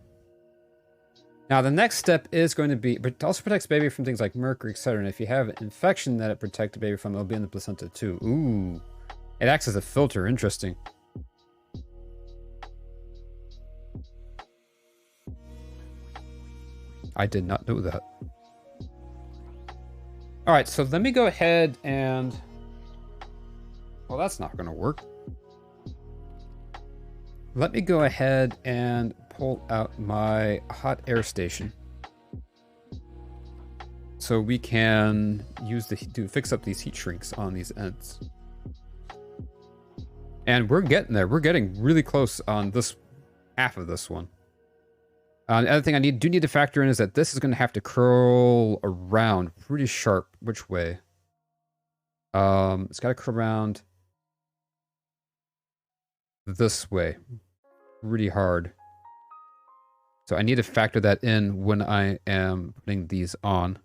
Now the next step is going to be, but it also protects baby from things like mercury, etc. And if you have an infection that it protects the baby from, it'll be in the placenta too. Ooh. It acts as a filter. Interesting. I did not know that. All right, so let me go ahead and... Well, that's not going to work. Let me go ahead and pull out my hot air station. So we can use fix up these heat shrinks on these ends. And we're getting there. We're getting really close on this half of this one. The other thing I do need to factor in is that this is going to have to curl around pretty sharp. Which way? It's got to curl around this way really hard. So I need to factor that in when I am putting these on.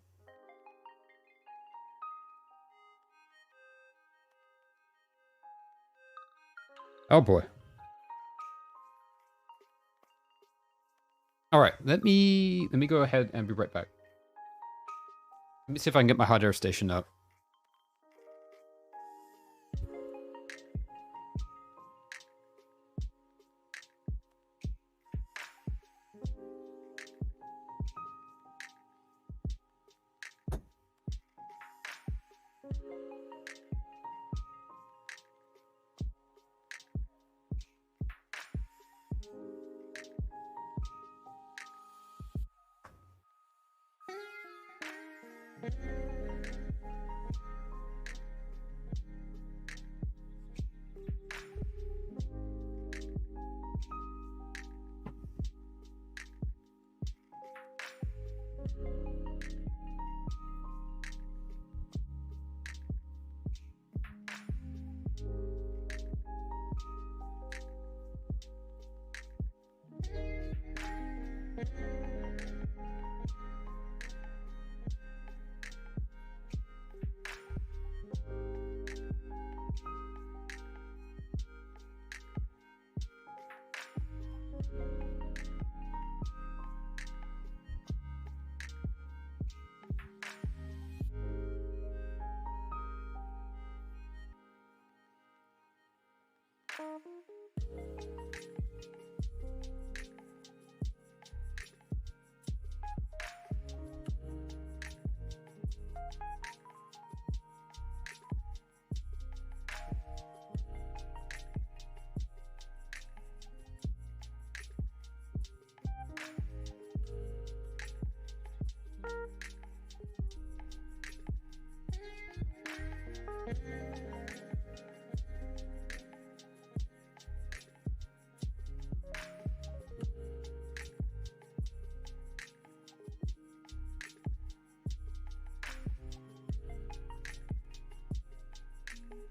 Oh boy. All right, let me go ahead and be right back. Let me see if I can get my hot air station up.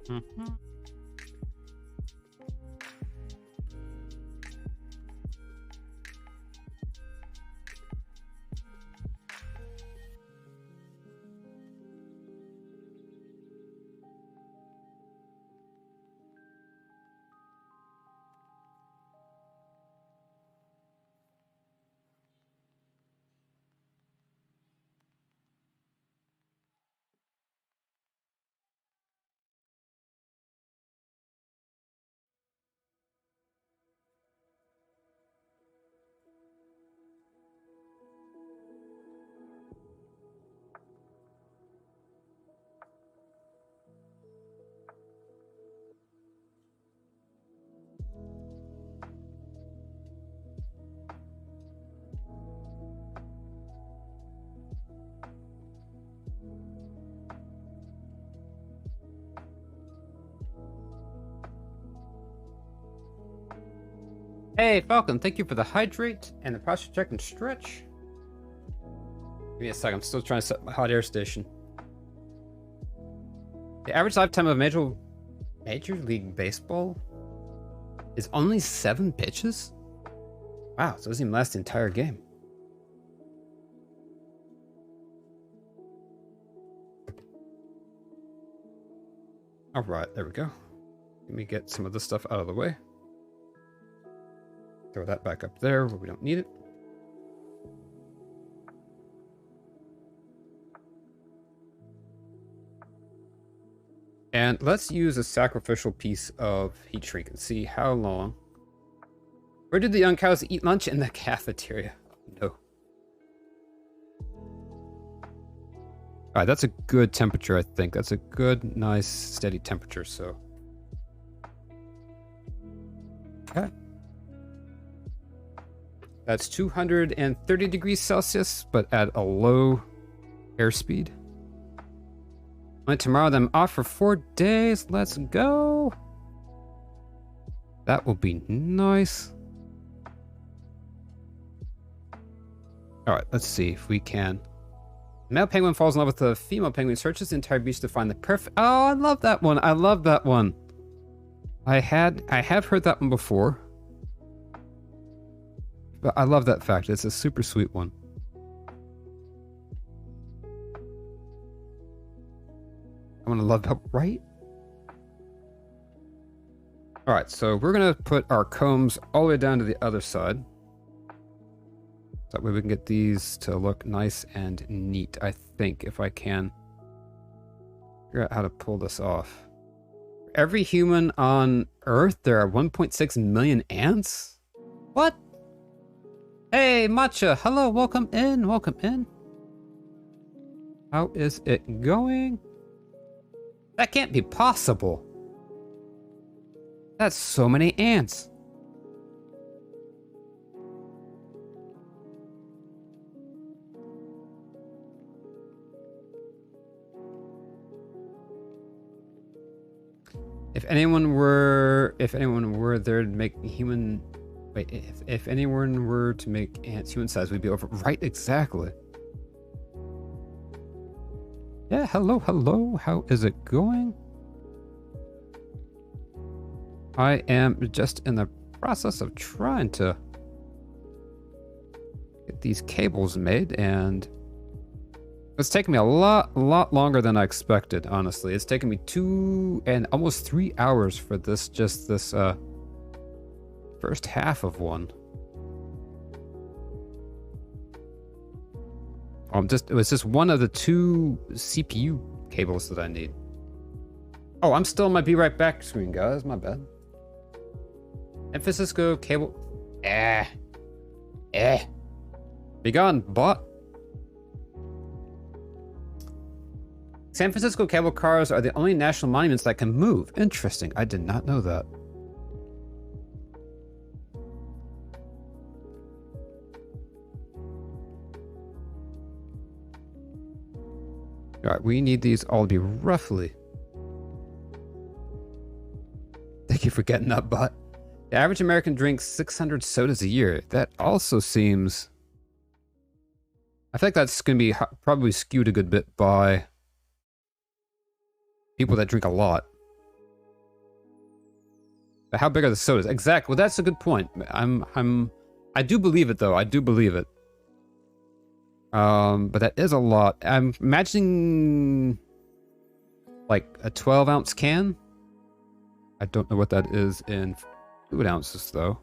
Mm-hmm. Hey, Falcon, thank you for the hydrate and the posture check and stretch. Give me a sec, I'm still trying to set my hot air station. The average lifetime of Major League Baseball is only 7 pitches? Wow, so it doesn't even last the entire game. All right, there we go. Let me get some of this stuff out of the way. Throw that back up there where we don't need it. And let's use a sacrificial piece of heat shrink and see how long. Where did the young cows eat lunch? In the cafeteria? No. All right, that's a good temperature, I think. That's a good, nice, steady temperature, so. Okay. That's 230 degrees Celsius, but at a low airspeed. Tomorrow, then I'm off for 4 days. Let's go. That will be nice. All right, let's see if we can. The male penguin falls in love with the female penguin, searches the entire beach to find the perfect. Oh, I love that one. I love that one. I have heard that one before, but I love that fact. It's a super sweet one. I'm gonna love that, right? All right, so we're gonna put our combs all the way down to the other side. That way we can get these to look nice and neat, I think, if I can figure out how to pull this off. For every human on Earth, there are 1.6 million ants? What? Hey, Matcha, hello, welcome in, welcome in. How is it going? That can't be possible. That's so many ants. If anyone were there to make human, wait, if anyone were to make ants human size, we'd be over. Right, exactly. Yeah, hello, hello. How is it going? I am just in the process of trying to get these cables made, and it's taken me a lot longer than I expected, honestly. It's taken me 2 and almost 3 hours for this, just this first half of one. It was just one of the 2 CPU cables that I need. Oh, I'm still on my be right back screen, guys. My bad. San Francisco cable. Be gone, bot. San Francisco cable cars are the only national monuments that can move. Interesting. I did not know that. All right, we need these all to be roughly. Thank you for getting that, bot. The average American drinks 600 sodas a year. That also seems. I think that's going to be probably skewed a good bit by people that drink a lot. But how big are the sodas? Exactly. Well, that's a good point. I do believe it, though. I do believe it. But that is a lot. I'm imagining like a 12-ounce can. I don't know what that is in fluid ounces, though.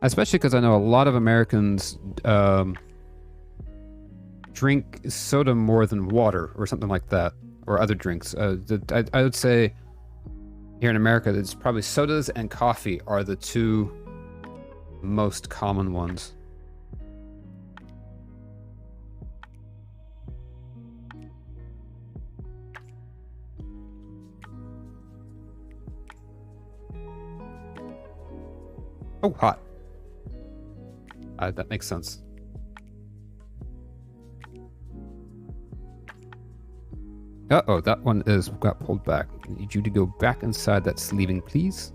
Especially because I know a lot of Americans drink soda more than water or something like that, or other drinks. I would say here in America, it's probably sodas and coffee are the 2 most common ones. Oh, hot. That makes sense. Uh-oh, that one got pulled back. I need you to go back inside that sleeving, please.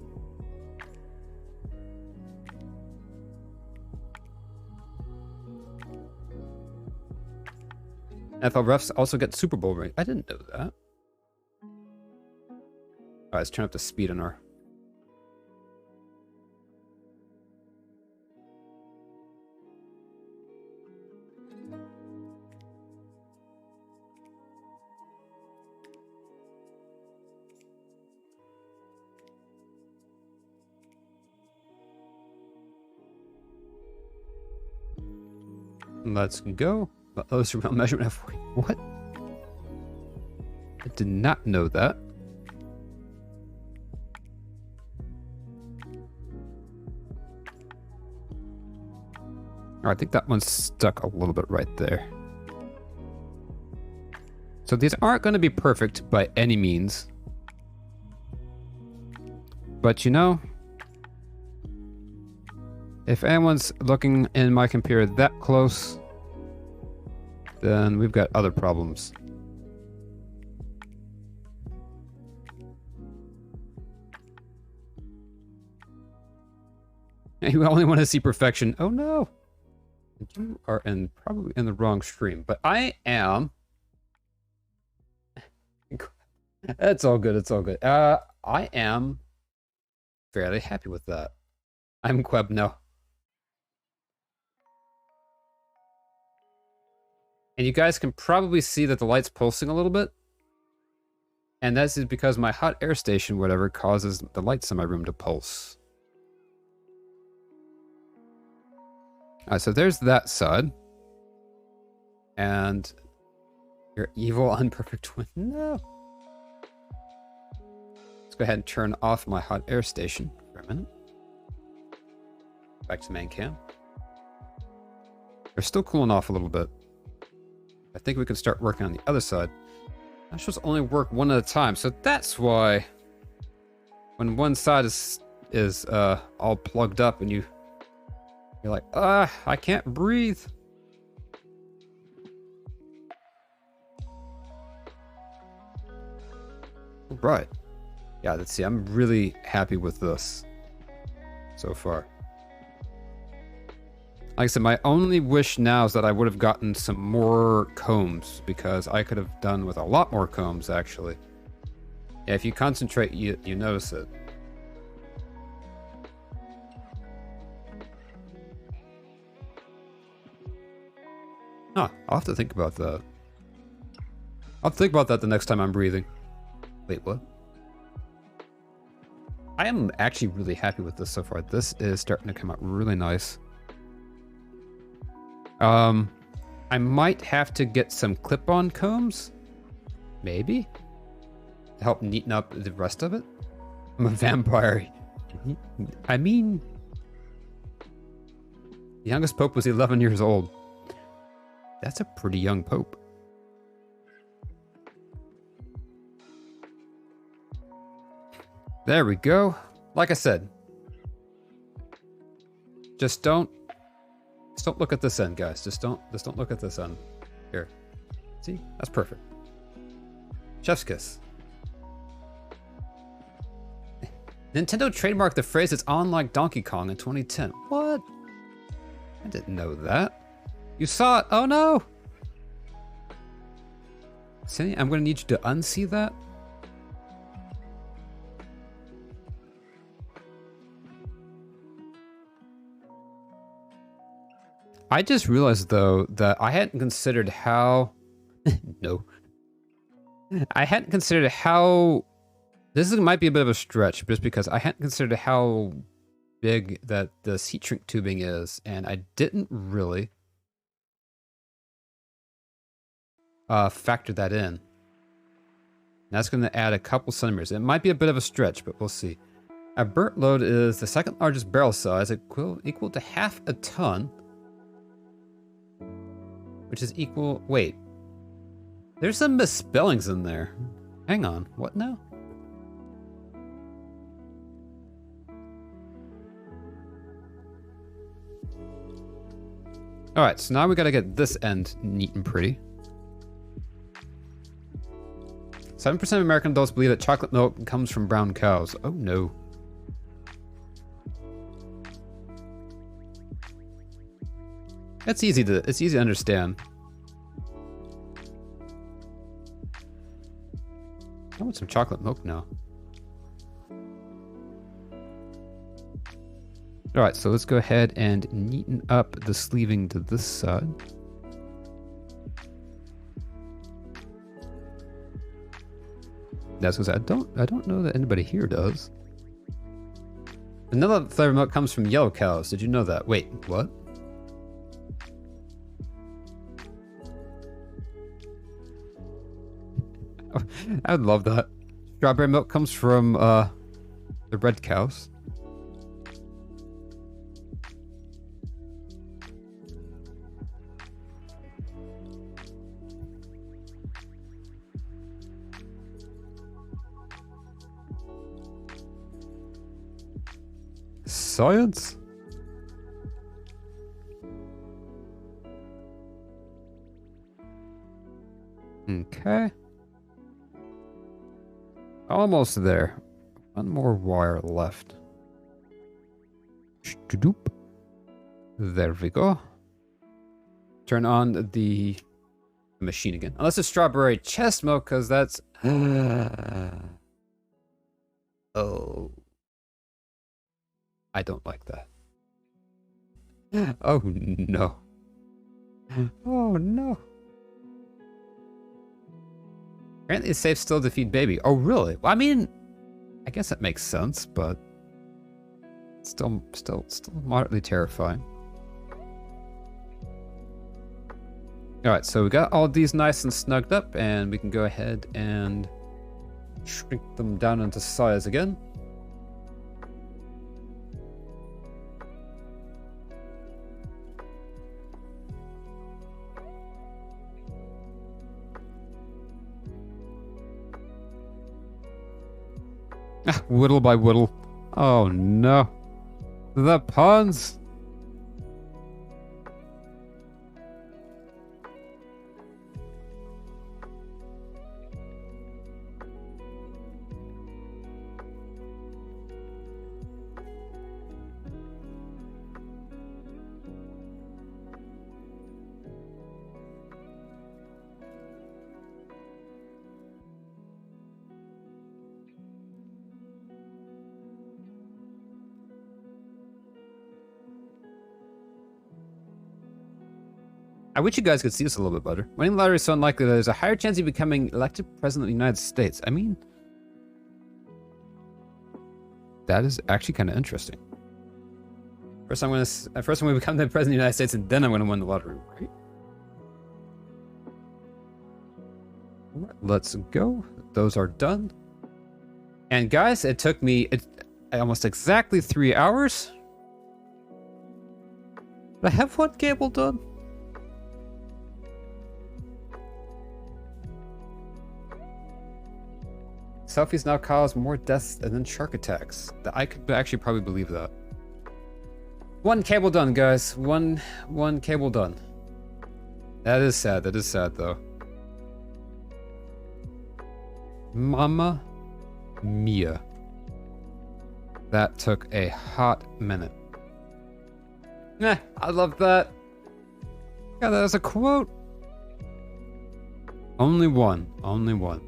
NFL refs also get Super Bowl ring. I didn't know that. Alright, let's turn up the speed on our... Let's go. Oh, it's around measurement of... What? I did not know that. I think that one's stuck a little bit right there. So these aren't going to be perfect by any means. But you know, if anyone's looking in my computer that close, then we've got other problems. You only want to see perfection. Oh no! You are probably in the wrong stream, but I am. It's all good. It's all good. I am fairly happy with that. I'm Queb now. And you guys can probably see that the light's pulsing a little bit. And this is because my hot air station, whatever, causes the lights in my room to pulse. Alright, so there's that side. And your evil unperfect twin. No. Let's go ahead and turn off my hot air station for a minute. Back to main cam. They're still cooling off a little bit. I think we can start working on the other side. That's supposed to only work one at a time, so that's why when one side is all plugged up and you're like, I can't breathe. Right. Yeah, let's see. I'm really happy with this so far. Like I said, my only wish now is that I would have gotten some more combs, because I could have done with a lot more combs, actually. Yeah, if you concentrate, you notice it. Huh, I'll have to think about that. I'll think about that the next time I'm breathing. Wait, what? I am actually really happy with this so far. This is starting to come out really nice. I might have to get some clip-on combs. Maybe. To help neaten up the rest of it. I'm a vampire. I mean... The youngest pope was 11 years old. That's a pretty young pope. There we go. Like I said. Just don't look at this end, guys. Just don't look at this end. Here. See? That's perfect. Chef's kiss. Nintendo trademarked the phrase "it's on like Donkey Kong" in 2010. What? I didn't know that. You saw it? Oh no! See, I'm gonna need you to unsee that. I just realized, though, that I hadn't considered how... No. I hadn't considered how... This might be a bit of a stretch, just because I hadn't considered how big that this heat shrink tubing is, and I didn't really factor that in. That's going to add a couple centimeters. It might be a bit of a stretch, but we'll see. Our burnt load is the second largest barrel size, equal to half a ton. Which is equal... Wait. There's some misspellings in there. Hang on. What now? Alright, so now we gotta get this end neat and pretty. 7% of American adults believe that chocolate milk comes from brown cows. Oh no. It's easy to understand. I want some chocolate milk now. Alright, so let's go ahead and neaten up the sleeving to this side. That's what I don't know that anybody here does. Another flavor milk comes from yellow cows. Did you know that? Wait, what? I would love that. Strawberry milk comes from the red cows. Science? Okay. Almost there. One more wire left. There we go. Turn on the machine again. Unless it's strawberry chest milk, because that's... Oh. I don't like that. Oh no. Oh no. Apparently it's safe still to feed baby. Oh really? Well, I mean, I guess that makes sense, but still moderately terrifying. Alright, so we got all these nice and snugged up, and we can go ahead and shrink them down into size again. Whittle by whittle. Oh no. The puns! I wish you guys could see this a little bit better. Winning the lottery is so unlikely that there's a higher chance of becoming elected president of the United States. I mean, that is actually kind of interesting. First I'm gonna become the president of the United States, and then I'm gonna win the lottery, right? All right, let's go. Those are done. And guys, it took me almost exactly 3 hours. Did I have one cable done? Selfies now cause more deaths than shark attacks. I could actually probably believe that. One cable done, guys. One cable done. That is sad. That is sad, though. Mamma mia. That took a hot minute. I love that. Yeah, that is a quote. Only one. Only one.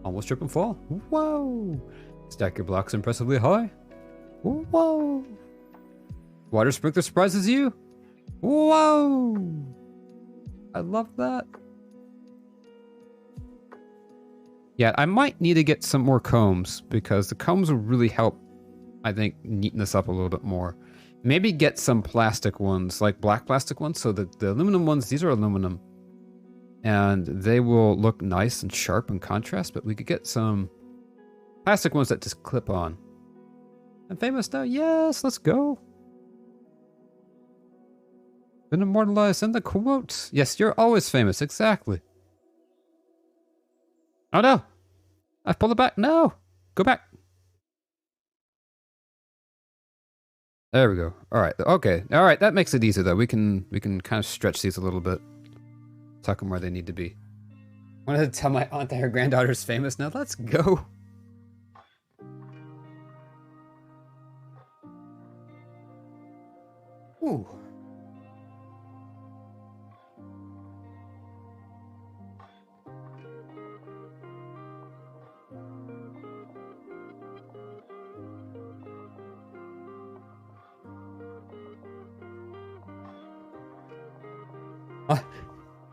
Almost trip and fall. Whoa! Stack your blocks impressively high. Whoa! Water sprinkler surprises you. Whoa! I love that. Yeah, I might need to get some more combs because the combs will really help, I think, neaten this up a little bit more. Maybe get some plastic ones, like black plastic ones, so that the aluminum ones, these are aluminum, and they will look nice and sharp in contrast, but we could get some plastic ones that just clip on. I'm famous now? Yes, let's go. Been immortalized in the quotes. Yes, you're always famous, exactly. Oh no! I pulled it back. No! Go back. There we go. All right. Okay. All right. That makes it easy though. We can kind of stretch these a little bit, tuck them where they need to be. Wanted to tell my aunt that her granddaughter's famous now. Let's go. Ooh.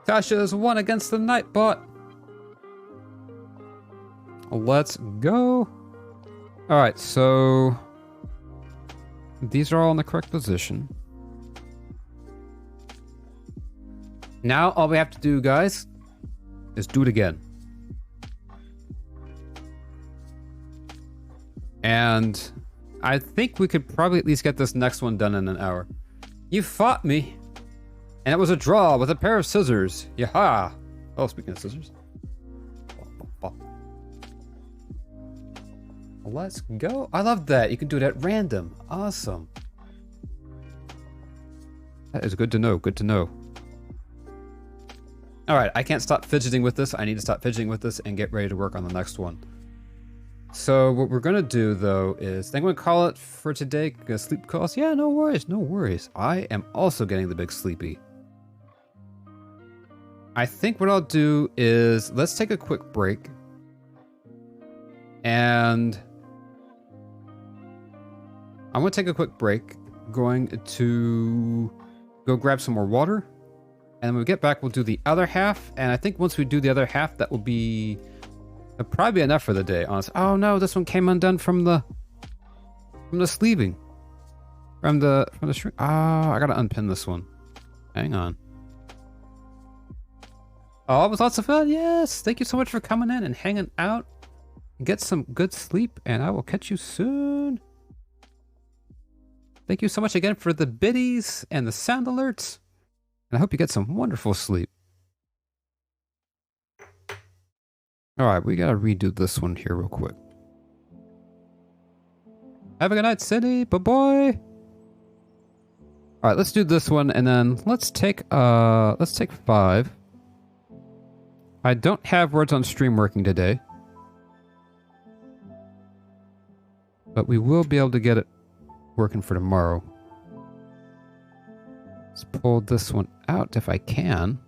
Tasha's won against the Nightbot. Let's go. All right, so these are all in the correct position. Now all we have to do, guys, is do it again. And I think we could probably at least get this next one done in an hour. You fought me. And it was a draw with a pair of scissors. Yaha! Oh, speaking of scissors. Let's go. I love that. You can do it at random. Awesome. That is good to know. Good to know. Alright, I can't stop fidgeting with this. I need to stop fidgeting with this and get ready to work on the next one. So what we're going to do, though, is I think we're going to call it for today. Sleep calls. Yeah, no worries. No worries. I am also getting the big sleepy. I think what I'll do is let's take a quick break. And I'm going to take a quick break. Going to go grab some more water. And when we get back, we'll do the other half. And I think once we do the other half, that will be probably enough for the day, honestly. Oh no, this one came undone from the sleeving. From the string. Oh, I gotta unpin this one. Hang on. Oh, it was lots of fun. Yes. Thank you so much for coming in and hanging out. Get some good sleep, and I will catch you soon. Thank you so much again for the biddies and the sound alerts. And I hope you get some wonderful sleep. All right, we gotta redo this one here real quick. Have a good night, Cindy. Bye-bye. All right, let's do this one, and then let's take 5. I don't have words on stream working today. But we will be able to get it working for tomorrow. Let's pull this one out if I can.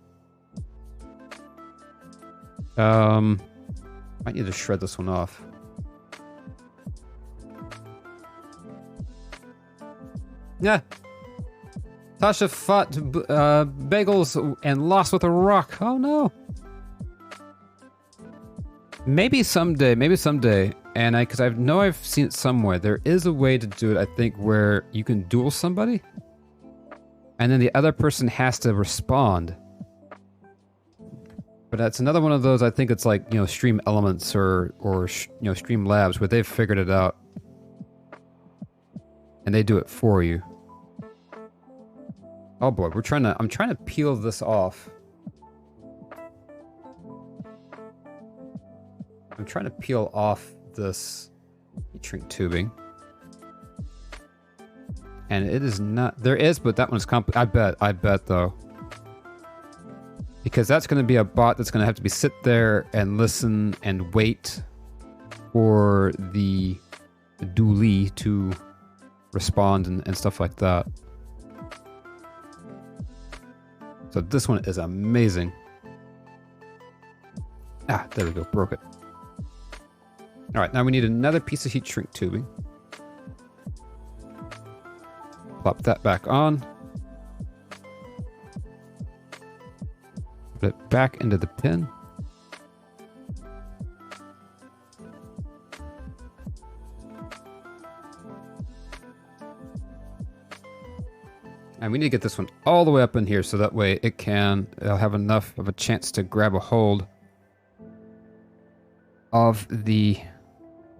Might need to shred this one off. Yeah. Tasha fought bagels and lost with a rock. Oh no. Maybe someday, and because I know I've seen it somewhere, there is a way to do it, I think, where you can duel somebody, and then the other person has to respond. But that's another one of those, I think it's like, you know, Stream Elements or you know, Stream Labs, where they've figured it out. And they do it for you. Oh boy, I'm trying to peel this off. I'm trying to peel off this heat shrink tubing. And it is not, there is, but that one's I bet though. Because that's going to be a bot that's going to have to sit there and listen and wait for the duelee to respond and stuff like that. So this one is amazing. Ah, there we go, broke it. All right, now we need another piece of heat shrink tubing. Plop that back on. Put it back into the pin. And we need to get this one all the way up in here so that way it'll have enough of a chance to grab a hold of the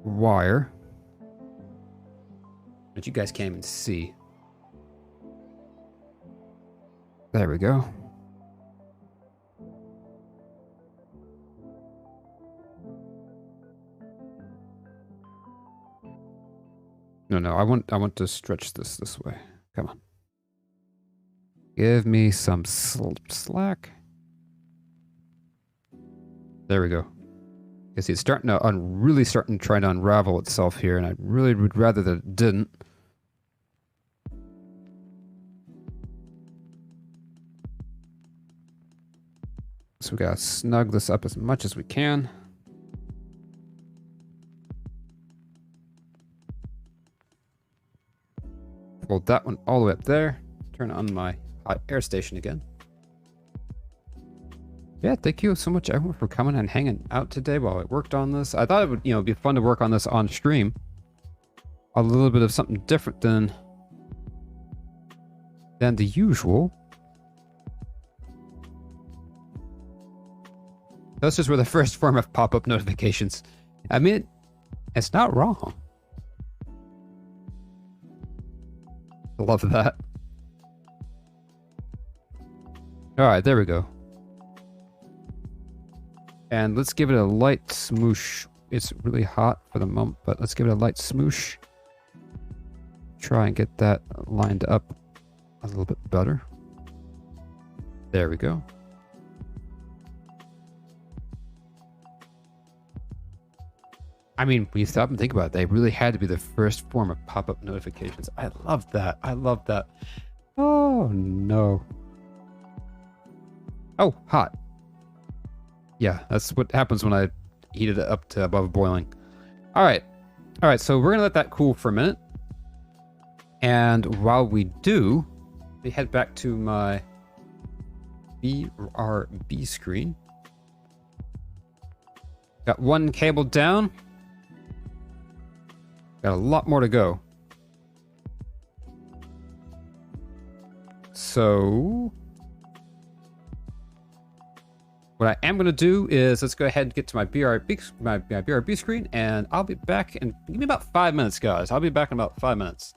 wire. But you guys can't even see. There we go. No, I want to stretch this way. Come on. Give me some slack. There we go. You see, it's starting to really starting to try to unravel itself here, and I really would rather that it didn't. So we gotta snug this up as much as we can. Hold that one all the way up there. Turn on my hot air station again. Yeah, thank you so much everyone for coming and hanging out today while I worked on this. I thought it would, be fun to work on this on stream. A little bit of something different than the usual. Those just were the first form of pop-up notifications. I mean, it's not wrong. I love that. All right, there we go. And let's give it a light smoosh. It's really hot for the moment, but let's give it a light smoosh. Try and get that lined up a little bit better. There we go. I mean, when you stop and think about it, they really had to be the first form of pop-up notifications. I love that. I love that. Oh, no. Oh, hot. Yeah, that's what happens when I heat it up to above boiling. All right. All right, so we're going to let that cool for a minute. And while we do, we head back to my BRB screen. Got one cable down. Got a lot more to go. So what I am going to do is let's go ahead and get to my BRB screen, and I'll be back in, give me about 5 minutes, guys. I'll be back in about 5 minutes.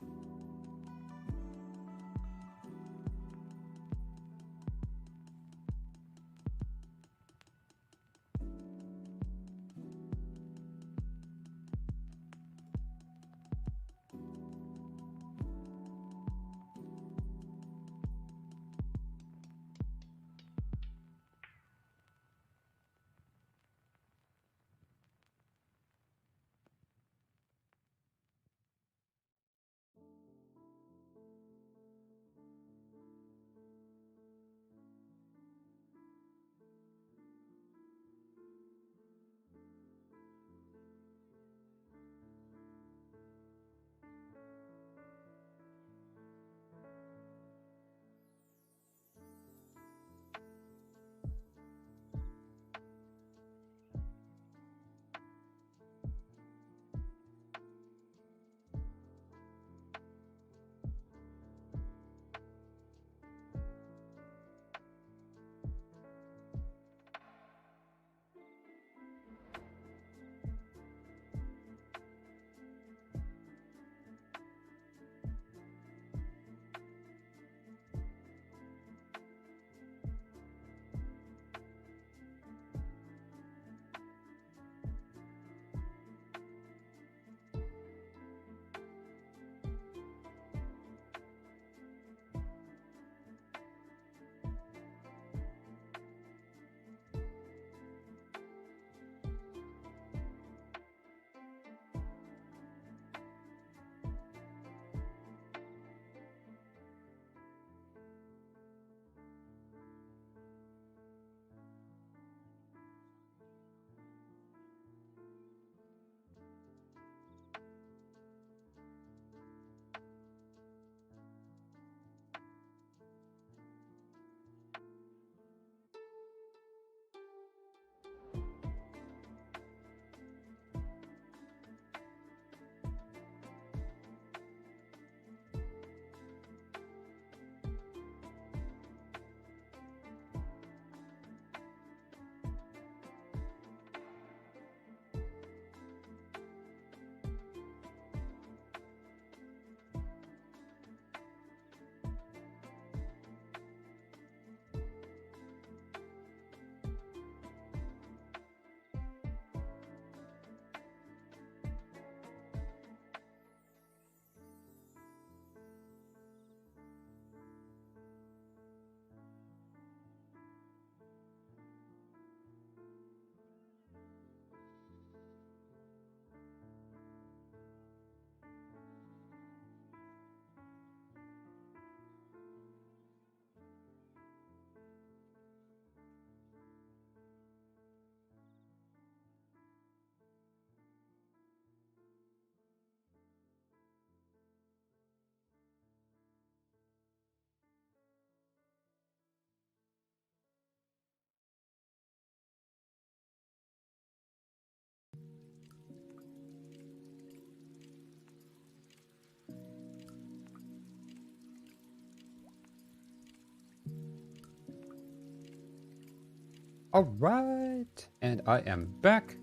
All right, and I am back.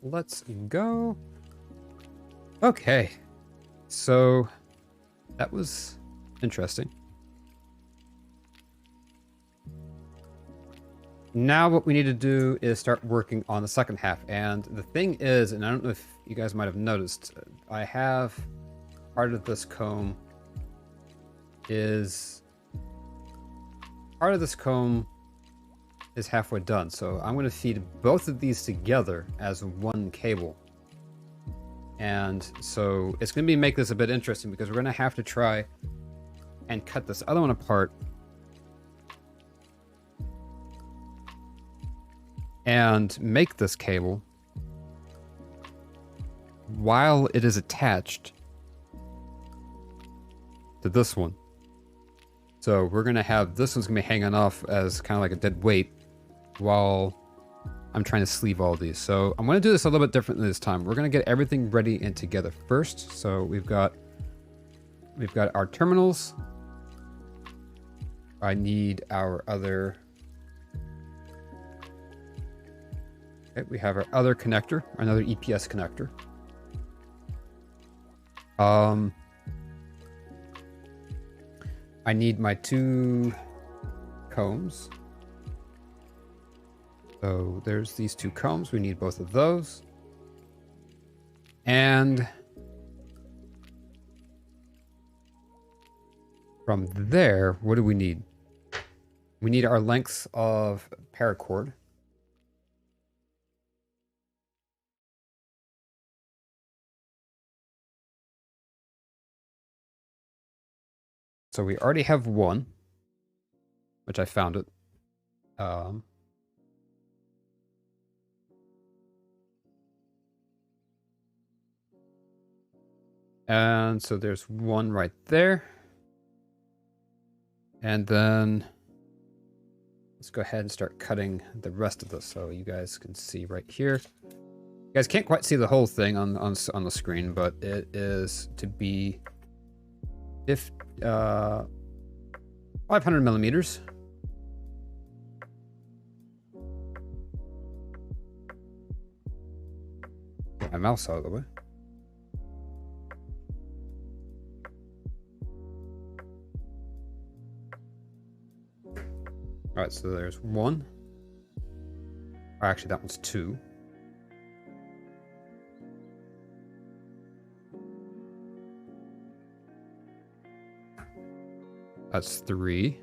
Let's go. Okay, so that was interesting. Now what we need to do is start working on the second half. And the thing is, and I don't know if you guys might have noticed, I have part of this comb is halfway done. So I'm going to feed both of these together as one cable. And so it's going to make this a bit interesting because we're going to have to try and cut this other one apart and make this cable while it is attached to this one. So we're going to have this one's going to be hanging off as kind of like a dead weight while I'm trying to sleeve all these. So I'm going to do this a little bit differently this time. We're going to get everything ready and together first. So we've got our terminals. I need our other... Okay, we have our other connector, another EPS connector. I need my 2 combs. So there's these 2 combs. We need both of those. And from there, what do we need? We need our lengths of paracord. So we already have one, which I found it. And so there's one right there. And then let's go ahead and start cutting the rest of this so you guys can see right here. You guys can't quite see the whole thing on the screen, but it is to be 500 millimeters. Get my mouse out of the way. All right, so there's 1. Or actually, that one's 2. That's 3.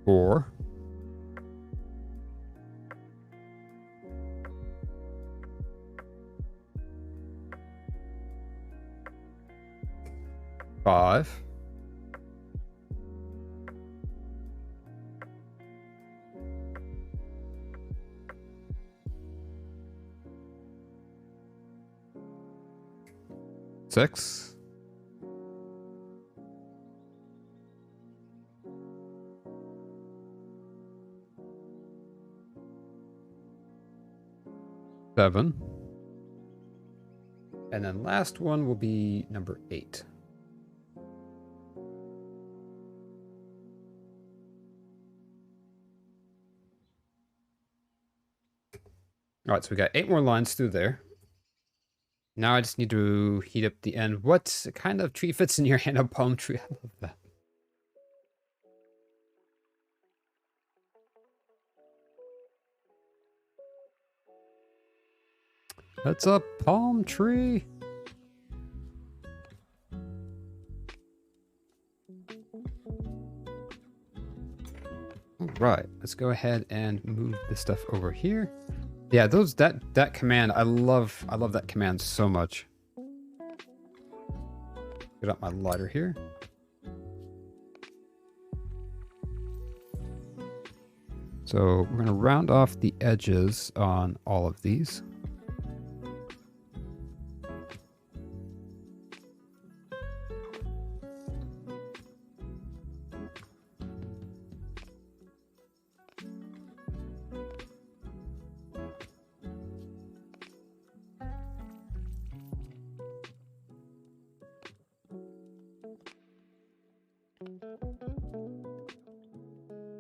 Four. Five. Six. 7. And then last one will be number 8. All right, so we got 8 more lines through there. Now I just need to heat up the end. What kind of tree fits in your hand? A palm tree? I love that. That's a palm tree. All right, let's go ahead and move this stuff over here. Yeah, that command, I love that command so much. Get up my lighter here. So we're gonna round off the edges on all of these.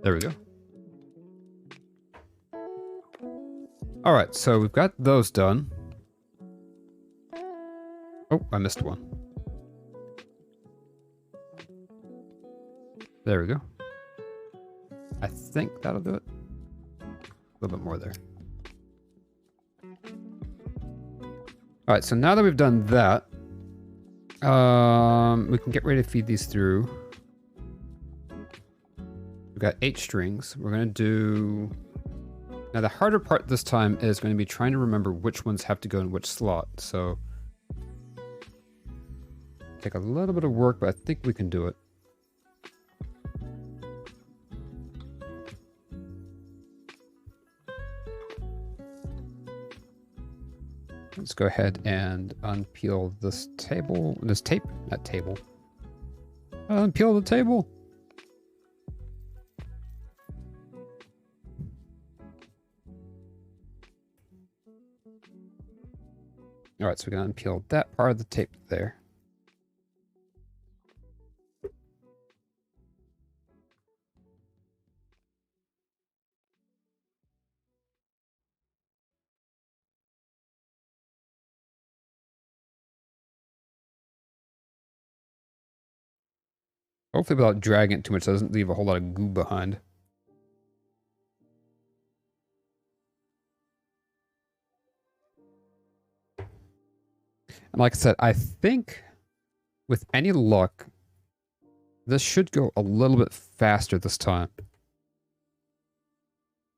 There we go. All right, so we've got those done. Oh, I missed one. There we go. I think that'll do it. A little bit more there. All right, so now that we've done that, we can get ready to feed these through. We've got 8 strings. We're gonna do... Now the harder part this time is going to be trying to remember which ones have to go in which slot. So take a little bit of work, but I think we can do it. Let's go ahead and unpeel this tape, not table. Unpeel the table. All right, so we're gonna unpeel that part of the tape there. Hopefully without dragging it too much, so it doesn't leave a whole lot of goo behind. And like I said, I think with any luck, this should go a little bit faster this time.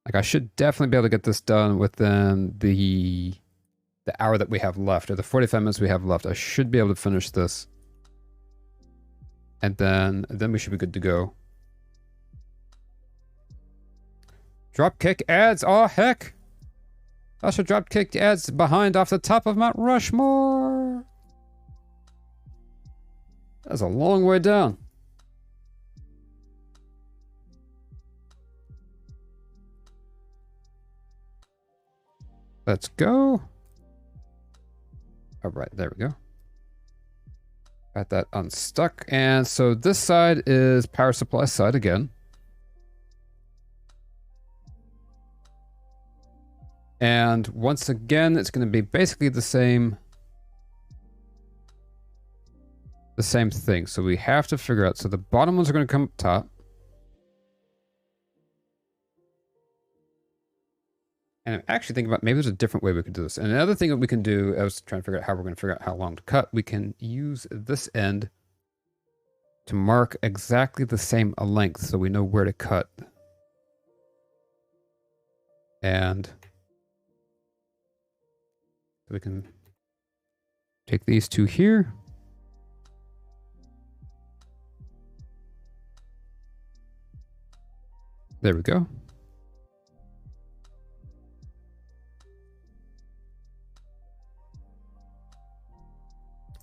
Like I should definitely be able to get this done within the hour that we have left, or the 45 minutes we have left. I should be able to finish this. And then we should be good to go. Dropkick ads, oh heck! Usher dropkick ads behind off the top of Mount Rushmore. That's a long way down. Let's go. All right, there we go. Got that unstuck. And so this side is power supply side again. And once again, it's going to be basically the same thing. So we have to figure out, so the bottom ones are going to come up top. And I'm actually thinking about maybe there's a different way we could do this. And another thing that we can do, I was trying to figure out how we're going to figure out how long to cut. We can use this end to mark exactly the same length so we know where to cut. And we can take these two here. There we go.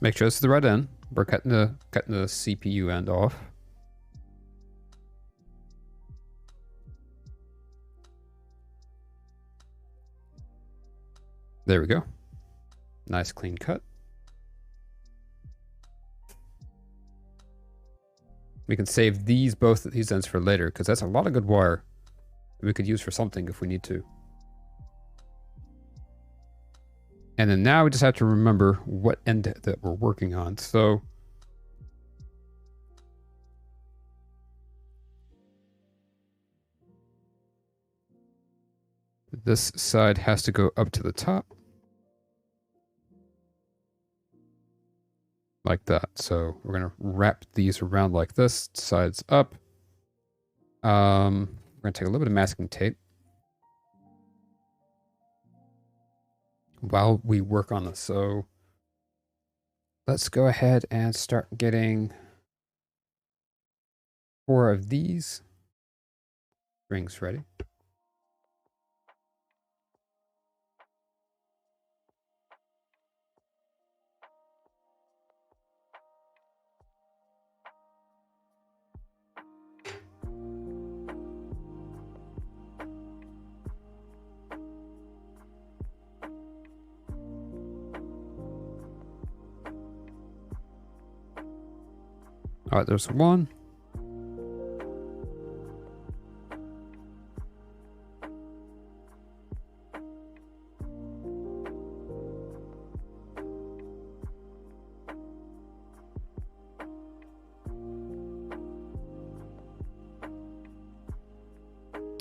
Make sure this is the right end. We're cutting the CPU end off. There we go. Nice clean cut. We can save both of these ends for later because that's a lot of good wire that we could use for something if we need to. And then now we just have to remember what end that we're working on. So this side has to go up to the top. Like that. So we're going to wrap these around like this, sides up. We're going to take a little bit of masking tape while we work on this. So let's go ahead and start getting 4 of these strings ready. All right, there's 1.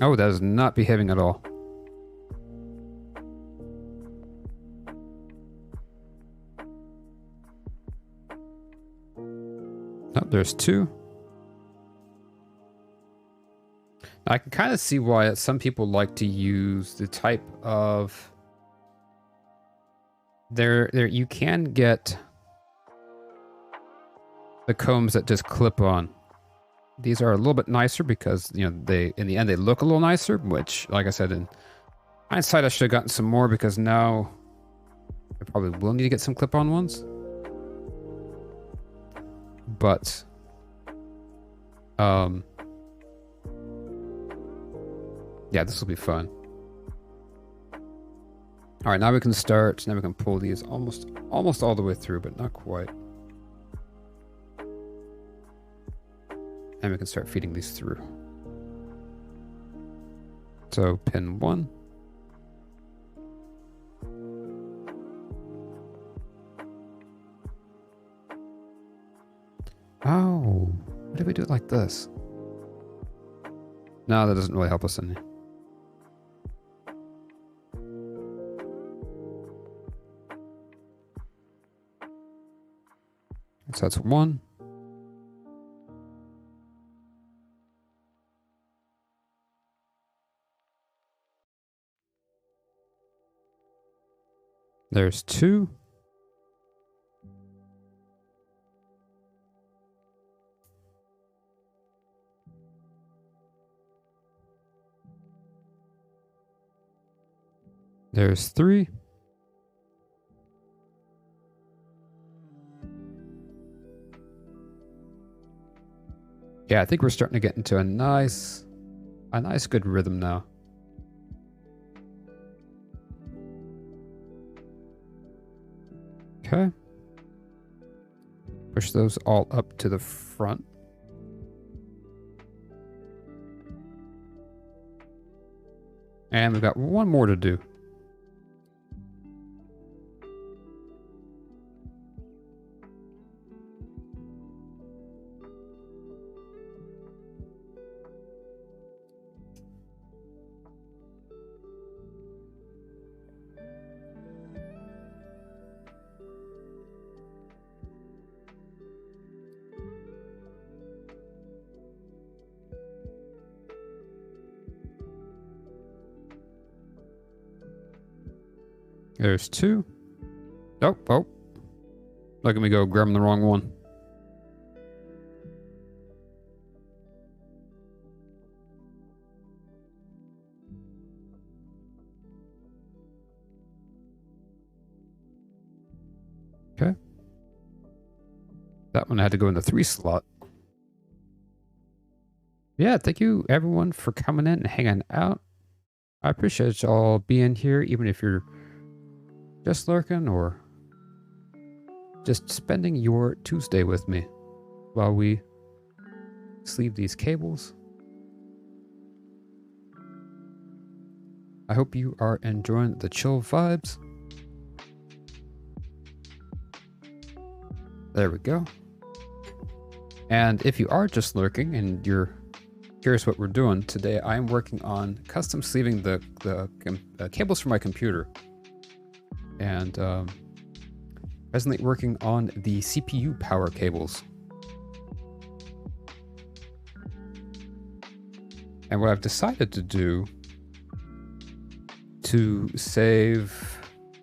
Oh, that is not behaving at all. Oh, there's two. I can kind of see why some people like to use the type of... There you can get the combs that just clip on. These are a little bit nicer because, you know, they, in the end, they look a little nicer, which, like I said, in hindsight, I should have gotten some more because now I probably will need to get some clip-on ones. But, yeah, this will be fun. All right, now we can start. Now we can pull these almost all the way through, but not quite. And we can start feeding these through. So pin 1. Oh, what if we do it like this? No, that doesn't really help us any. So that's 1. There's 2. There's 3. Yeah, I think we're starting to get into a nice good rhythm now. Okay. Push those all up to the front. And we've got one more to do. There's 2. Oh. Look at me go, grabbing the wrong one. Okay. That one had to go in the 3 slot. Yeah, thank you everyone for coming in and hanging out. I appreciate y'all being here, even if you're just lurking or just spending your Tuesday with me while we sleeve these cables. I hope you are enjoying the chill vibes. There we go. And if you are just lurking and you're curious what we're doing, today I'm working on custom sleeving the cables for my computer. And presently working on the CPU power cables. And what I've decided to do to save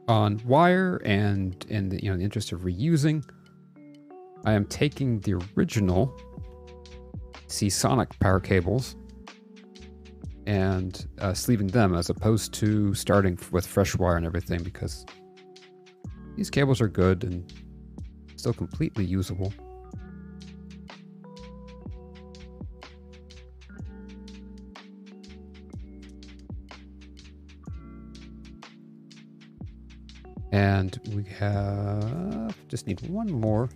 on wire and in the, the interest of reusing, I am taking the original Seasonic power cables and sleeving them as opposed to starting with fresh wire and everything, because these cables are good and still completely usable. And we just need one more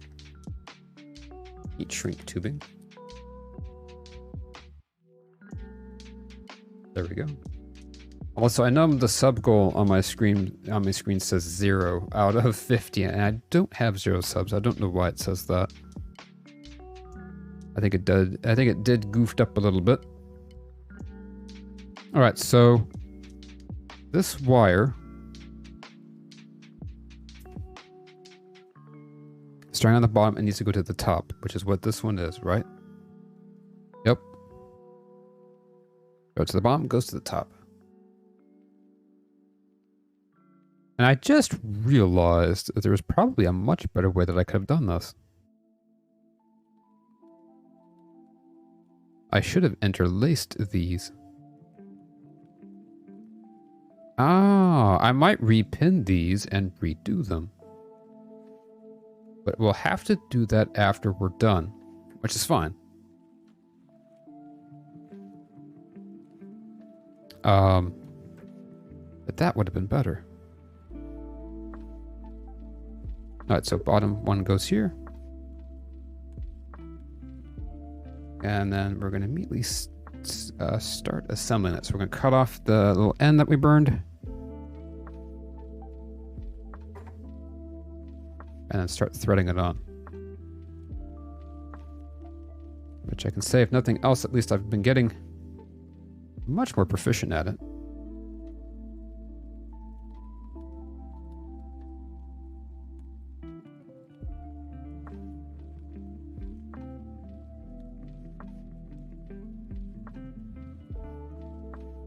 heat shrink tubing. There we go. Also, I know the sub goal on my screen says 0 out of 50, and I don't have 0 subs. I don't know why it says that. I think it did goofed up a little bit. All right, so this wire starting on the bottom, it needs to go to the top, which is what this one is, right? Yep. Go to the bottom, goes to the top. And I just realized that there was probably a much better way that I could have done this. I should have interlaced these. Ah, I might repin these and redo them. But we'll have to do that after we're done, which is fine. But that would have been better. Alright, so bottom one goes here. And then we're going to immediately start assembling it. So we're going to cut off the little end that we burned. And then start threading it on. Which I can say, if nothing else, at least I've been getting much more proficient at it.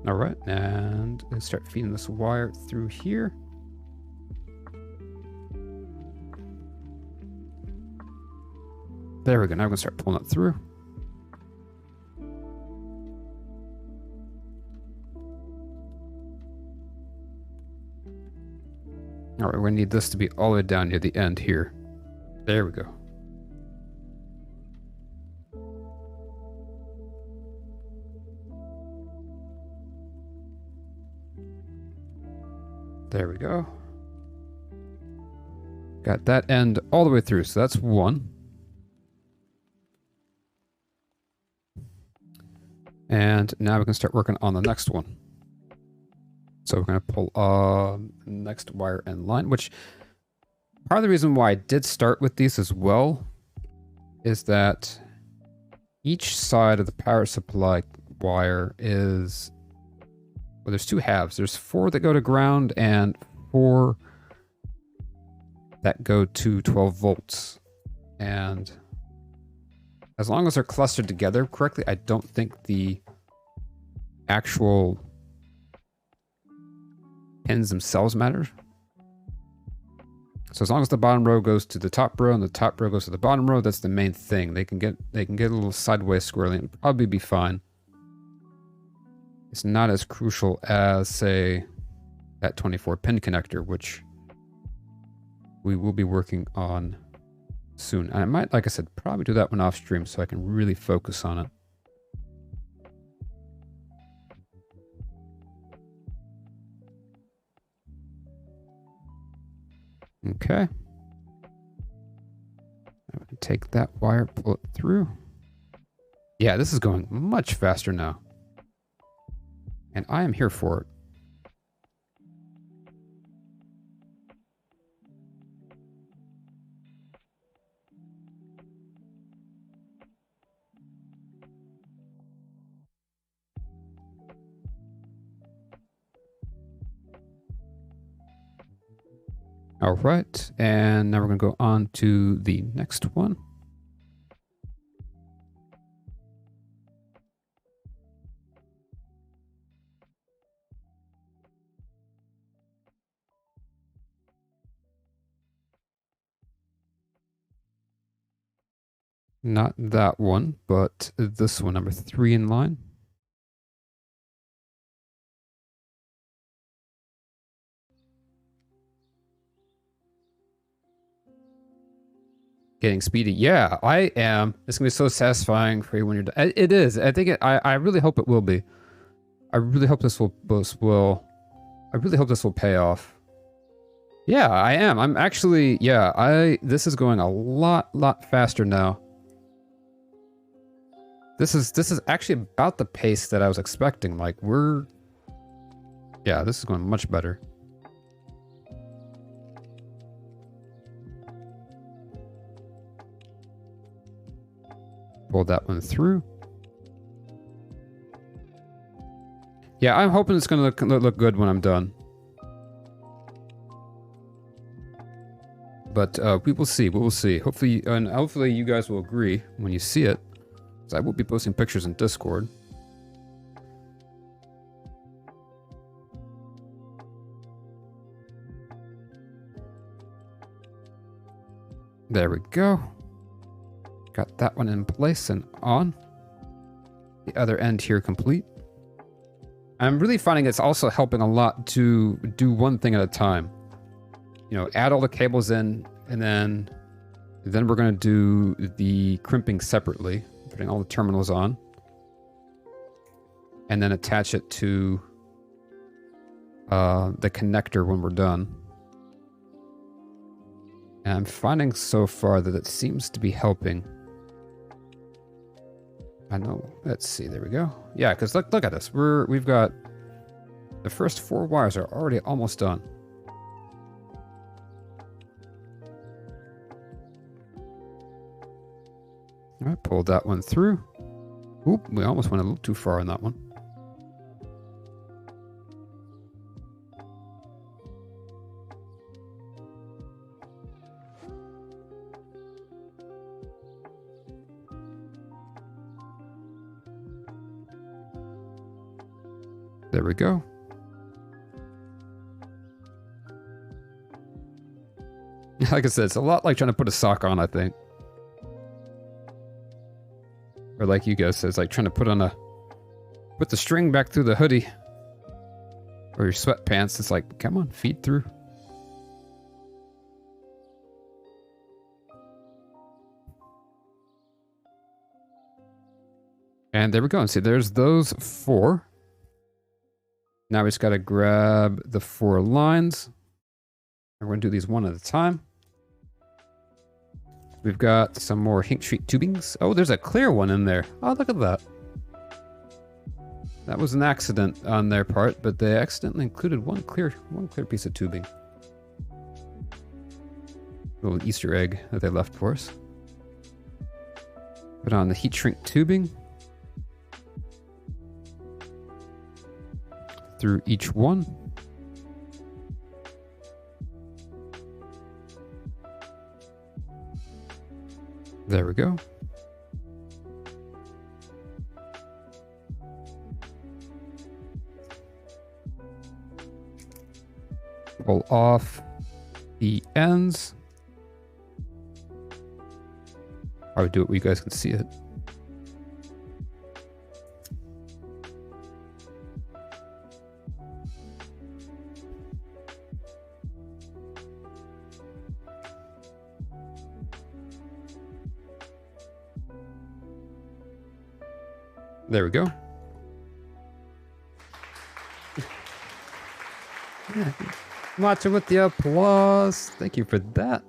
All right, and let's start feeding this wire through here. There we go. Now we're gonna start pulling it through. All right, we're gonna need this to be all the way down near the end here. There we go. There we go. Got that end all the way through, so that's one. And now we can start working on the next one. So we're going to pull the next wire end line, which part of the reason why I did start with these as well is that each side of the power supply wire is... Well, there's two halves. There's 4 that go to ground and 4 that go to 12 volts. And as long as they're clustered together correctly, I don't think the actual pins themselves matter. So as long as the bottom row goes to the top row and the top row goes to the bottom row, that's the main thing. They can get a little sideways squirreling and probably be fine. It's not as crucial as, say, that 24 pin connector, which we will be working on soon. And I might, like I said, probably do that one off stream so I can really focus on it. Okay. I'm going to take that wire, pull it through. Yeah, this is going much faster now. And I am here for it. All right, and now we're going to go on to the next one. Not that one, but this one, number 3 in line. Getting speedy. Yeah, I am. It's gonna be so satisfying for you when you're done. It is. I think I really hope it will be. I really hope this will I really hope this will pay off. Yeah, I am. I'm actually, yeah, this is going a lot faster now. This is actually about the pace that I was expecting. Like, yeah, this is going much better. Pull that one through. Yeah, I'm hoping it's going to look good when I'm done. But we will see. We will see. Hopefully, and hopefully you guys will agree when you see it. Because I will be posting pictures in Discord. There we go. Got that one in place and on. The other end here complete. I'm really finding it's also helping a lot to do one thing at a time. You know, add all the cables in, and then we're going to do the crimping separately, putting all the terminals on, and then attach it to the connector when we're done. And I'm finding so far that it seems to be helping. I know. Let's see. There we go. Yeah, because look at this. We've got the first 4 wires are already almost done. All right, pulled that one through. Oop, we almost went a little too far on that one. There we go. Like I said, it's a lot like trying to put a sock on, I think. Or like you guys said, it's like trying to put the string back through the hoodie. Or your sweatpants. It's like, come on, feed through. And there we go. And see, there's those 4. Now we just got to grab the 4 lines. We're going to do these one at a time. We've got some more Hink Street tubings. Oh, there's a clear one in there. Oh, look at that. That was an accident on their part, but they accidentally included one clear piece of tubing. Little Easter egg that they left for us. Put on the heat shrink tubing. Through each one. There we go. Pull off the ends. I would do it where you guys can see it. There we go. Yeah. Watch it with the applause. Thank you for that.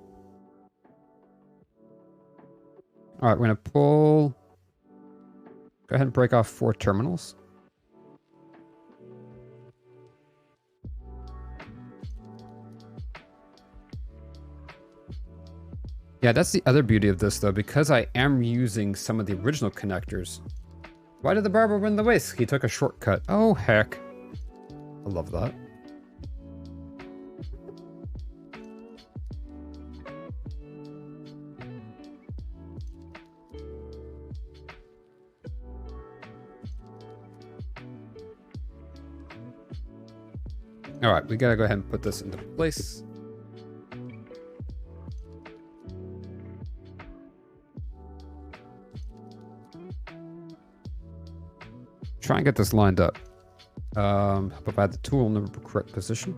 All right, we're going to pull. Go ahead and break off 4 terminals. Yeah, that's the other beauty of this, though, because I am using some of the original connectors. Why did the barber win the race? He took a shortcut. Oh, heck. I love that. All right, we gotta go ahead and put this into place. Try and get this lined up. Provide the tool in the correct position.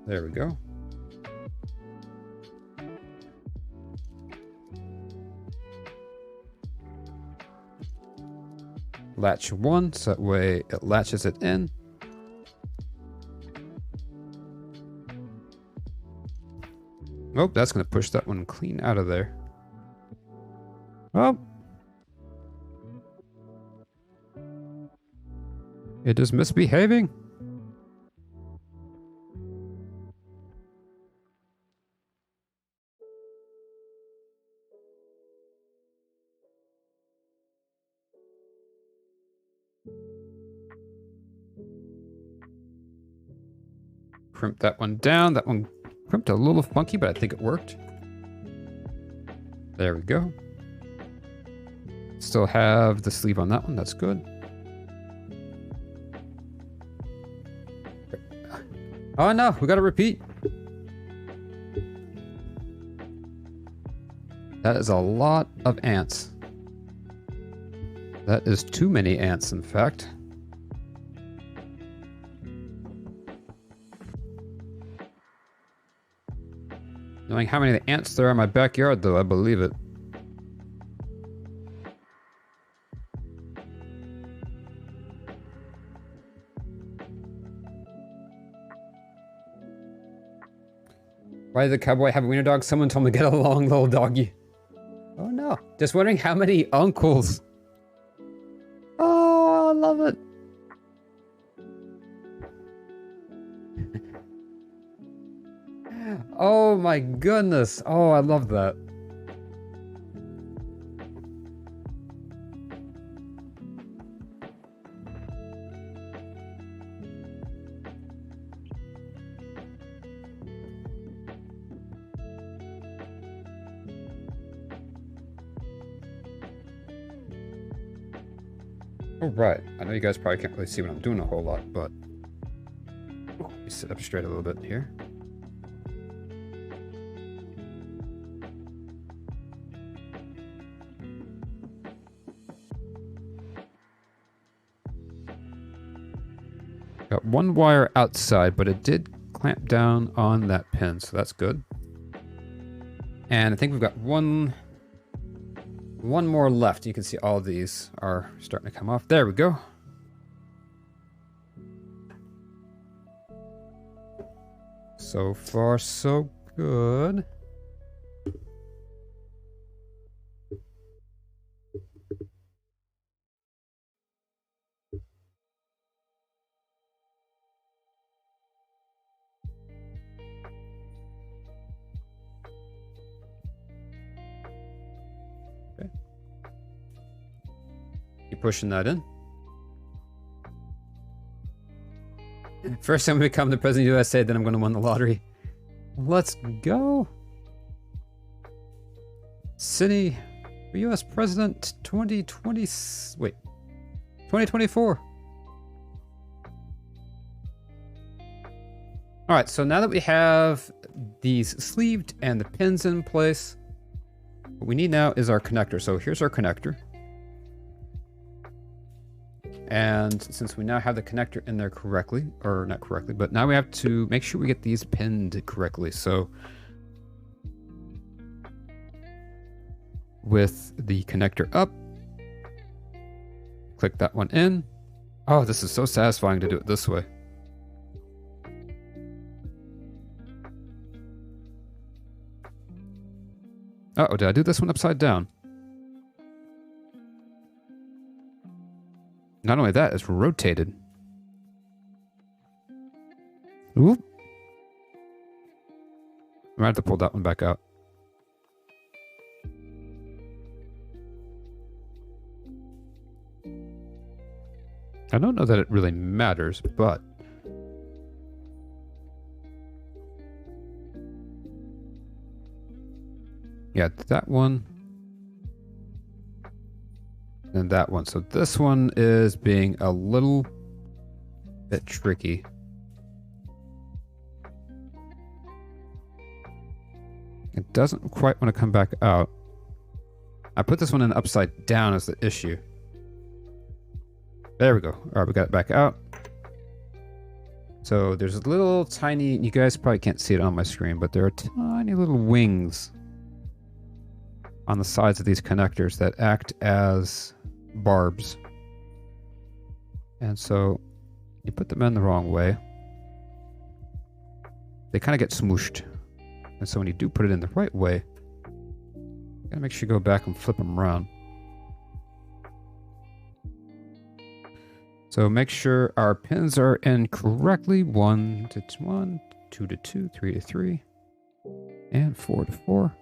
There we go. Latch 1, so that way it latches it in. Oh, that's going to push that one clean out of there. Oh. It is misbehaving. crimp that one down. That one crimped a little funky, but I think it worked. There we go. Still have the sleeve on that one. That's good. Oh no, we gotta repeat. That is a lot of ants. That is too many ants, in fact. Knowing how many ants there are in my backyard, though, I believe it. Why did the cowboy have a wiener dog? Someone told me to get a long little doggy. Oh no. Just wondering how many uncles. Oh, I love it. Oh my goodness. Oh, I love that. Oh, right. I know you guys probably can't really see what I'm doing a whole lot, but... Let me sit up straight a little bit here. Got one wire outside, but it did clamp down on that pin, so that's good. And I think we've got one more left. You can see all of these are starting to come off. There we go. So far, so good. Pushing that in. First I'm going to become the president of the USA, then I'm going to win the lottery. Let's go. City for US president 2020. Wait. 2024. Alright, so now that we have these sleeved and the pins in place, what we need now is our connector. So here's our connector. And since we now have the connector in there correctly, or not correctly, but now we have to make sure we get these pinned correctly. So with the connector up, click that one in. Oh, this is so satisfying to do it this way. Uh-oh, did I do this one upside down? Not only that, it's rotated. Oop. I'm gonna have to pull that one back out. I don't know that it really matters, but... yeah, that one. And that one. So this one is being a little bit tricky. It doesn't quite want to come back out. I put this one in upside down as the issue. There we go. All right, we got it back out. So there's a little tiny, you guys probably can't see it on my screen, but there are tiny little wings on the sides of these connectors that act as barbs. And so you put them in the wrong way, they kind of get smooshed. And so when you do put it in the right way, you gotta make sure you go back and flip them around. So make sure our pins are in correctly. 1 to 1, 2 to 2, 3 to 3, and 4 to 4.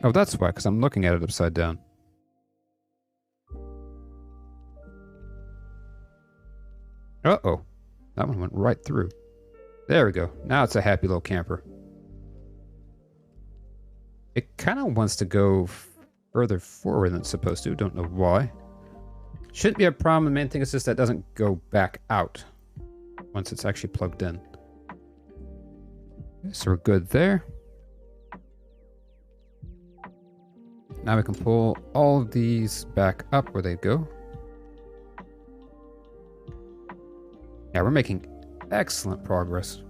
Oh, that's why, because I'm looking at it upside down. Uh-oh. that one went right through. There we go. Now it's a happy little camper. It kind of wants to go further forward than it's supposed to. Don't know why. Shouldn't be a problem. The main thing is just that it doesn't go back out once it's actually plugged in. Okay, so we're good there. Now we can pull all of these back up where they go. Yeah, we're making excellent progress.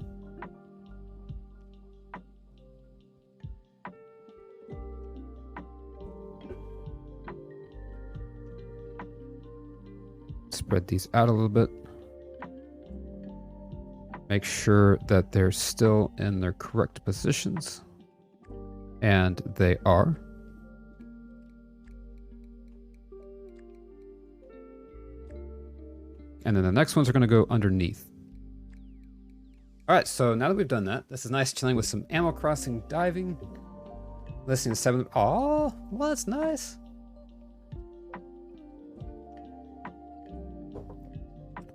Spread these out a little bit. Make sure that they're still in their correct positions. And they are. And then the next ones are going to go underneath. Alright, so now that we've done that, this is nice chilling with some Animal Crossing diving. Listening to 7... Oh, well, that's nice.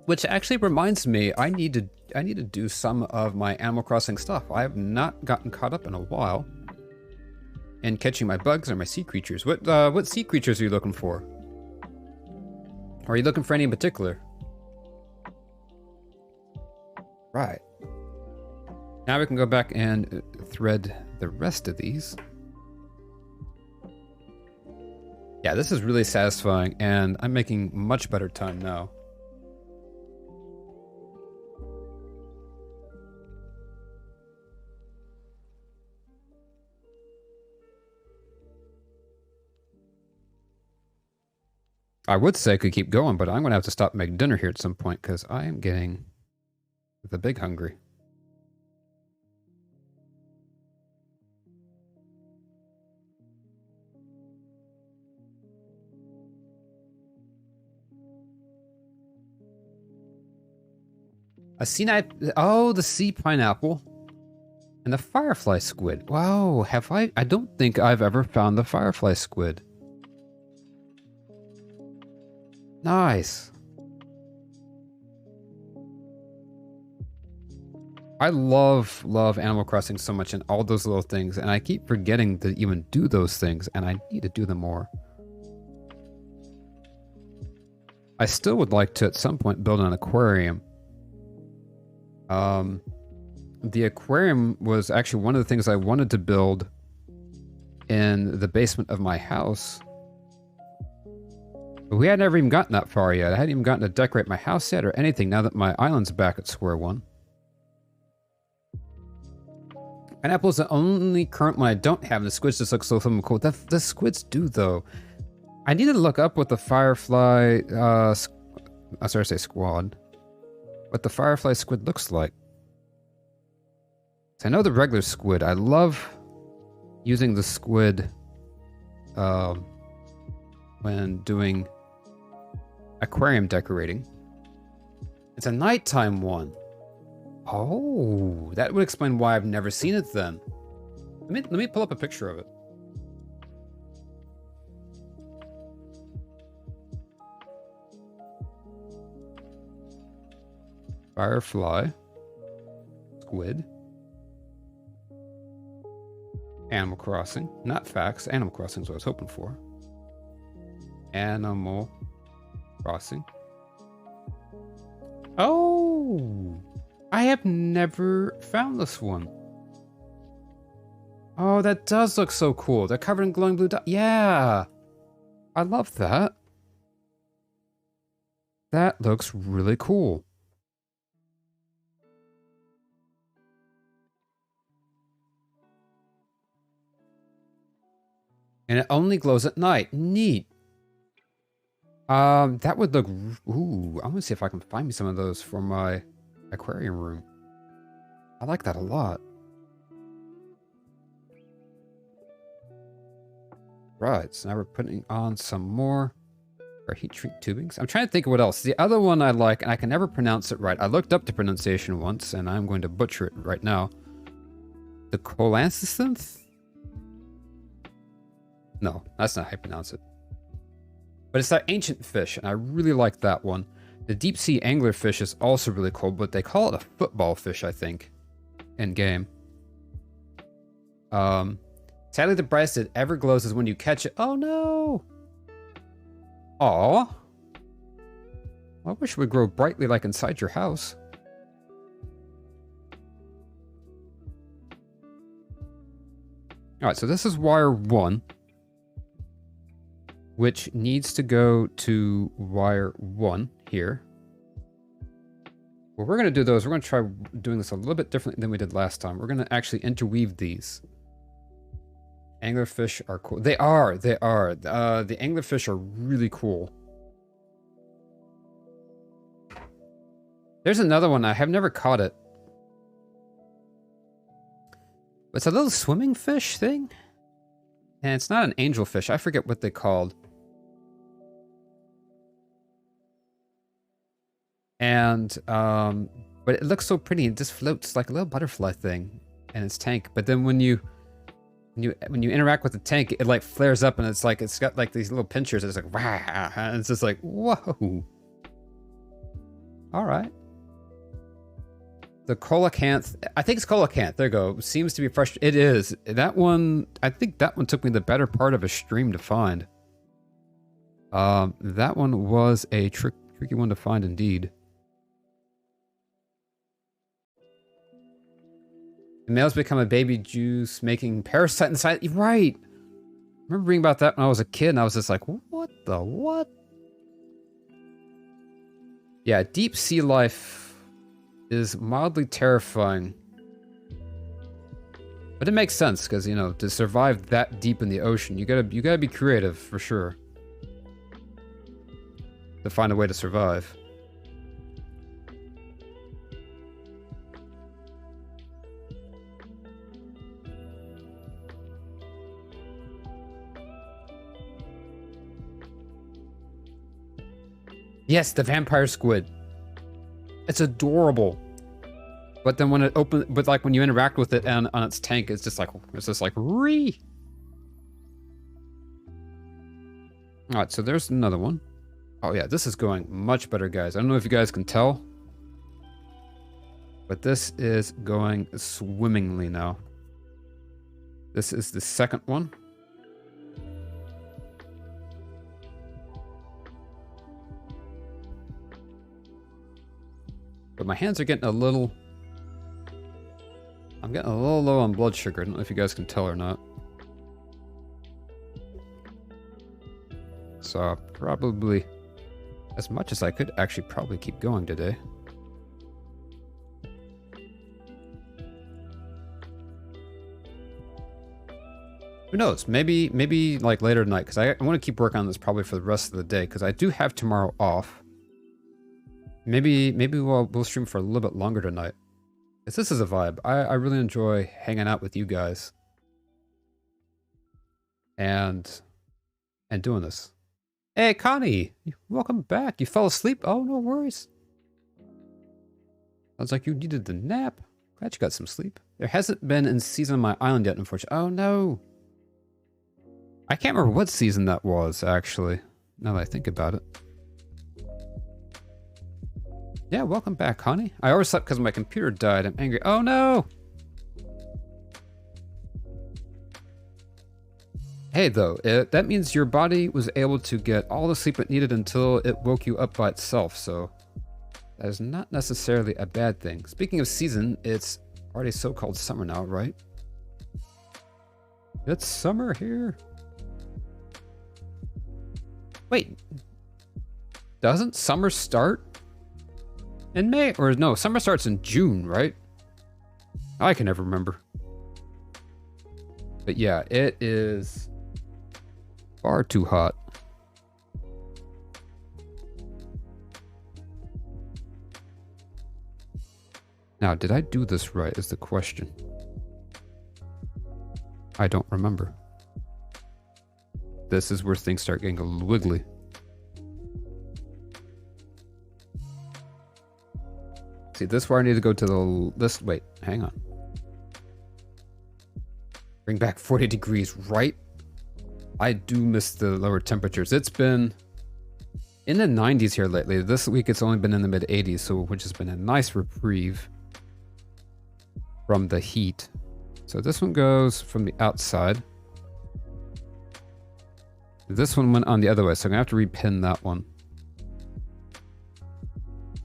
Which actually reminds me, I need to do some of my Animal Crossing stuff. I have not gotten caught up in a while in catching my bugs or my sea creatures. What sea creatures are you looking for? Or are you looking for any in particular? Right. Now we can go back and thread the rest of these. Yeah, this is really satisfying, and I'm making much better time now. I would say I could keep going, but I'm going to have to stop and make dinner here at some point because I am getting the big hungry. A the sea pineapple and the firefly squid. Wow, I don't think I've ever found the firefly squid. Nice. I love Animal Crossing so much and all those little things, and I keep forgetting to even do those things, and I need to do them more. I still would like to, at some point, build an aquarium. The aquarium was actually one of the things I wanted to build in the basement of my house. But we had never even gotten that far yet. I hadn't even gotten to decorate my house yet or anything now that my island's back at square one. Pineapple is the only current one I don't have. The squids just look so cool. The squids do, though. I need to look up what the firefly... squad. What the firefly squid looks like. I know the regular squid. I love using the squid when doing aquarium decorating. It's a nighttime one. Oh, that would explain why I've never seen it then. Let me pull up a picture of it. Firefly squid. Animal Crossing. Not facts. Animal Crossing is what I was hoping for. Animal Crossing. Oh! I have never found this one. Oh, that does look so cool. They're covered in glowing blue dots. Yeah! I love that. That looks really cool. And it only glows at night. Neat. That would look... Ooh, I want to see if I can find me some of those for my aquarium room. I like that a lot. Right, so now we're putting on some more our heat treat tubings. I'm trying to think of what else. The other one I like, and I can never pronounce it right. I looked up the pronunciation once, and I'm going to butcher it right now. The Coelacanth? No, that's not how you pronounce it. But it's that ancient fish, and I really like that one. The deep sea anglerfish is also really cool, but they call it a football fish, I think, in game. Sadly, the brightest it ever glows is when you catch it. Oh no! Aw. I wish it would grow brightly like inside your house. Alright, so this is wire 1, which needs to go to wire 1 here. What we're going to do, though, is we're going to try doing this a little bit differently than we did last time. We're going to actually interweave these. Anglerfish are cool. They are. The anglerfish are really cool. There's another one. I have never caught it. It's a little swimming fish thing. And it's not an angelfish. I forget what they're called. And, but it looks so pretty. It just floats like a little butterfly thing in its tank. But then when you interact with the tank, it like flares up and it's got like these little pinchers. It's like, wow. And it's just like, whoa. All right. The coelacanth, I think it's coelacanth. There you go. Seems to be fresh. It is. That one, I think that one took me the better part of a stream to find. That one was a tricky one to find indeed. The males become a baby juice making parasite inside. Right. I remember reading about that when I was a kid and I was just like, what the what? Yeah, deep sea life is mildly terrifying. But it makes sense because, you know, to survive that deep in the ocean, you gotta be creative for sure. To find a way to survive. Yes, the vampire squid. It's adorable. But then when it opens, but like when you interact with it on its tank, it's just like ree. All right, so there's another one. Oh yeah, this is going much better, guys. I don't know if you guys can tell, but this is going swimmingly now. This is the second one. But my hands are getting a little... I'm getting a little low on blood sugar. I don't know if you guys can tell or not. So probably, as much as I could, actually probably keep going today. Who knows? Maybe like later tonight, because I want to keep working on this probably for the rest of the day, because I do have tomorrow off. Maybe we'll stream for a little bit longer tonight. This is a vibe. I really enjoy hanging out with you guys. And doing this. Hey, Connie! Welcome back. You fell asleep? Oh, no worries. Sounds like you needed the nap. Glad you got some sleep. There hasn't been in season on my island yet, unfortunately. Oh, no. I can't remember what season that was, actually. Now that I think about it. Yeah, welcome back, Connie. I overslept because my computer died. I'm angry. Oh, no! Hey, though, that means your body was able to get all the sleep it needed until it woke you up by itself, so that is not necessarily a bad thing. Speaking of season, it's already so-called summer now, right? It's summer here. Wait, doesn't summer start in May? Or no, summer starts in June, right? I can never remember. But yeah, it is far too hot. Now, did I do this right is the question. I don't remember. This is where things start getting a little wiggly. See, this is where I need to go to this. Wait, hang on. Bring back 40 degrees, right? I do miss the lower temperatures. It's been in the 90s here lately. This week it's only been in the mid 80s, so which has been a nice reprieve from the heat. So this one goes from the outside. This one went on the other way, so I'm gonna have to repin that one.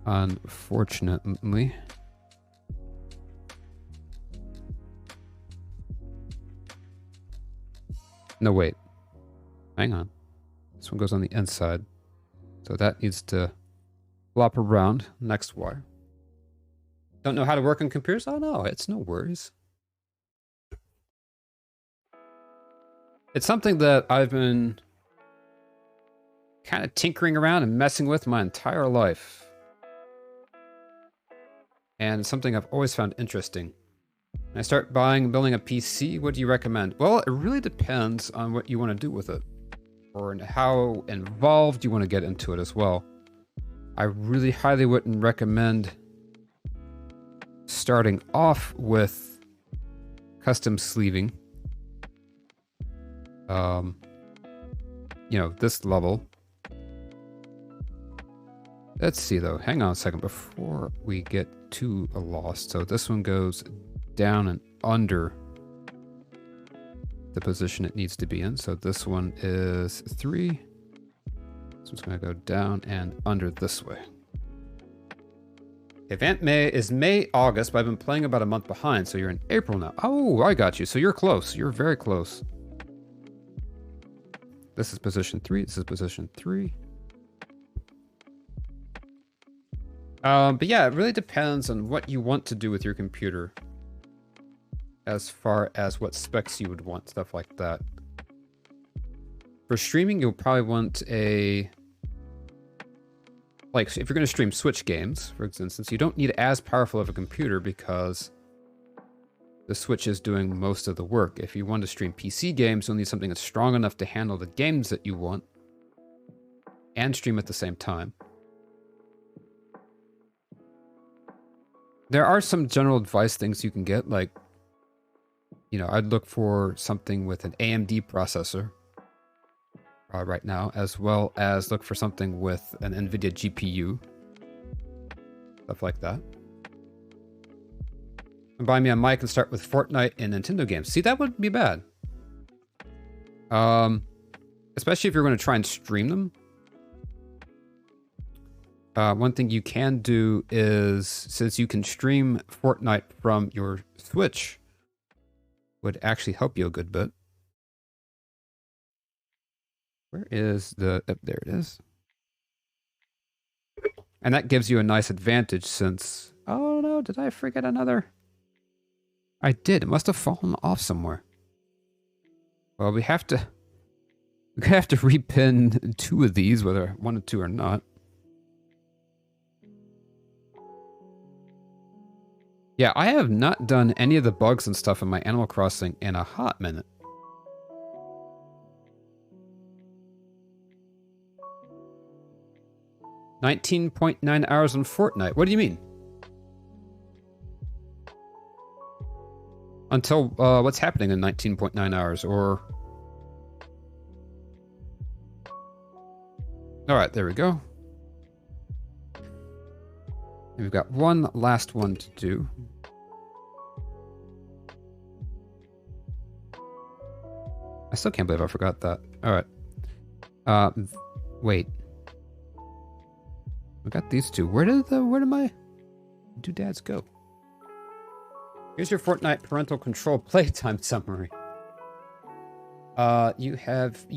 Unfortunately. No, wait. Hang on. This one goes on the inside. So that needs to flop around. Next wire. Don't know how to work on computers? Oh no, it's no worries. It's something that I've been kind of tinkering around and messing with my entire life. And it's something I've always found interesting. When I start building a PC, what do you recommend? Well, it really depends on what you want to do with it, or how involved you want to get into it as well. I really highly wouldn't recommend starting off with custom sleeving. You know, this level. Let's see though, hang on a second before we get too lost. So this one goes down and under the position it needs to be in. So this one is 3. So it's gonna go down and under this way. Event May is May, August, but I've been playing about a month behind, so you're in April now. Oh, I got you. So you're close. You're very close. This is position 3. This is position 3. But yeah, it really depends on what you want to do with your computer. As far as what specs you would want, stuff like that. For streaming, you'll probably want a... Like, if you're going to stream Switch games, for instance, you don't need as powerful of a computer because the Switch is doing most of the work. If you want to stream PC games, you'll need something that's strong enough to handle the games that you want and stream at the same time. There are some general advice things you can get, like, you know, I'd look for something with an AMD processor right now, as well as look for something with an NVIDIA GPU. Stuff like that. And buy me a mic and start with Fortnite and Nintendo games. See, that wouldn't be bad. Especially if you're going to try and stream them. One thing you can do is, since you can stream Fortnite from your Switch, would actually help you a good bit. Where is the... Oh, there it is. And that gives you a nice advantage since... Oh no, did I forget another? I did. It must have fallen off somewhere. Well, we have to repin 2 of these, whether 1 or 2 or not. Yeah, I have not done any of the bugs and stuff in my Animal Crossing in a hot minute. $19.9 hours on Fortnite. What do you mean? Until what's happening in 19.9 hours, or... Alright, there we go. We've got one last one to do. I still can't believe I forgot that. Alright. Wait. We got these 2. Where did my doodads go? Here's your Fortnite parental control playtime summary. You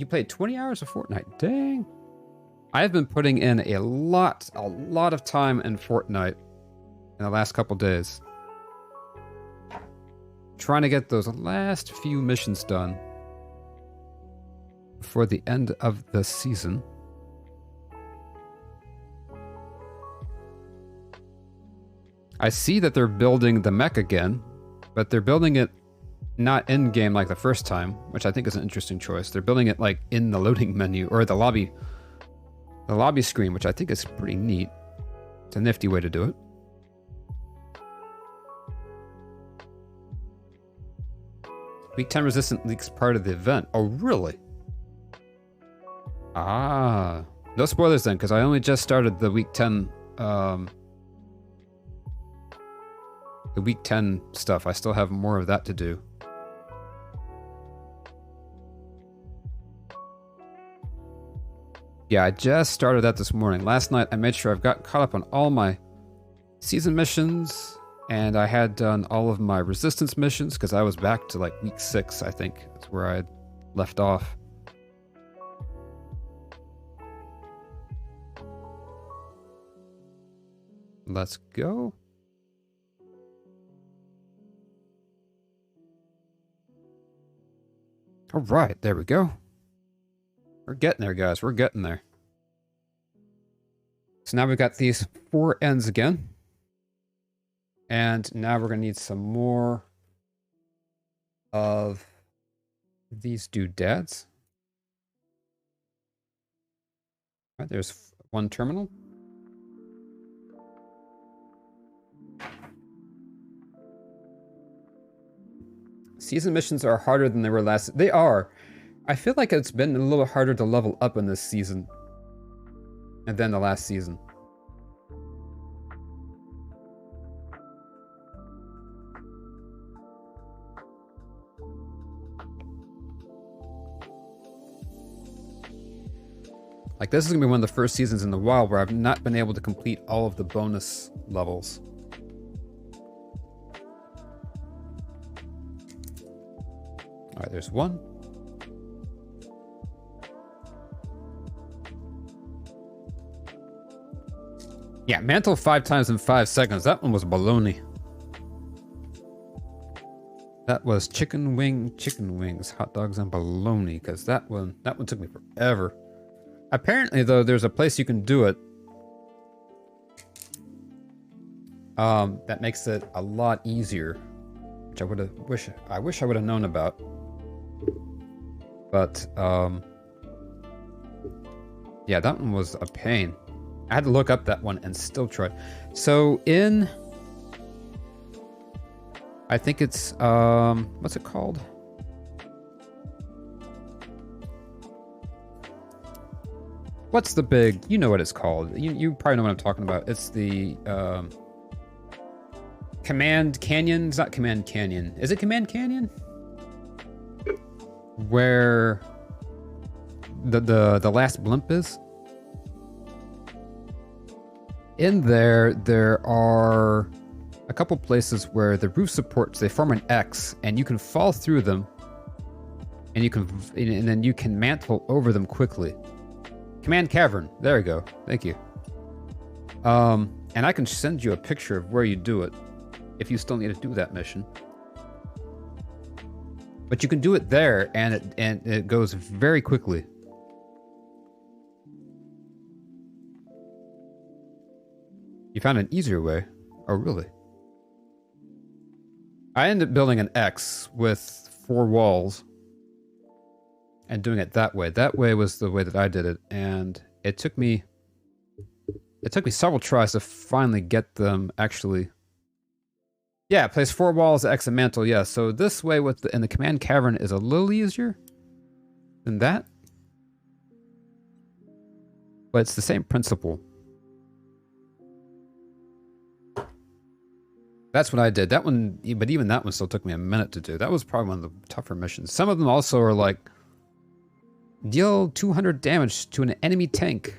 played 20 hours of Fortnite. Dang. I have been putting in a lot of time in Fortnite in the last couple days. Trying to get those last few missions done before the end of the season. I see that they're building the mech again, but they're building it not in-game like the first time, which I think is an interesting choice. They're building it like in the loading menu, or the lobby screen, which I think is pretty neat. It's a nifty way to do it. Weak time resistant leaks part of the event. Oh, really? Ah, No spoilers then, because I only just started the week 10, the week 10 stuff. I still have more of that to do. Yeah, I just started that this morning. Last night, I made sure I've got caught up on all my season missions, and I had done all of my resistance missions, because I was back to like week 6, I think. That's where I had left off. Let's go. All right, there we go. We're getting there, guys. We're getting there. So now we've got these 4 ends again. And now we're going to need some more of these doodads. All right, there's 1 terminal. Season missions are harder than they were last. They are. I feel like it's been a little harder to level up in this season than the last season. Like, this is going to be one of the first seasons in a while where I've not been able to complete all of the bonus levels. All right, there's 1. Yeah, mantle 5 times in 5 seconds. That one was baloney. That was chicken wings, hot dogs, and baloney. Because that one took me forever. Apparently, though, there's a place you can do it. That makes it a lot easier, which I wish I would have known about. But yeah, that one was a pain. I had to look up that one and still try. So in, I think it's what's it called? What's the big? You know what it's called. You probably know what I'm talking about. It's the Command Canyon. It's not Command Canyon. Is it Command Canyon? Where the last blimp is? In there are a couple places where the roof supports, they form an X, and you can fall through them, and then you can mantle over them quickly. Command Cavern. There we go. Thank you. And I can send you a picture of where you do it if you still need to do that mission. But you can do it there, and it goes very quickly. You found an easier way? Oh, really? I ended up building an X with 4 walls and doing it that way. That way was the way that I did it, and it took me several tries to finally get them actually. Yeah, place 4 walls, X and mantle. Yeah, so this way in the Command Cavern is a little easier than that, but it's the same principle. That's what I did. That one, but even that one still took me a minute to do. That was probably one of the tougher missions. Some of them also are like, deal 200 damage to an enemy tank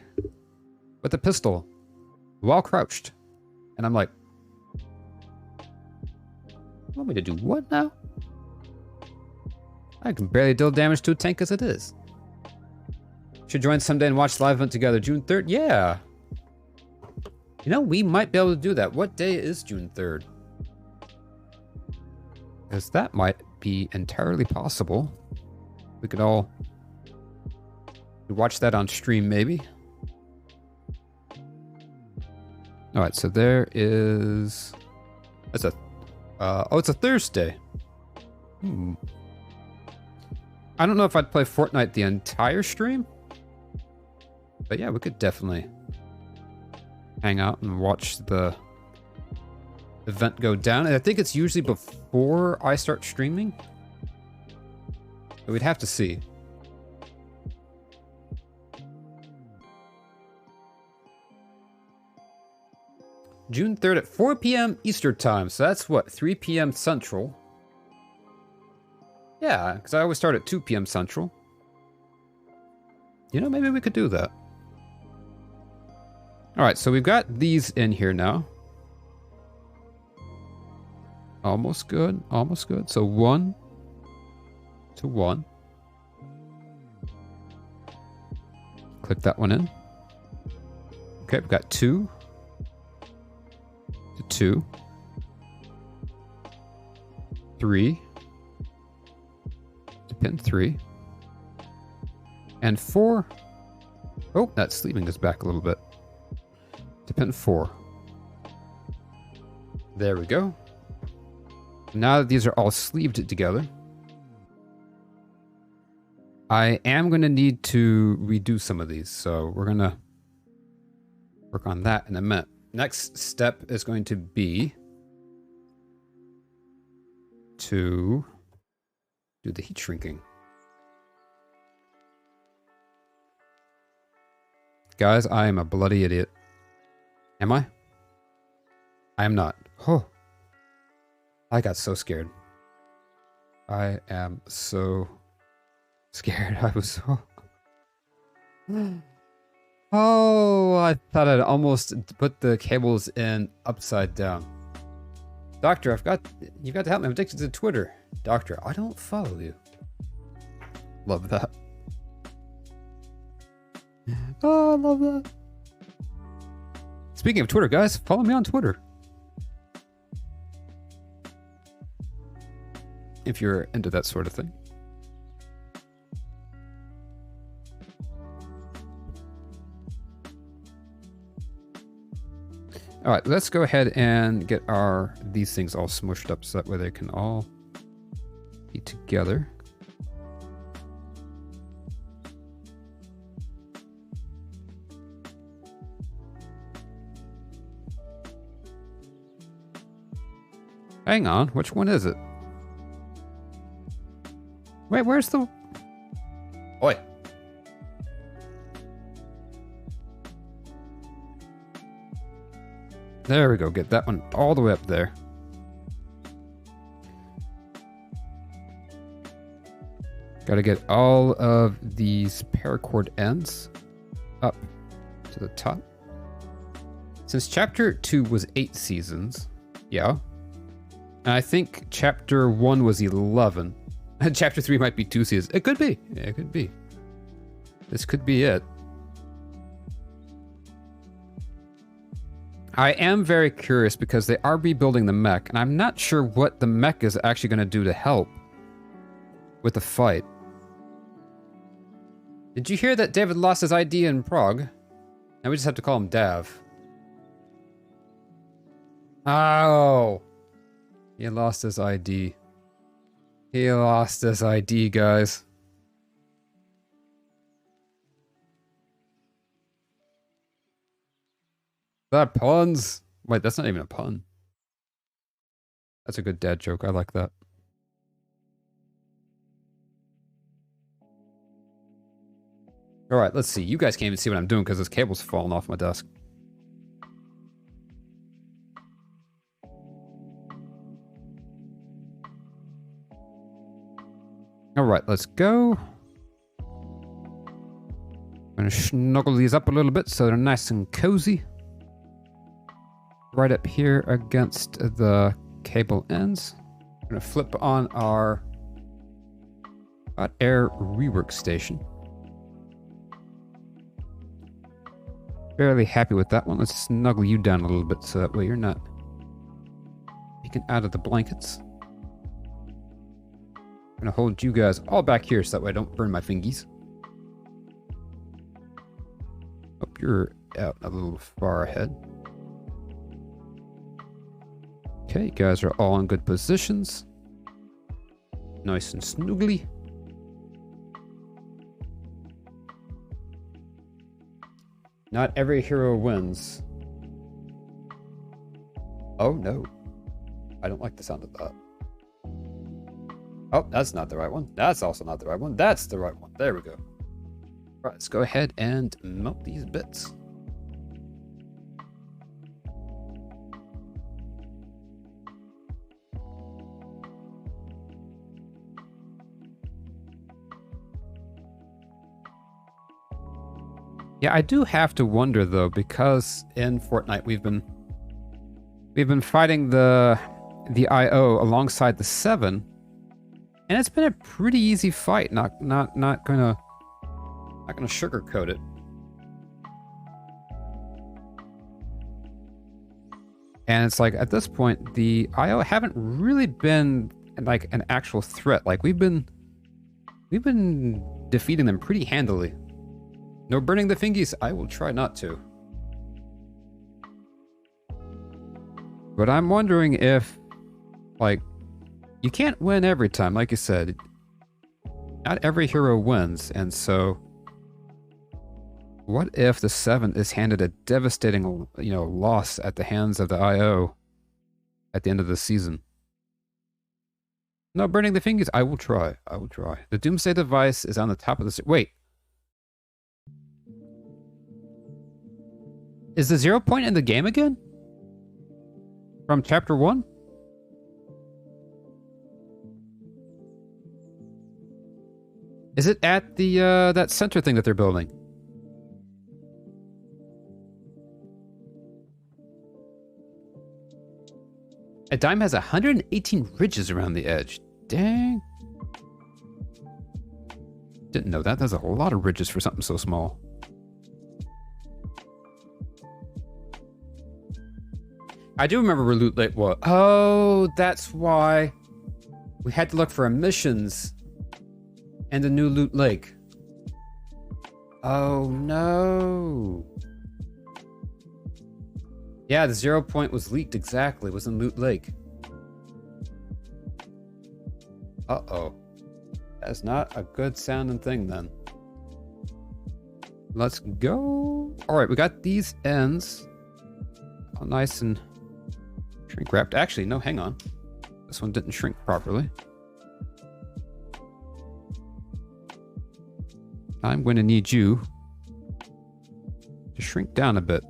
with a pistol while crouched. And I'm like, you want me to do what now? I can barely deal damage to a tank as it is. Should join someday and watch the live event together. June 3rd? Yeah. You know, we might be able to do that. What day is June 3rd? Because that might be entirely possible. We could all watch that on stream, maybe. All right, so there is. That's a. Oh, it's a Thursday. I don't know if I'd play Fortnite the entire stream, but yeah, we could definitely hang out and watch the event go down. And I think it's usually before I start streaming, but we'd have to see. June 3rd at 4 p.m. Eastern time. So that's what, 3 p.m. Central. Yeah, because I always start at 2 p.m. Central. You know, maybe we could do that. All right, so we've got these in here now. Almost good, almost good. So 1 to 1. Click that one in. Okay, we've got 2 to 2. 3 to pin 3. And 4. Oh, that sleeving is back a little bit. To pin 4. There we go. Now that these are all sleeved together, I am going to need to redo some of these, so we're going to work on that in a minute. Next step is going to be to do the heat shrinking. Guys, I am a bloody idiot. Am I? I am not. Oh. I got so scared. I am so scared. I was so... Oh, I thought I'd almost put the cables in upside down. Doctor, you've got to help me. I'm addicted to Twitter. Doctor, I don't follow you. Love that. Oh, I love that. Speaking of Twitter, guys, follow me on Twitter. If you're into that sort of thing. All right, let's go ahead and get these things all smushed up so that way they can all be together. Hang on, which one is it? Wait, where's the... Oi. There we go, get that one all the way up there. Gotta get all of these paracord ends up to the top. Since chapter 2 was 8 seasons, yeah. And I think chapter 1 was 11. Chapter 3 might be 2 seasons. It could be. Yeah, it could be. This could be it. I am very curious because they are rebuilding the mech, and I'm not sure what the mech is actually going to do to help with the fight. Did you hear that David lost his ID in Prague? Now we just have to call him Dav. Oh. He lost his ID. He lost his ID, guys. That puns. Wait, that's not even a pun. That's a good dad joke. I like that. All right, let's see. You guys can't even see what I'm doing because this cable's falling off my desk. All right, let's go. I'm gonna snuggle these up a little bit so they're nice and cozy. Right up here against the cable ends. I'm gonna flip on our hot air rework station. Fairly happy with that one. Let's snuggle you down a little bit so that way you're not peeking out of the blankets. I'm gonna hold you guys all back here so that way I don't burn my fingies. Hope you're out a little far ahead. Okay, you guys are all in good positions. Nice and snoogly. Not every hero wins. Oh no. I don't like the sound of that. Oh, that's not the right one. That's also not the right one. That's the right one. There we go. All right, let's go ahead and melt these bits. Yeah, I do have to wonder though, because in Fortnite we've been fighting the IO alongside the 7, and it's been a pretty easy fight. Not gonna sugarcoat it. And it's like at this point, the IO haven't really been like an actual threat. Like we've been defeating them pretty handily. No burning the fingies. I will try not to. But I'm wondering if, like, you can't win every time. Like you said, not every hero wins, and so what if the 7 is handed a devastating, loss at the hands of the IO at the end of the season? No burning the fingers. I will try. I will try. The Doomsday device is on the top of the... Wait. Is the 0 point in the game again? From chapter 1? Is it at the that center thing that they're building? A dime has 118 ridges around the edge. Dang. Didn't know that. There's a whole lot of ridges for something so small. I do remember where Loot Lake was. Oh, that's why we had to look for emissions and the new Loot Lake. Oh, no. Yeah, the 0 point was leaked exactly. It was in Loot Lake. Uh-oh. That's not a good sounding thing then. Let's go. All right, we got these ends all nice and shrink wrapped. Actually, no, hang on. This one didn't shrink properly. I'm going to need you to shrink down a bit.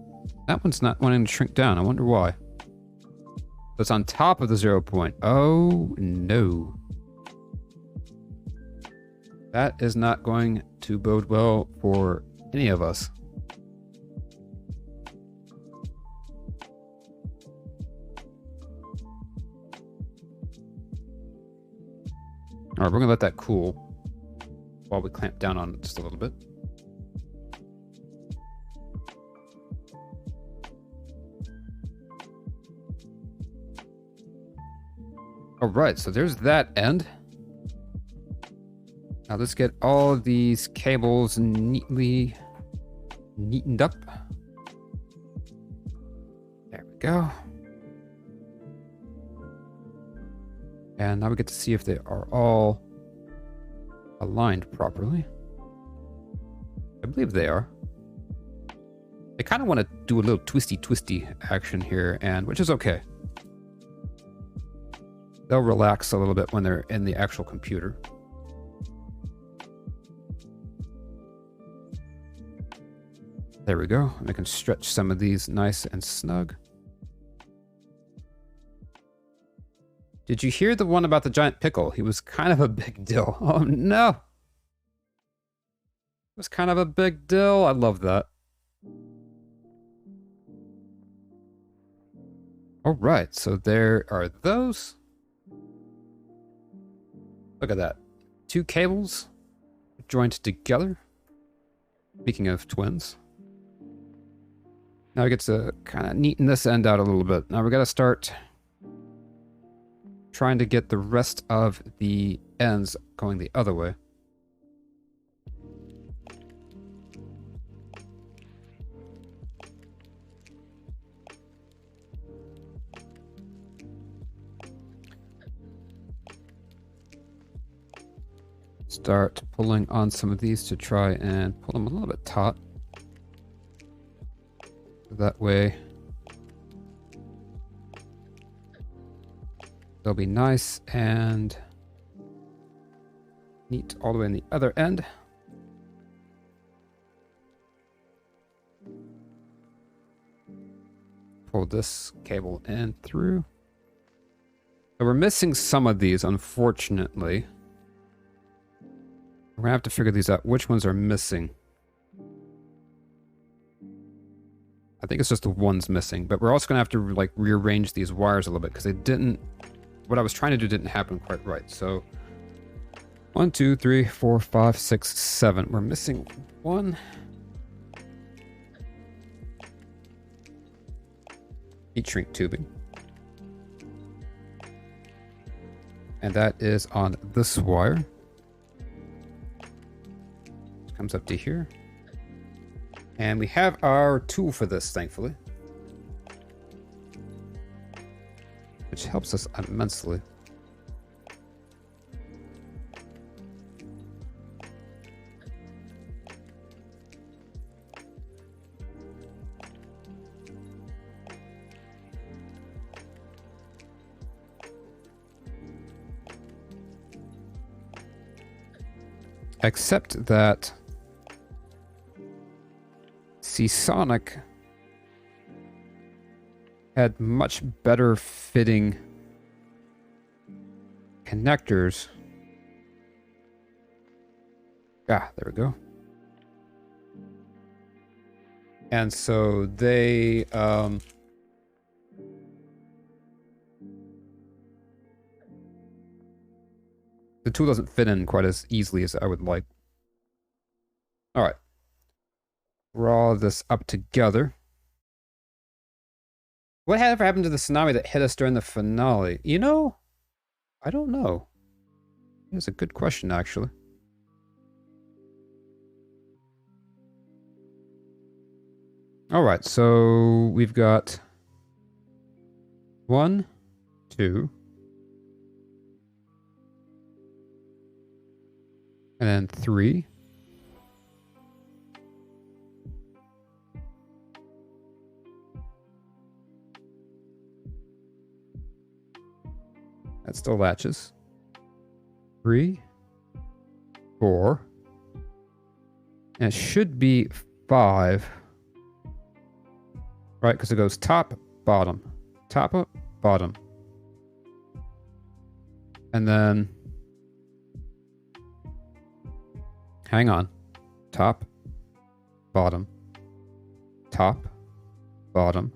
That one's not wanting to shrink down. I wonder why. It's on top of the 0 point. Oh, no. That is not going to bode well for any of us. All right, we're going to let that cool while we clamp down on it just a little bit. All right, so there's that end. Now let's get all of these cables neatly neatened up. There we go. And now we get to see if they are all aligned properly. I believe they are. I kind of want to do a little twisty action here, and which is okay. They'll relax a little bit when they're in the actual computer. There we go. I can stretch some of these nice and snug. Did you hear the one about the giant pickle? He was kind of a big deal. Oh no! It was kind of a big deal. I love that. All right, so there are those. Look at that. 2 cables joined together. Speaking of twins. Now we get to kind of neaten this end out a little bit. Now we got to start trying to get the rest of the ends going the other way. Start pulling on some of these to try and pull them a little bit taut. That way they'll be nice and neat all the way in the other end. Pull this cable in through. So we're missing some of these, unfortunately. We're gonna have to figure these out. Which ones are missing? I think it's just the one's missing, but we're also gonna have to like rearrange these wires a little bit because they didn't, what I was trying to do didn't happen quite right. So 1, 2, 3, 4, 5, 6, 7. We're missing one. Heat shrink tubing. And that is on this wire. It comes up to here. And we have our tool for this, thankfully. Which helps us immensely. Except that Seasonic had much better fitting connectors. Ah, there we go. And so they the tool doesn't fit in quite as easily as I would like. All right. Draw this up together. Whatever happened to the tsunami that hit us during the finale? You know, I don't know. It's a good question, actually. All right, so we've got 1, 2, and then 3. That still latches. 3, 4, and it should be 5. Right, because it goes top, bottom, bottom. And then, hang on, top, bottom, bottom.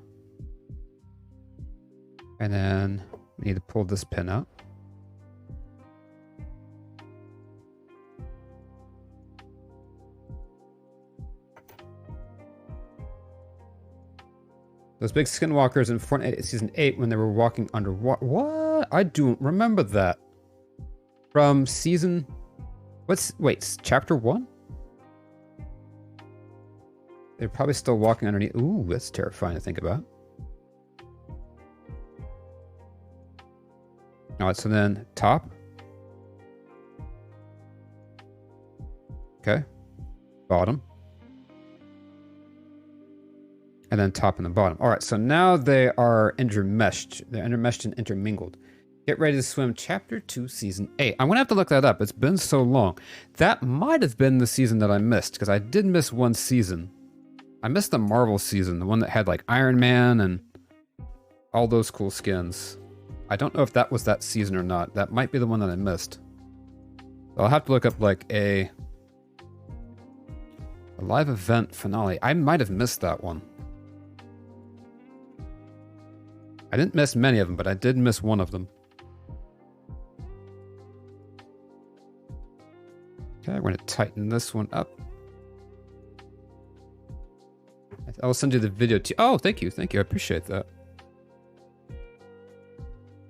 And then we need to pull this pin out. Those big skinwalkers in Fortnite Season 8 when they were walking underwater. What? I don't remember that. From season... Wait, chapter 1? They're probably still walking underneath. Ooh, that's terrifying to think about. Alright, so then top. Okay. Bottom. And then top and the bottom. All right, so now they are intermeshed. They're intermeshed and intermingled. Get ready to swim chapter 2, season 8. I'm gonna have to look that up. It's been so long. That might have been the season that I missed, because I did miss one season. I missed the Marvel season, the one that had like Iron Man and all those cool skins. I don't know if that was that season or not. That might be the one that I missed. I'll have to look up like a live event finale. I might have missed that one. I didn't miss many of them, but I did miss one of them. Okay, we're going to tighten this one up. I'll send you the video to you. Oh, thank you. Thank you. I appreciate that.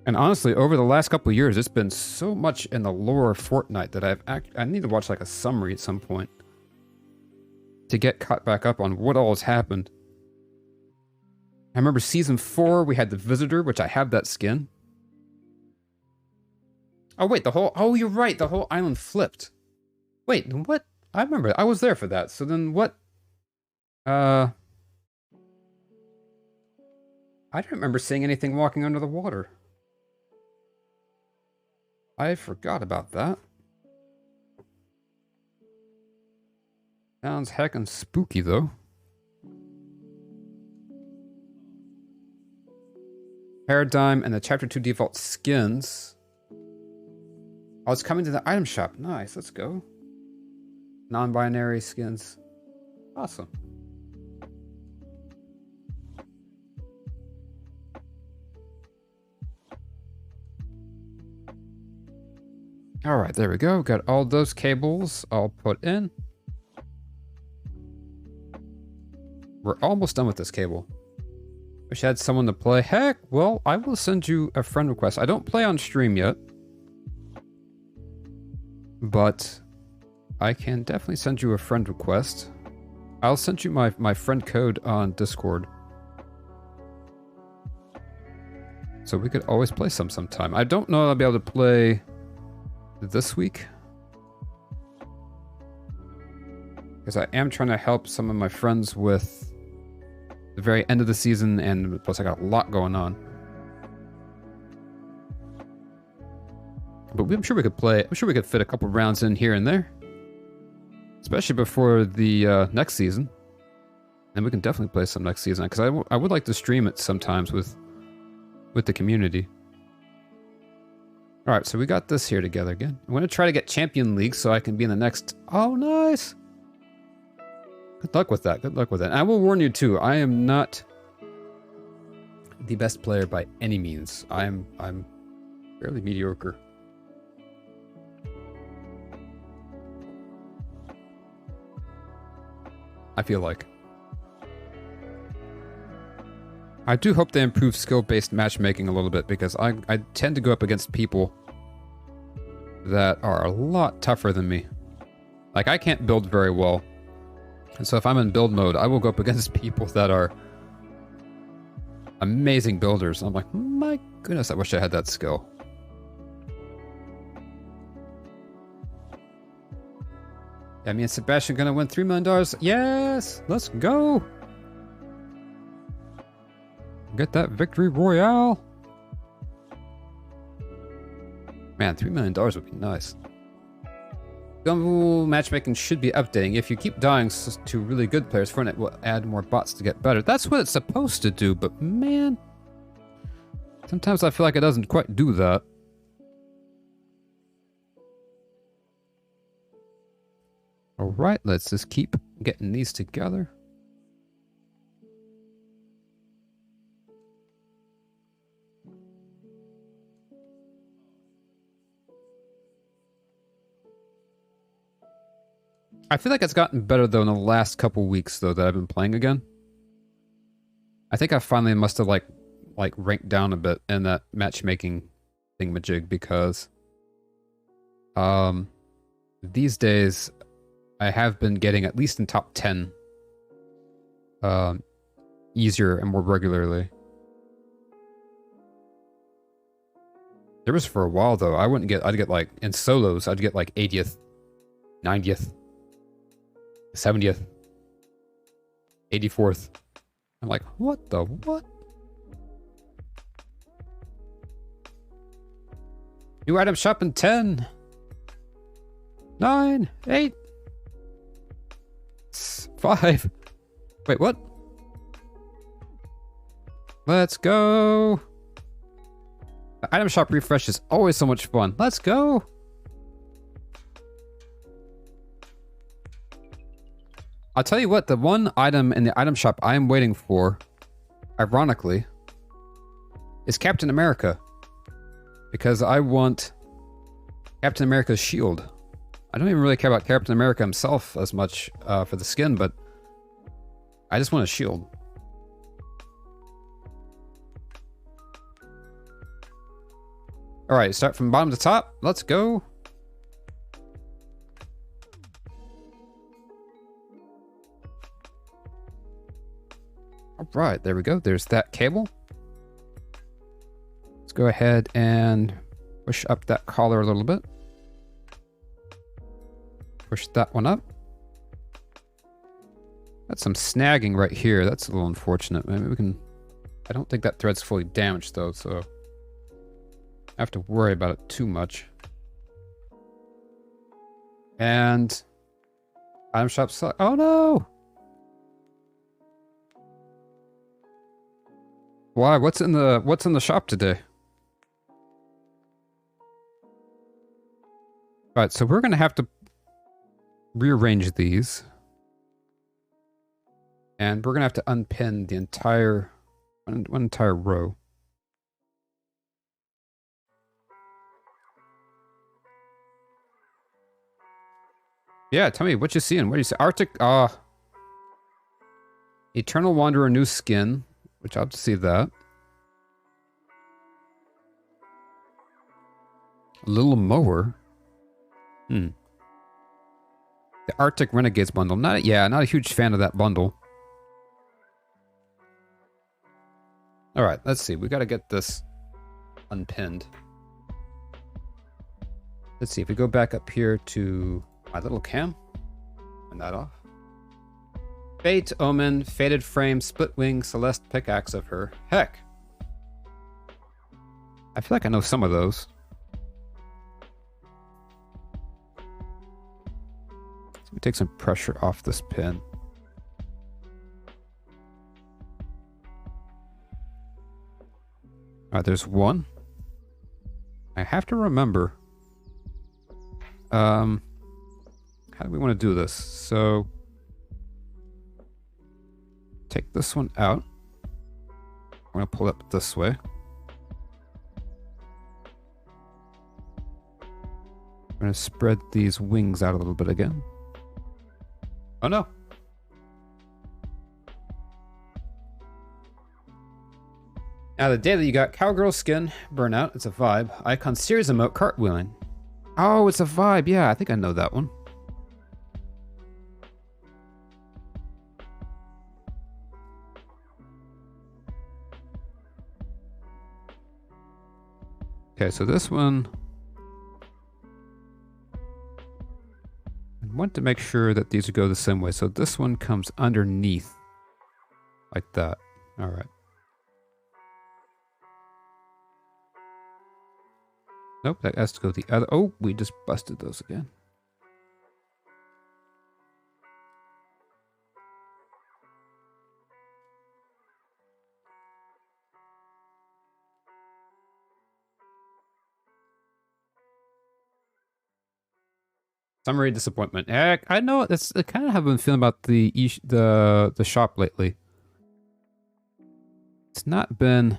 And honestly, over the last couple of years, it's been so much in the lore of Fortnite that I need to watch like a summary at some point to get caught back up on what all has happened. I remember season 4, we had the Visitor, which I have that skin. Oh, wait, oh, you're right. The whole island flipped. Wait, what? I remember. I was there for that. So then what? I don't remember seeing anything walking under the water. I forgot about that. Sounds heckin' spooky, though. Paradigm and the Chapter 2 default skins. Oh, it's coming to the item shop. Nice, let's go. Non-binary skins. Awesome. All right, there we go. Got all those cables all put in. We're almost done with this cable. Wish I had someone to play. Heck, well, I will send you a friend request. I don't play on stream yet, but I can definitely send you a friend request. I'll send you my friend code on Discord. So we could always play sometime. I don't know if I'll be able to play this week, because I am trying to help some of my friends with the very end of the season, and plus I got a lot going on. But I'm sure we could play. I'm sure we could fit a couple rounds in here and there, especially before the next season. And we can definitely play some next season, because I would like to stream it sometimes with the community. All right, so we got this here together again. I'm going to try to get Champion League so I can be in the next... Oh, nice! Good luck with that. Good luck with that. And I will warn you, too. I am not the best player by any means. I'm fairly mediocre. I feel like. I do hope they improve skill-based matchmaking a little bit, because I tend to go up against people that are a lot tougher than me. Like, I can't build very well. And so if I'm in build mode, I will go up against people that are amazing builders. I'm like, my goodness, I wish I had that skill. Yeah, me and Sebastian gonna win $3 million. Yes! Let's go! Get that victory royale. Man, $3 million would be nice. Gumball matchmaking should be updating. If you keep dying to really good players, Fortnite will add more bots to get better. That's what it's supposed to do, but man, sometimes I feel like it doesn't quite do that. All right, let's just keep getting these together. I feel like it's gotten better, though, in the last couple weeks, though, that I've been playing again. I think I finally must have, like ranked down a bit in that matchmaking thingamajig, because these days I have been getting at least in top 10 easier and more regularly. There was for a while, though, I'd get like, in solos, I'd get like 80th, 90th, 70th, 84th. I'm like, what the what? New item shop in 10, 9, 8, 5. Wait, what? Let's go. The item shop refresh is always so much fun. Let's go. I'll tell you what, the one item in the item shop I am waiting for, ironically, is Captain America. Because I want Captain America's shield. I don't even really care about Captain America himself as much for the skin, but I just want a shield. Alright, start from bottom to top. Let's go. Alright, there we go. There's that cable. Let's go ahead and push up that collar a little bit. Push that one up. That's some snagging right here. That's a little unfortunate. Maybe we can... I don't think that thread's fully damaged, though, so... I have to worry about it too much. And... item shop select... Oh, no! Why? What's in the shop today? Alright, so we're gonna have to rearrange these. And we're gonna have to unpin the entire one entire row. Yeah, tell me what you seeing. What do you see? Arctic, Eternal Wanderer, new skin, which I'll have to see that. Little Mower. The Arctic Renegades bundle. Not a huge fan of that bundle. All right, let's see. We got to get this unpinned. Let's see if we go back up here to my little cam. Turn that off. Fate, Omen, Faded Frame, Split Wing, Celeste Pickaxe of her. Heck. I feel like I know some of those. Let me take some pressure off this pin. Alright, there's one. I have to remember. How do we want to do this? So, take this one out. I'm going to pull it up this way. I'm going to spread these wings out a little bit again. Oh no. Now the day that you got Cowgirl Skin, Burnout, it's a vibe. Icon Series Emote, Cartwheeling. Oh, it's a vibe. Yeah, I think I know that one. Okay, so this one, I want to make sure that these go the same way. So this one comes underneath like that. All right. Nope, that has to go the other. Oh, we just busted those again. Summary disappointment. Heck, I know it's. I kind of have been feeling about the shop lately. It's not been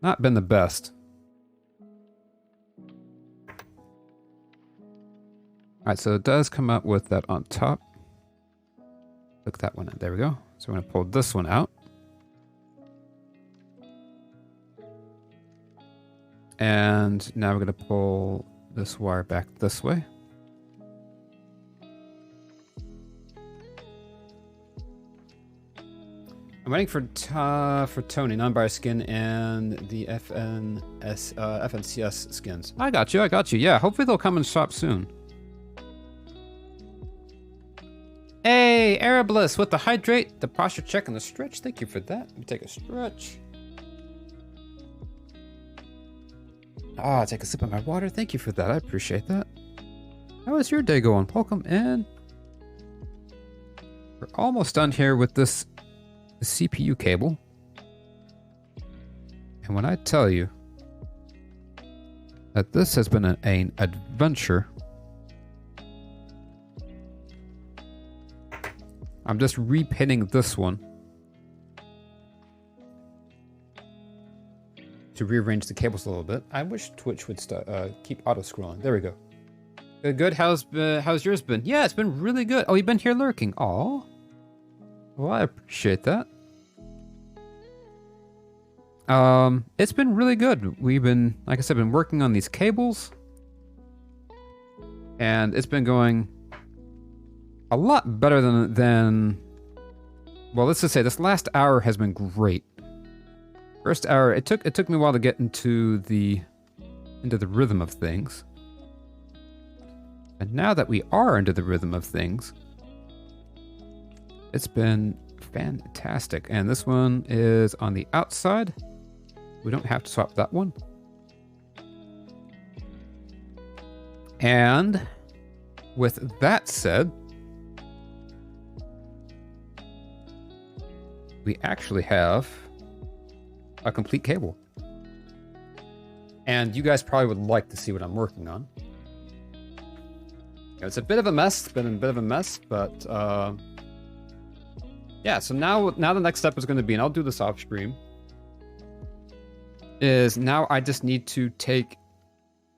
the best. All right, so it does come out with that on top. Look that one. There we go. So we're gonna pull this one out. And now we're going to pull this wire back this way. I'm waiting for Tony, non-biased skin, and the FNCS skins. I got you. Yeah, hopefully they'll come and shop soon. Hey, Ereblis with the hydrate, the posture check, and the stretch. Thank you for that. Let me take a stretch. Ah, take a sip of my water. Thank you for that. I appreciate that. How is your day going? Welcome in. We're almost done here with this CPU cable. And when I tell you that this has been an adventure, I'm just repinning this one to rearrange the cables a little bit. I wish Twitch would keep auto-scrolling. There we go. Good. How's yours been? Yeah, it's been really good. Oh, you've been here lurking. Aw. Well, I appreciate that. It's been really good. We've been, like I said, been working on these cables. And it's been going a lot better than well, let's just say this last hour has been great. First hour, it took me a while to get into the rhythm of things. And now that we are into the rhythm of things, it's been fantastic. And this one is on the outside. We don't have to swap that one. And with that said, we actually have a complete cable. And you guys probably would like to see what I'm working on. It's a bit of a mess. It's been a bit of a mess, but yeah, so now the next step is going to be, and I'll do this off stream, is now I just need to take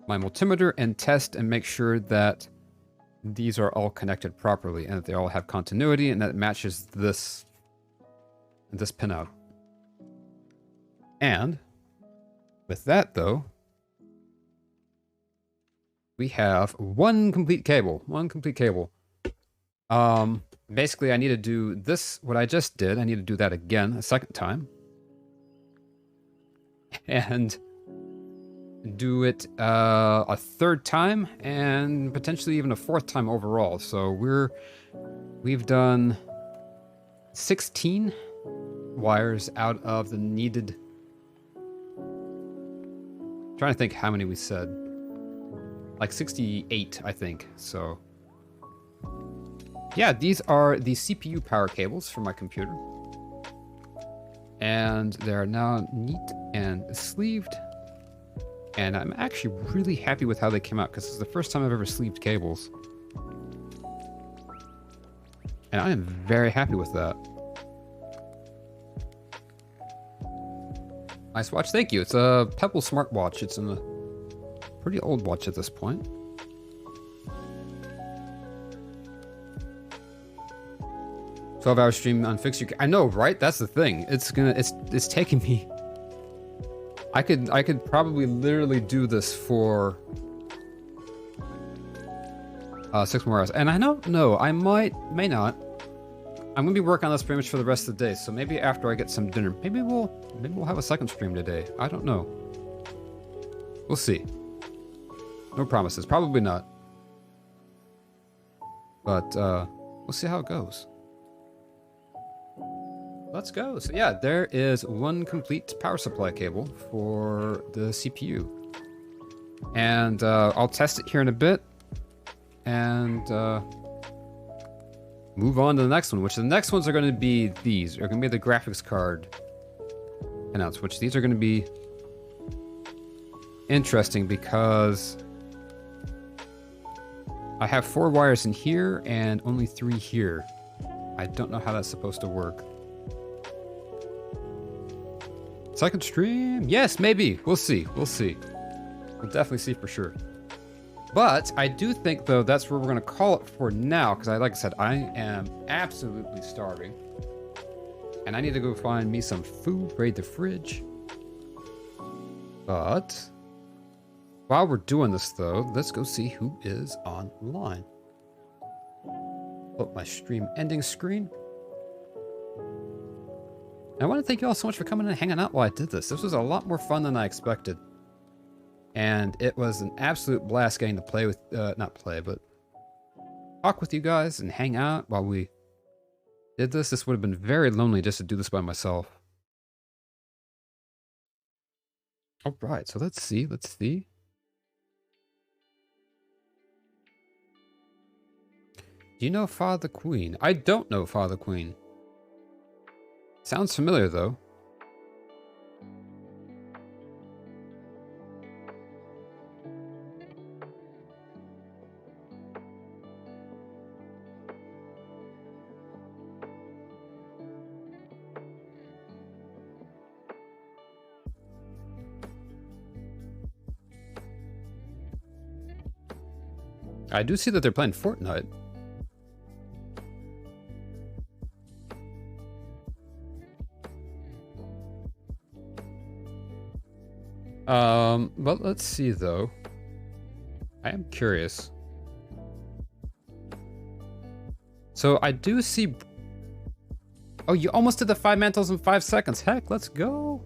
my multimeter and test and make sure that these are all connected properly and that they all have continuity and that it matches this pinout. And with that though, we have one complete cable. Basically I need to do this, what I just did, I need to do that again a second time. And do it a third time and potentially even a fourth time overall. So we've done 16 wires out of the needed. I'm trying to think how many we said. Like 68, I think. So yeah, these are the CPU power cables for my computer. And they're now neat and sleeved. And I'm actually really happy with how they came out because it's the first time I've ever sleeved cables. And I am very happy with that. Nice watch, thank you. It's a Pebble smartwatch. It's a pretty old watch at this point. "12-hour stream on Fix Your..." I know, right? That's the thing. It's taking me. I could probably literally do this for 6 more hours. And I don't know, I may not. I'm gonna be working on this pretty much for the rest of the day, so maybe after I get some dinner, maybe we'll have a second stream today. I don't know. We'll see. No promises, probably not. But we'll see how it goes. Let's go. So yeah, there is one complete power supply cable for the CPU. And I'll test it here in a bit. And move on to the next one, which the next ones are going to be these. Are going to be the graphics card pinouts, which these are going to be interesting because I have 4 wires in here and only 3 here. I don't know how that's supposed to work. Second stream? Yes, maybe. We'll see. We'll see. We'll definitely see for sure. But I do think, though, that's where we're going to call it for now. Because, like I said, I am absolutely starving. And I need to go find me some food, raid the fridge. But while we're doing this, though, let's go see who is online. Put my stream ending screen. I want to thank you all so much for coming and hanging out while I did this. This was a lot more fun than I expected. And it was an absolute blast getting to play with, not play, but talk with you guys and hang out while we did this. This would have been very lonely just to do this by myself. All right, so let's see. Do you know Father Queen? I don't know Father Queen. Sounds familiar, though. I do see that they're playing Fortnite. But let's see though. I am curious. So I do see. Oh, you almost did the 5 mantles in 5 seconds. Heck, let's go.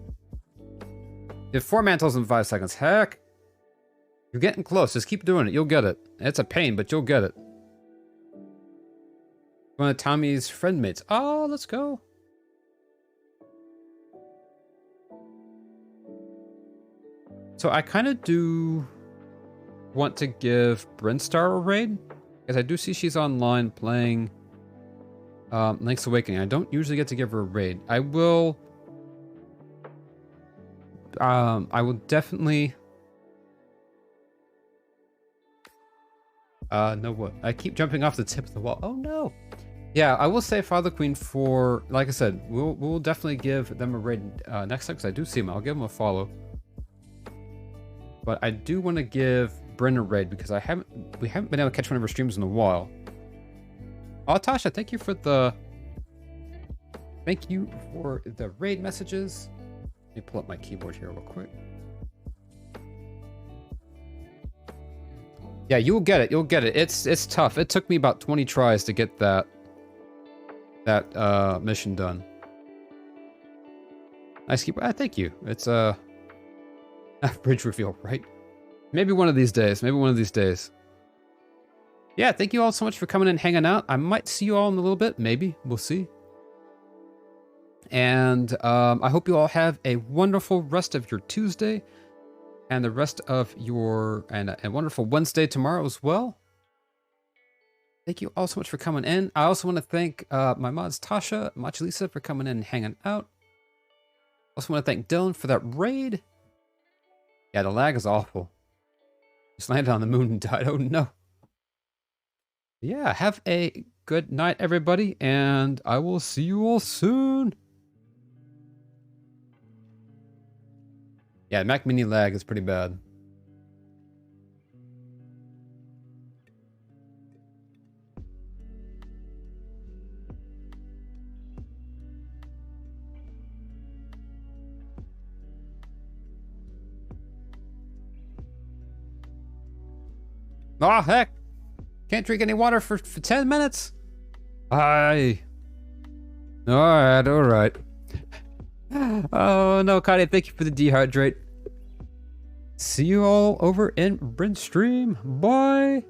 You did 4 mantles in 5 seconds. Heck. You're getting close. Just keep doing it. You'll get it. It's a pain, but you'll get it. One of Tommy's friend mates. Oh, let's go. So I kind of do want to give Brinstar a raid, because I do see she's online playing Link's Awakening. I don't usually get to give her a raid. I will definitely. No, what? I keep jumping off the tip of the wall. Oh no. Yeah, I will say Father Queen for, like I said, we'll definitely give them a raid next time, because I do see them. I'll give them a follow. but I do want to give Bryn a raid because we haven't been able to catch one of her streams in a while. Oh, Tasha, thank you for the raid messages. Let me pull up my keyboard here real quick. Yeah, you'll get it. You'll get it. It's tough. It took me about 20 tries to get that mission done. Nice keyboard. Thank you. It's a bridge reveal, right? Maybe one of these days. Maybe one of these days. Yeah, thank you all so much for coming and hanging out. I might see you all in a little bit. Maybe. We'll see. And I hope you all have a wonderful rest of your Tuesday. And the rest of your... and a wonderful Wednesday tomorrow as well. Thank you all so much for coming in. I also want to thank my mods Tasha, Machalisa for coming in and hanging out. Also want to thank Dylan for that raid. Yeah, the lag is awful. Just landed on the moon and died. Oh no. Yeah, have a good night, everybody, and I will see you all soon. Yeah, Mac Mini lag is pretty bad. Oh, heck. Can't drink any water for 10 minutes? Aye. Alright, alright. Oh, no, Kanye, thank you for the dehydrate. See you all over in Bryn stream. Bye.